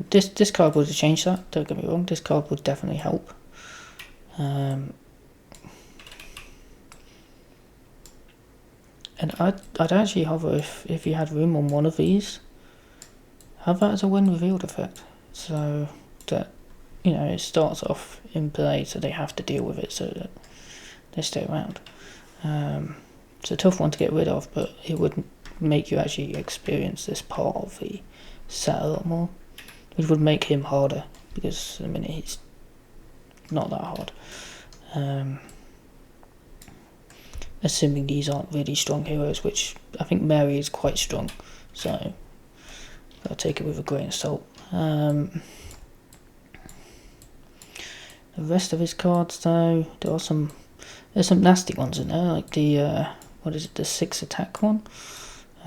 Speaker 1: This card would have changed that, don't get me wrong. This card would definitely help. And I'd actually hover if you had room on one of these, have that as a when revealed effect. So that, you know, it starts off in play, so they have to deal with it so that they stay around. It's a tough one to get rid of, but it would make you actually experience this part of the set a lot more, which would make him harder, because I mean he's not that hard. Assuming these aren't really strong heroes, which I think Mary is quite strong, so gotta take it with a grain of salt. The rest of his cards, though, there's some nasty ones in there, like the what is it, the 6 attack one.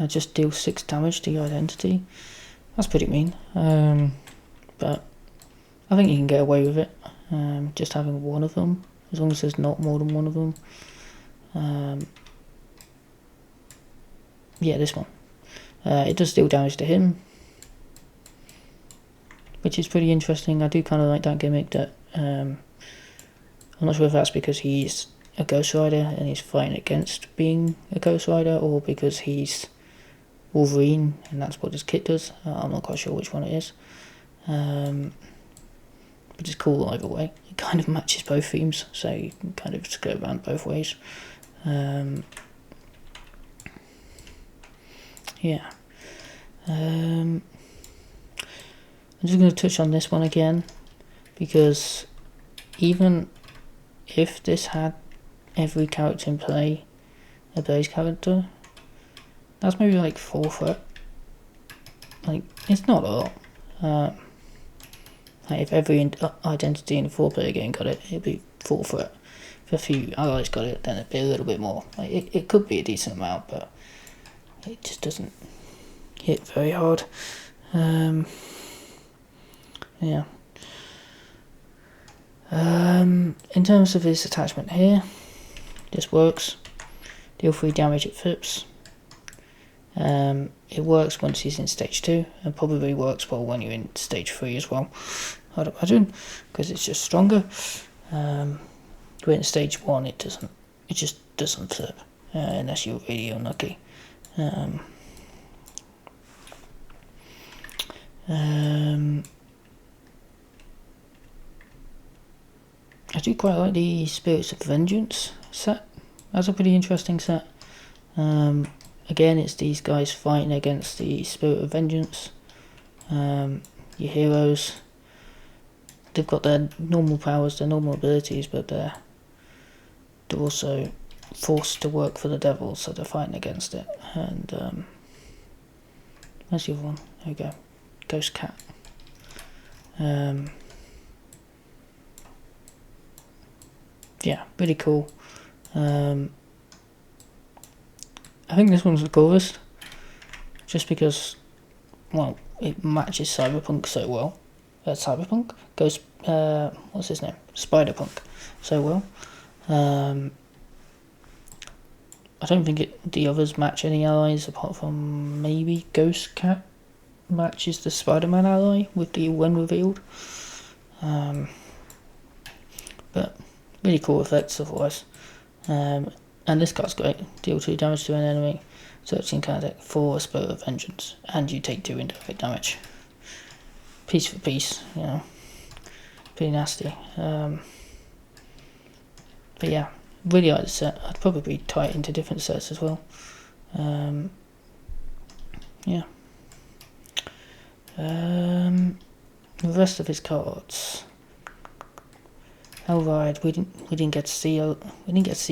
Speaker 1: Just deal 6 damage to your identity. That's pretty mean, but I think you can get away with it, just having one of them, as long as there's not more than one of them. Yeah, this one. It does deal damage to him, which is pretty interesting. I do kind of like that gimmick. That I'm not sure if that's because he's a Ghost Rider and he's fighting against being a Ghost Rider, or because he's Wolverine and that's what his kit does. I'm not quite sure which one it is. But it's cool either way. It kind of matches both themes, so you can kind of just go around both ways. Yeah. I'm just going to touch on this one again, because even if this had every character in play a base character, that's maybe like 4 threat. Like, it's not a lot. Like if every identity in a 4-player game got it, it'd be 4 threat. If a few allies got it, then it'd be a little bit more. Like it could be a decent amount, but it just doesn't hit very hard. Yeah. In terms of his attachment here, this works. Deal 3 damage at Phipps. It works once he's in stage 2, and probably works well when you're in stage 3 as well, I'd imagine, because it's just stronger. But in stage 1 it just doesn't flip, unless you're really unlucky. I do quite like the Spirits of Vengeance set. That's a pretty interesting set. Again, it's these guys fighting against the Spirit of Vengeance. Your heroes, they've got their normal powers, their normal abilities, but they're also forced to work for the devil, so they're fighting against it. And where's the other one? There we go. Ghost Cat. Yeah, pretty cool. I think this one's the coolest, just because, well, it matches Cyberpunk so well. Cyberpunk? What's his name? Spider-Punk so well. I don't think the others match any allies, apart from maybe Ghost Cat matches the Spider-Man ally with the when revealed. But really cool effects otherwise. And this card's great. Deal 2 damage to an enemy, searching card deck for a Spirit of Vengeance, and you take 2 indirect damage. Piece for piece, you know. Pretty nasty. But yeah, really like the set. I'd probably tie it into different sets as well. Yeah. The rest of his cards. Hellverine, we didn't get to see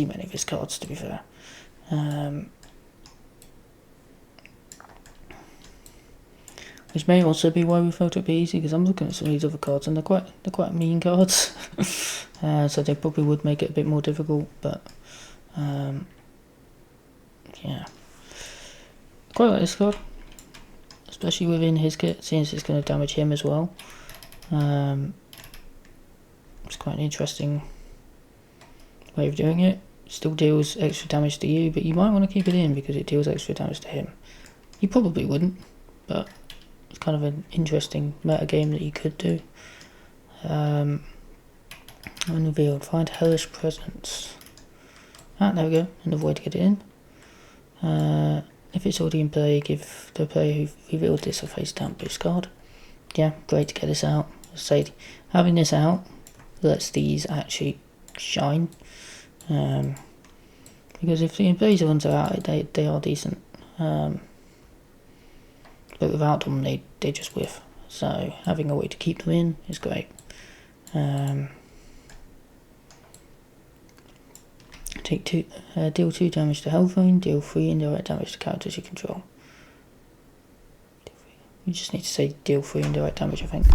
Speaker 1: many of his cards, to be fair. Which may also be why we felt it'd be easy, because I'm looking at some of these other cards and they're quite mean cards. So they probably would make it a bit more difficult, but yeah. Quite like this card, especially within his kit, since it's going to damage him as well. It's quite an interesting way of doing it. Still deals extra damage to you, but you might want to keep it in because it deals extra damage to him. You probably wouldn't, but it's kind of an interesting meta game that you could do. Unrevealed. Find hellish presence. There we go. Another way to get it in. If it's already in play, give the player who revealed this a face down boost card. Yeah, great to get this out. As I say, having this out lets these actually shine. Because if the in-plays ones are out, they are decent. But without them, they just whiff. So having a way to keep them in is great. Deal 2 damage to Hellverine, deal 3 indirect damage to characters you control. You just need to say deal 3 indirect damage, I think.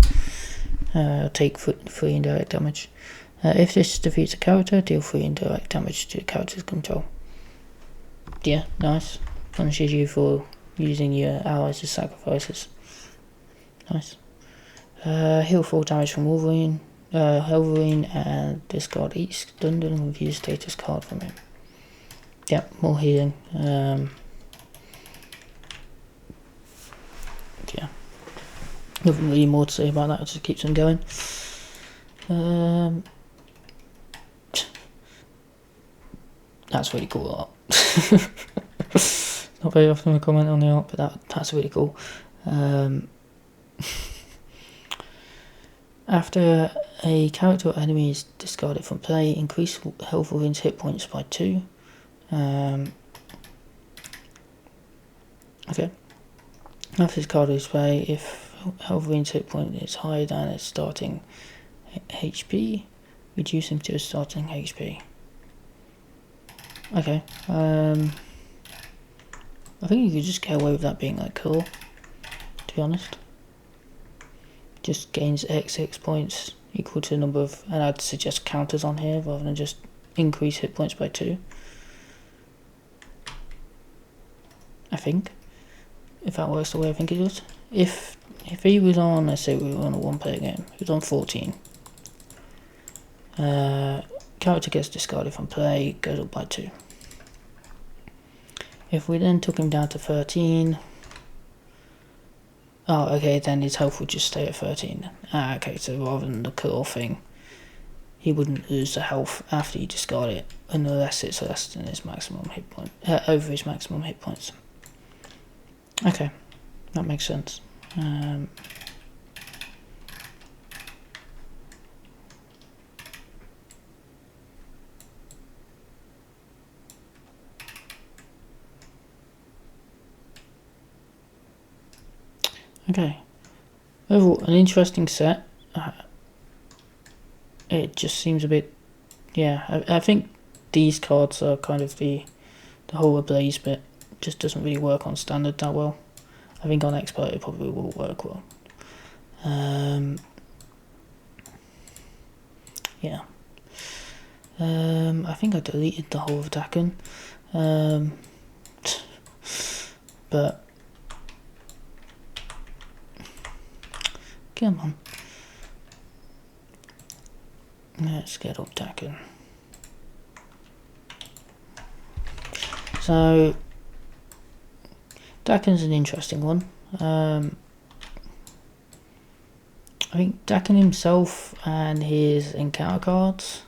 Speaker 1: Take 3 indirect damage. If this defeats a character, deal 3 indirect damage to the character's control. Yeah, nice. Punishes you for using your allies as sacrifices. Nice. Heal 4 damage from Wolverine, Hellverine, and discard each stun and review status card from him. Yeah, more healing. Yeah. Nothing really more to say about that, it just keeps them going. That's really cool art. Not very often we comment on the art, but that's really cool. After a character or enemy is discarded from play, increase Hellverine's hit points by 2. Okay. After this card is play, if Hellverine's hit point is higher than its starting HP, reduce him to his starting HP. Okay. I think you could just get away with that being like cool, to be honest. Just gains X points equal to the number of, and I'd suggest counters on here rather than just increase hit points by 2. I think, if that works the way I think it does. If he was on, let's say we were on a 1-player game, he was on 14. Character gets discarded from play, goes up by 2. If we then took him down to 13, oh, okay, then his health would just stay at 13. Okay, so rather than the cut-off thing, he wouldn't lose the health after you discard it, unless it's less than his maximum hit point, over his maximum hit points. Okay, that makes sense. Okay, overall an interesting set. It just seems a bit, yeah, I think these cards are kind of the whole Ablaze bit just doesn't really work on standard that well. I think on expert it probably will work well. Yeah. I think I deleted the whole of Daken. But come on. Let's get up Daken. So Daken's an interesting one. I think Daken himself and his encounter cards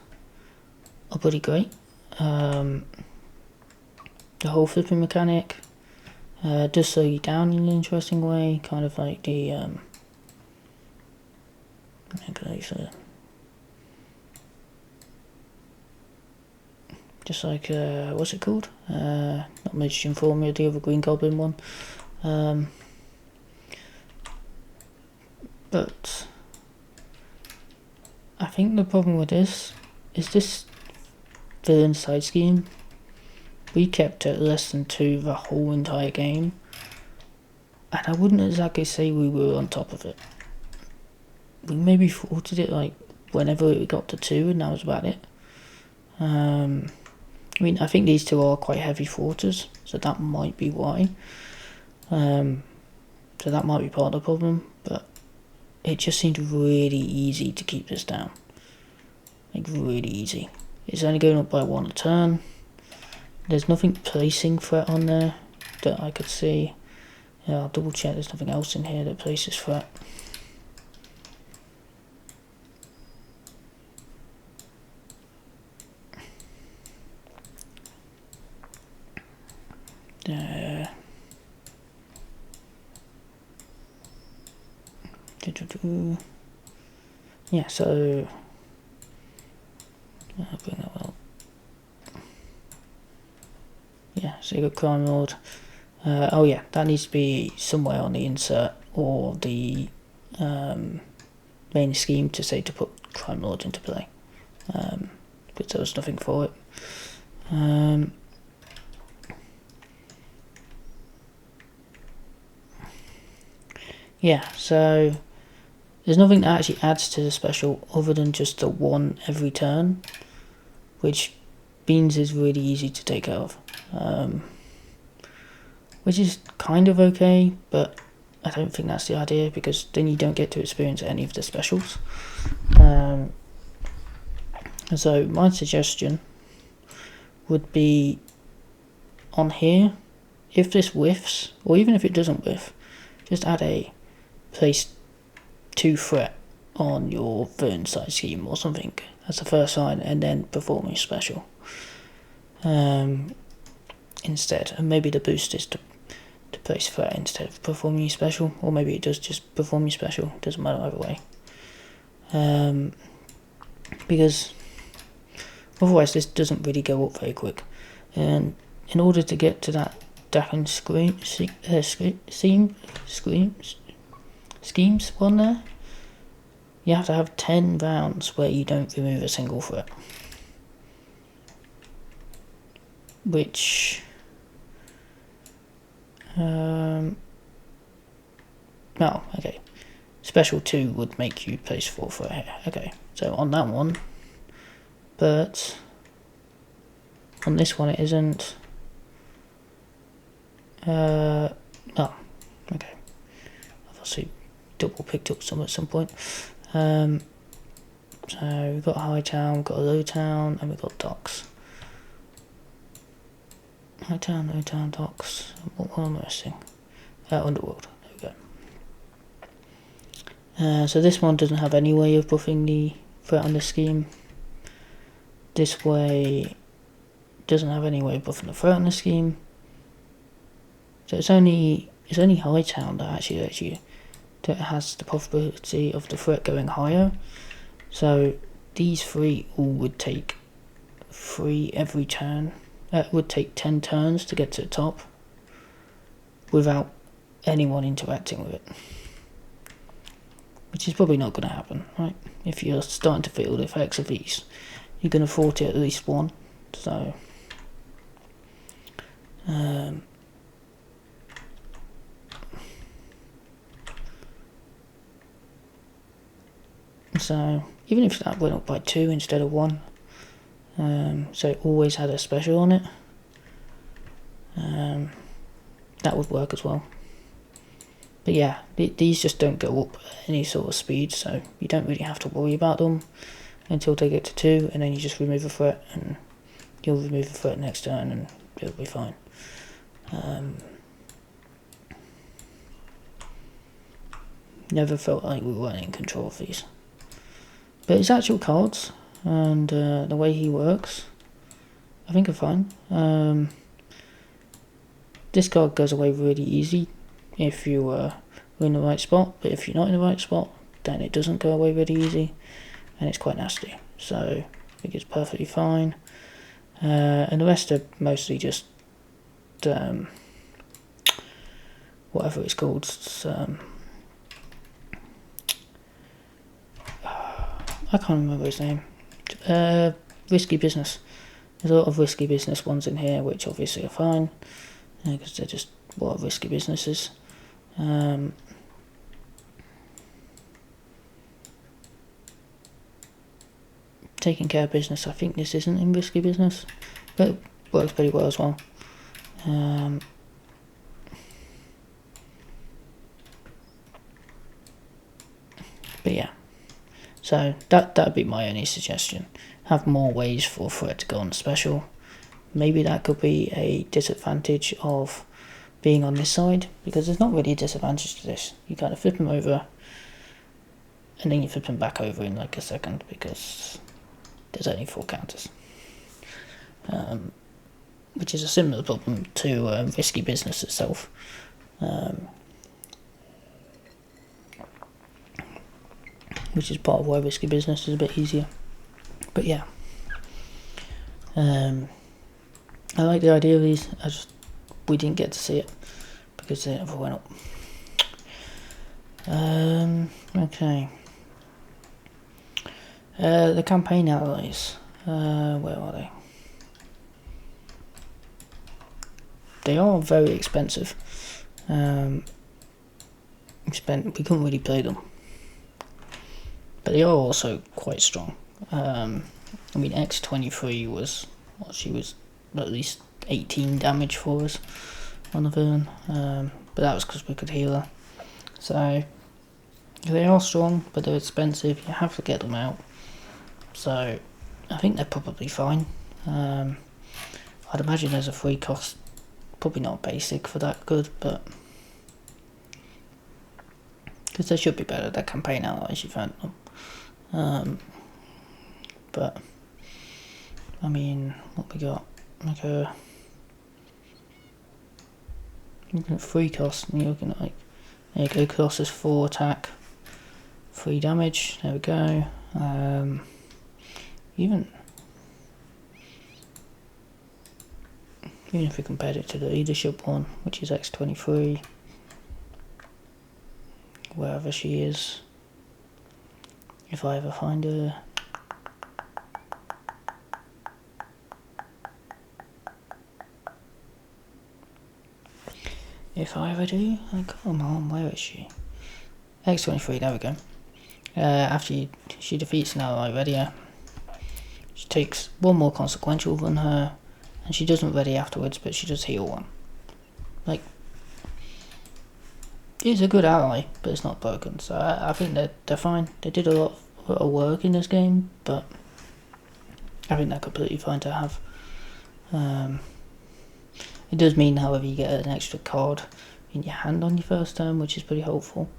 Speaker 1: are pretty great. The whole flipping mechanic does slow you down in an interesting way, kind of like the just like what's it called? Not Magician Formula, the other Green Goblin one. But I think the problem with this is this villain side scheme. We kept it less than 2 the whole entire game, and I wouldn't exactly say we were on top of it. We maybe thwarted it like whenever it got to 2, and that was about it. I mean, I think these 2 are quite heavy thwarters, so that might be why. So that might be part of the problem, but it just seemed really easy to keep this down. Like, really easy. It's only going up by 1 a turn. There's nothing placing threat on there that I could see. Yeah, I'll double check there's nothing else in here that places threat. Yeah, so I'll bring that well. Yeah, so you got Crime Lord. Oh yeah, that needs to be somewhere on the insert or the main scheme to say to put Crime Lord into play. But there was nothing for it. yeah, so there's nothing that actually adds to the special other than just the one every turn, which Beans is really easy to take care of, which is kind of okay, but I don't think that's the idea, because then you don't get to experience any of the specials. So my suggestion would be on here, if this whiffs, or even if it doesn't whiff, just add a place 2 threat on your Burnside scheme or something as the first line, and then perform your special instead. And maybe the boost is to place threat instead of performing your special, or maybe it does just perform your special, doesn't matter either way. Because otherwise this doesn't really go up very quick, and in order to get to that Daken schemes one there, you have to have 10 rounds where you don't remove a single threat, which no, okay, special 2 would make you place 4 threat here. Okay, so on that one, but on this one it isn't. Oh, okay. I've obviously double picked up some at some point. So we've got a high town, we've got a low town, and we've got docks. High town, low town, docks. What am I missing? Underworld. There we go. So this one doesn't have any way of buffing the threat on the scheme. This way doesn't have any way of buffing the threat on the scheme. So it's only high town that actually lets you, that has the possibility of the threat going higher. So these 3 all would take 3 every turn. It would take 10 turns to get to the top without anyone interacting with it, which is probably not going to happen, right? If you're starting to feel the effects of these, you're going to fort it at least one. So so even if that went up by 2 instead of 1, so it always had a special on it, that would work as well. But yeah, these just don't go up at any sort of speed, so you don't really have to worry about them until they get to 2, and then you just remove a threat, and you'll remove a threat next turn, and it'll be fine. Never felt like we weren't in control of these. But his actual cards and the way he works, I think are fine. This card goes away really easy if you are in the right spot, but if you're not in the right spot, then it doesn't go away really easy, and it's quite nasty. So I think it's perfectly fine. And the rest are mostly just whatever it's called. I can't remember his name. Risky business. There's a lot of risky business ones in here, which obviously are fine, because they're just what risky businesses. Taking care of business, I think this isn't in risky business, but it works pretty well as well. But yeah, so that'd be my only suggestion. Have more ways for it to go on special. Maybe that could be a disadvantage of being on this side, because there's not really a disadvantage to this. You kind of flip them over, and then you flip them back over in like a second, because there's only 4 counters. Which is a similar problem to risky business itself. Which is part of why risky business is a bit easier. But yeah, I like the idea of these. We didn't get to see it because they never went up. Okay. The campaign allies. Where are they? They are very expensive. we couldn't really play them. But they are also quite strong. I mean, X23 was, well, she was at least 18 damage for us on the Vern, but that was because we could heal her. So they are strong, but they're expensive. You have to get them out. So I think they're probably fine. I'd imagine there's a free cost, probably not basic for that good, but because they should be better. They're campaign allies, you found them. But I mean, what we got? Like a looking at free cost, and you're looking at like, there you go, cost us 4 attack, 3 damage. There we go. Even if we compared it to the leadership one, which is X23, wherever she is, if I ever find her. If I ever do, come on, where is she? X23, there we go. After she defeats an ally readier, she takes 1 more consequential than her, and she doesn't ready afterwards, but she does heal 1. Like, it's a good ally, but it's not broken, so I think they're fine. They did a lot of work in this game, but I think they're completely fine to have. It does mean, however, you get an extra card in your hand on your first turn, which is pretty helpful,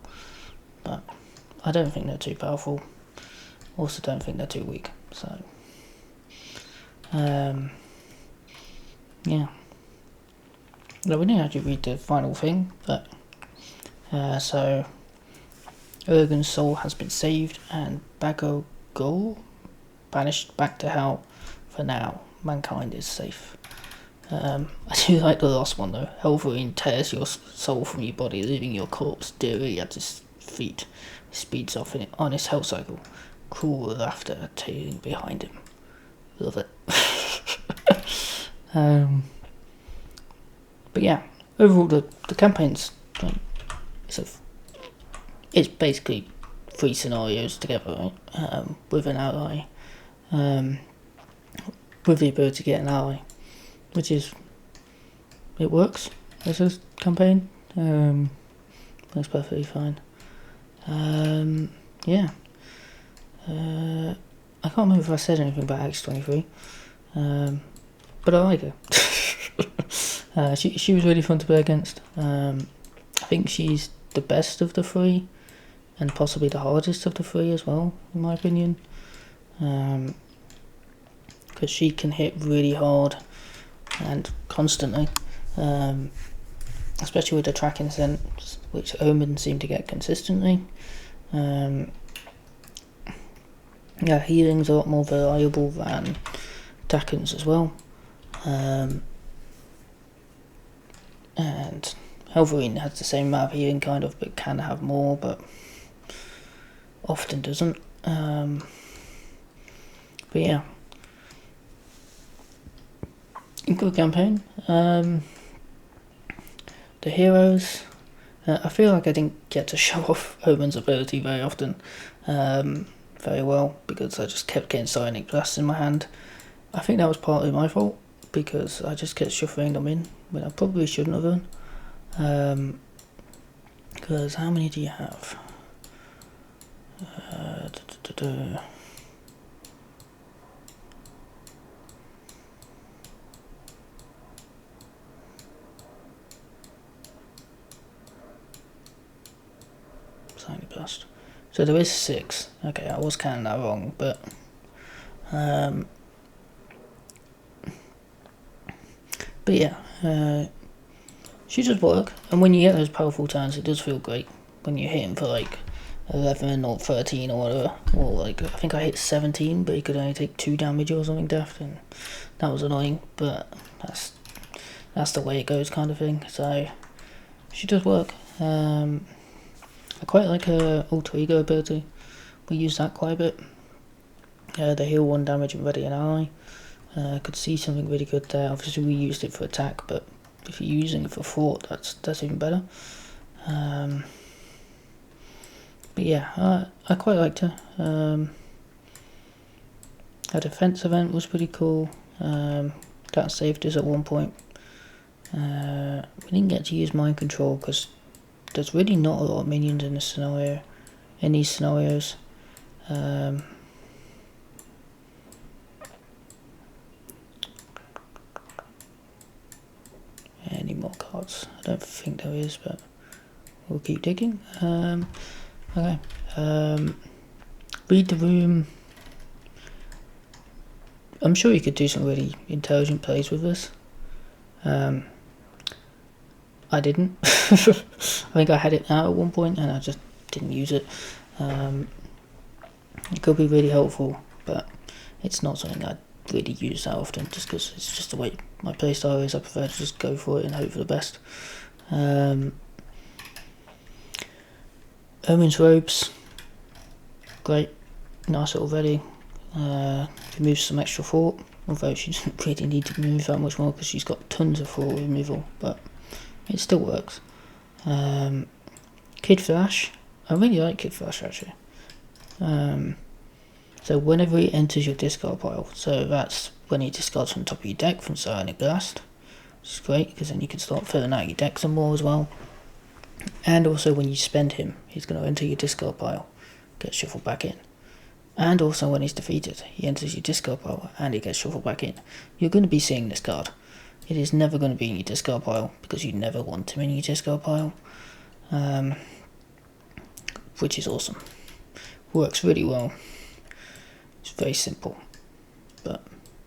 Speaker 1: but I don't think they're too powerful. Also don't think they're too weak, so yeah. No, we didn't actually read the final thing, but so Urgen's soul has been saved and Bagogol banished back to hell. For now, mankind is safe. I do like the last one though. Hellverine tears your soul from your body, leaving your corpse dearly at his feet. He speeds off on his hell cycle. Cruel laughter tailing behind him. Love it. But yeah, overall the campaign's like, it's basically 3 scenarios together, right? With an ally, with the ability to get an ally, which is, it works as a campaign. That's perfectly fine. Yeah. I can't remember if I said anything about X23, but I like her. She was really fun to play against. I think she's the best of the 3, and possibly the hardest of the 3 as well, in my opinion. Because she can hit really hard and constantly, especially with the tracking sense, which Omen seem to get consistently. Yeah, healing's a lot more reliable than Daken's as well. And Hellverine has the same amount of healing, kind of, but can have more, but often doesn't. But yeah, good campaign. The heroes, I feel like I didn't get to show off Omen's ability very often, very well, because I just kept getting Psionic Blasts in my hand. I think that was partly my fault, because I just kept shuffling them in when I probably shouldn't have done. Because how many do you have? Psionic Blast. So there is 6. Okay, I was counting that wrong, but yeah, she does work, and when you get those powerful turns, it does feel great when you're hitting for like 11 or 13 or whatever, or like I think I hit 17, but you could only take 2 damage or something daft, and that was annoying, but that's the way it goes, kind of thing. So she does work. I quite like her alter ego ability. We use that quite a bit. The heal 1 damage and ready an ally. Could see something really good there. Obviously we used it for attack, but if you're using it for thought, that's even better. But yeah, I quite liked her. Her defense event was pretty cool. That saved us at one point. We didn't get to use mind control because there's really not a lot of minions in this scenario, in these scenarios. Any more cards? I don't think there is, but we'll keep digging. Okay. Read the room. I'm sure you could do some really intelligent plays with this. I didn't. I think I had it out at one point and I just didn't use it. It could be really helpful, but it's not something I really use that often, just because it's just the way my playstyle is. I prefer to just go for it and hope for the best. Omen's robes, great, nice little ready. Removes some extra thought, although she doesn't really need to remove that much more because she's got tons of thought removal, but it still works. Kid Flash, I really like Kid Flash actually. So whenever he enters your discard pile, so that's when he discards from the top of your deck from Psionic Blast, which is great because then you can start filling out your deck some more as well. And also when you spend him, he's going to enter your discard pile, get shuffled back in. And also when he's defeated, he enters your discard pile and he gets shuffled back in. You're going to be seeing this card. It is never going to be in your discard pile because you never want him in your discard pile, which is awesome. Works really well. It's very simple, but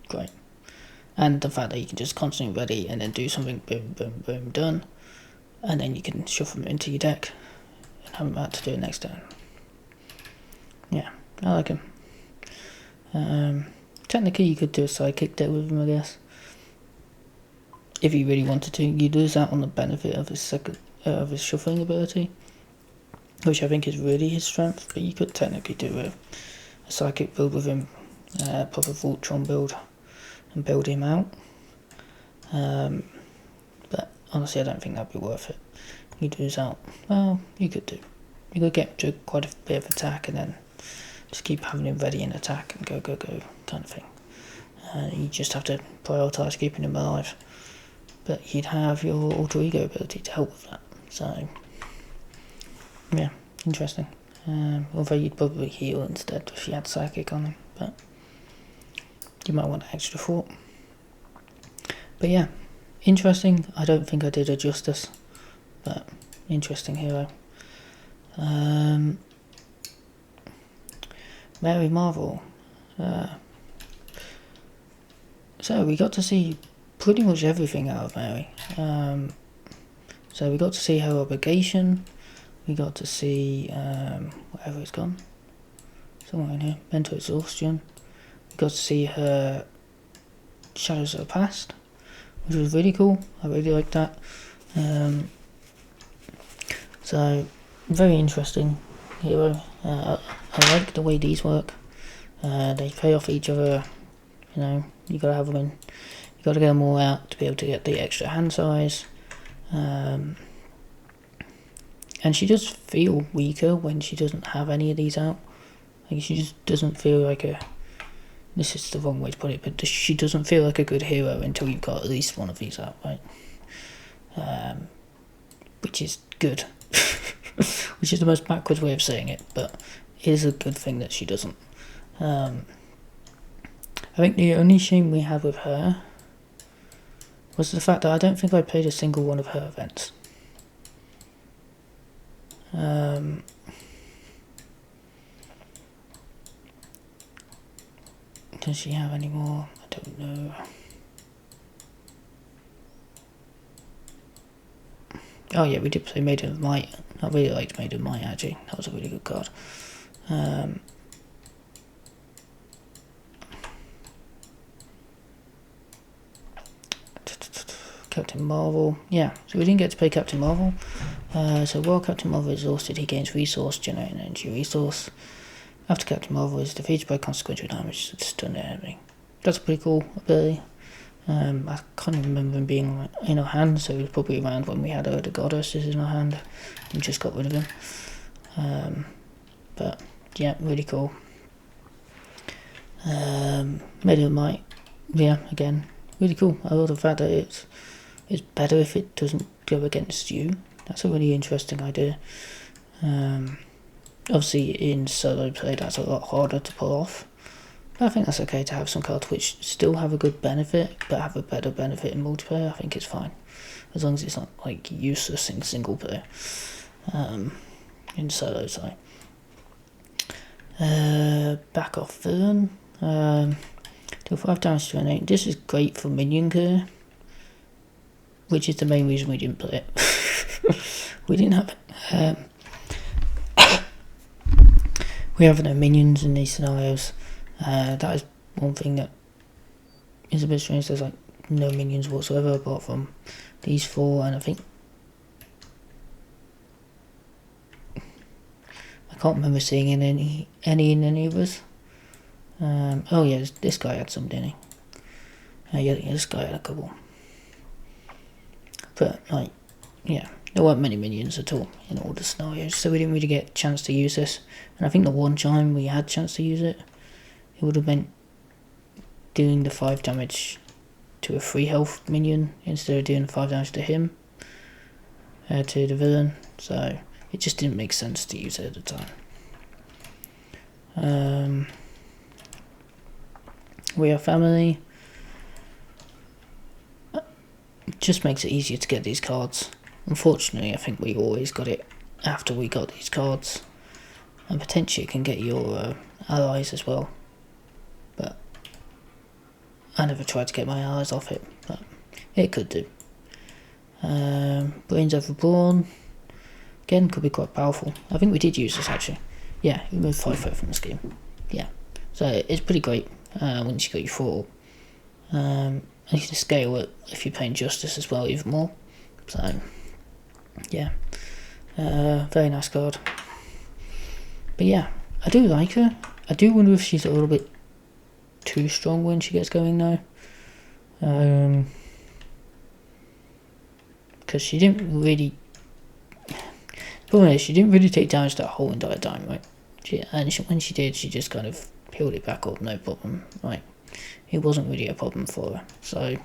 Speaker 1: great. And the fact that you can just constantly ready and then do something, boom, boom, boom, done, and then you can shuffle them into your deck and have them out to do it next turn. Yeah, I like him. Technically, you could do a sidekick deck with him, I guess. If you really wanted to, you'd lose out on the benefit of his his shuffling ability, which I think is really his strength. But you could technically do a psychic build with him, proper Voltron build, and build him out. But honestly, I don't think that'd be worth it. You'd lose out. Well, you could do. You could get to quite a bit of attack and then just keep having him ready in attack and go, go, go kind of thing. You just have to prioritise keeping him alive. But you'd have your alter ego ability to help with that. So, yeah, interesting. Although you'd probably heal instead if you had psychic on him, but you might want extra thought. But yeah, interesting. I don't think I did her justice, but interesting hero. Mary Marvel. So we got to see pretty much everything out of Mary. So we got to see her obligation. We got to see whatever it's gone. Somewhere in here. Mental exhaustion. We got to see her Shadows of the Past, which was really cool. I really liked that. So very interesting hero. I like the way these work. They play off each other. You know, you gotta have them in. You gotta get them all out to be able to get the extra hand size. And she does feel weaker when she doesn't have any of these out. Like she just doesn't feel like a. This is the wrong way to put it, but she doesn't feel like a good hero until you've got at least one of these out, right? Which is good. Which is the most backwards way of saying it, but it is a good thing that she doesn't. I think the only shame we have with her was the fact that I don't think I played a single one of her events. Does she have any more? I don't know. Oh yeah, we did play Maiden of Might. I really liked Maiden of Might actually. That was a really good card. Captain Marvel. Yeah, so we didn't get to play Captain Marvel. So while Captain Marvel is exhausted, he gains resource, generate an energy resource. After Captain Marvel is defeated by consequential damage, stun the enemy. That's a pretty cool ability. I can't even remember him being in our hand, so he was probably around when we had the Goddesses in our hand and just got rid of him. but yeah, really cool. Mediumite, yeah, again, really cool. I love the fact that it's better if it doesn't go against you. That's a really interesting idea. Obviously in solo play that's a lot harder to pull off, but I think that's okay to have some cards which still have a good benefit but have a better benefit in multiplayer. I think it's fine, as long as it's not like useless in single player. In solo side. Back off villain. Deal 5 damage to an 8. This is great for minion care, which is the main reason we didn't play it. We didn't have we have no minions in these scenarios. That is one thing that is a bit strange. There's like no minions whatsoever apart from these 4, and I think I can't remember seeing any in any of us. Oh yeah, this guy had some, didn't he? Yeah, this guy had a couple. But like, yeah, there weren't many minions at all in all the scenarios, so we didn't really get a chance to use this. And I think the one time we had a chance to use it, it would have been doing the 5 damage to a 3 health minion instead of doing 5 damage to him, to the villain. So it just didn't make sense to use it at the time. We are family. It just makes it easier to get these cards. Unfortunately, I think we always got it after we got these cards, and potentially it can get your allies as well, but I never tried to get my allies off it, but it could do. Brains Overborn, again, could be quite powerful. I think we did use this actually. Yeah, we moved 5 from this game. Yeah, so it's pretty great once you got your 4. And you can scale it if you're playing Justice as well, even more. So, yeah, very nice card. But yeah, I do like her. I do wonder if she's a little bit too strong when she gets going though. Because she didn't really... The problem is, she didn't really take damage that whole entire time, right? When she did, she just kind of healed it back up, no problem, right? It wasn't really a problem for her, so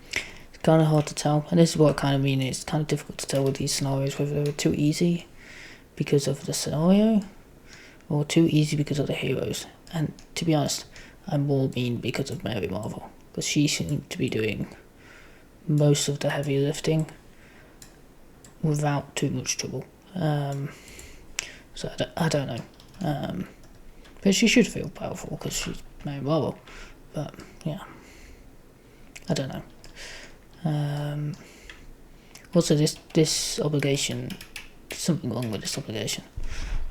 Speaker 1: it's kind of hard to tell. And this is what I kind of mean, it's kind of difficult to tell with these scenarios whether they were too easy because of the scenario or too easy because of the heroes. And to be honest, I more mean because of Mary Marvel, because she seemed to be doing most of the heavy lifting without too much trouble. So I don't know. But she should feel powerful because she's Mary Marvel. But yeah, I don't know. Also, this obligation, something wrong with this obligation.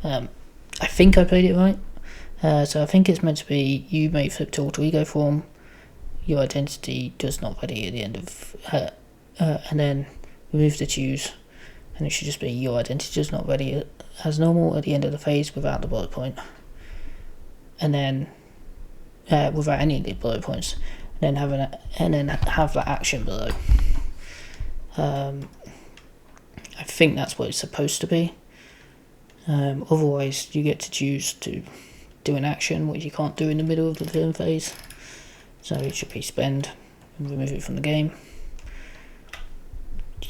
Speaker 1: I think I played it right. So I think it's meant to be you may flip to alter ego form, your identity does not ready at the end of and then remove the choose, and it should just be your identity does not ready as normal at the end of the phase without the bullet point, and then without any of the bullet points, and then have that action below. I think that's what it's supposed to be. Otherwise, you get to choose to do an action which you can't do in the middle of the turn phase. So it should be spend and remove it from the game.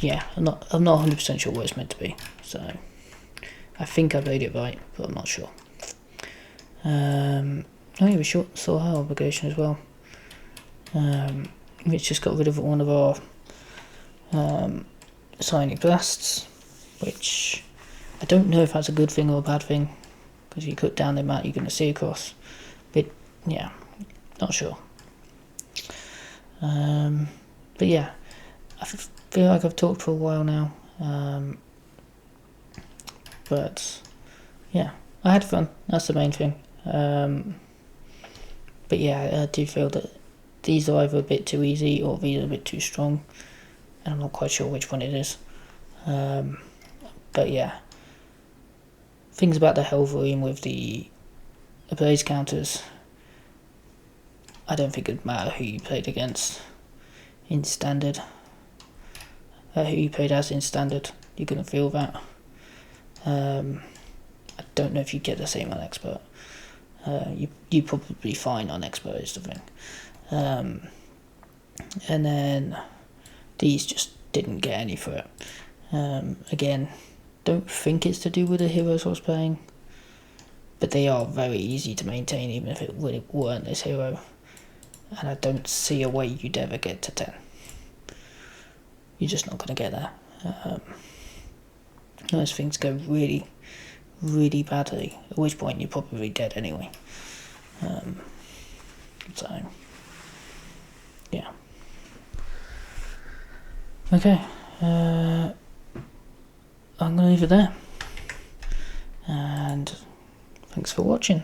Speaker 1: Yeah, I'm not 100% sure what it's meant to be. So I think I played it right, but I'm not sure. I think we saw her obligation as well. Which just got rid of one of our Psionic Blasts, which I don't know if that's a good thing or a bad thing, because you cut down the amount you're going to see across. But yeah, not sure. But yeah, I feel like I've talked for a while now. But yeah, I had fun. That's the main thing. But yeah, I do feel that these are either a bit too easy or these are a bit too strong, and I'm not quite sure which one it is. But yeah, things about the Hellverine with the blaze counters, I don't think it'd matter who you played against in standard. Who you played as in standard, you're gonna feel that. I don't know if you get the same on expert. You probably fine on expert is the thing. And then these just didn't get any for it. Again, don't think it's to do with the heroes I was playing, but they are very easy to maintain even if it really weren't this hero, and I don't see a way you'd ever get to 10. You're just not going to get there. Unless things go really, really badly, at which point you're probably dead anyway. So, yeah. Okay, I'm going to leave it there, and thanks for watching.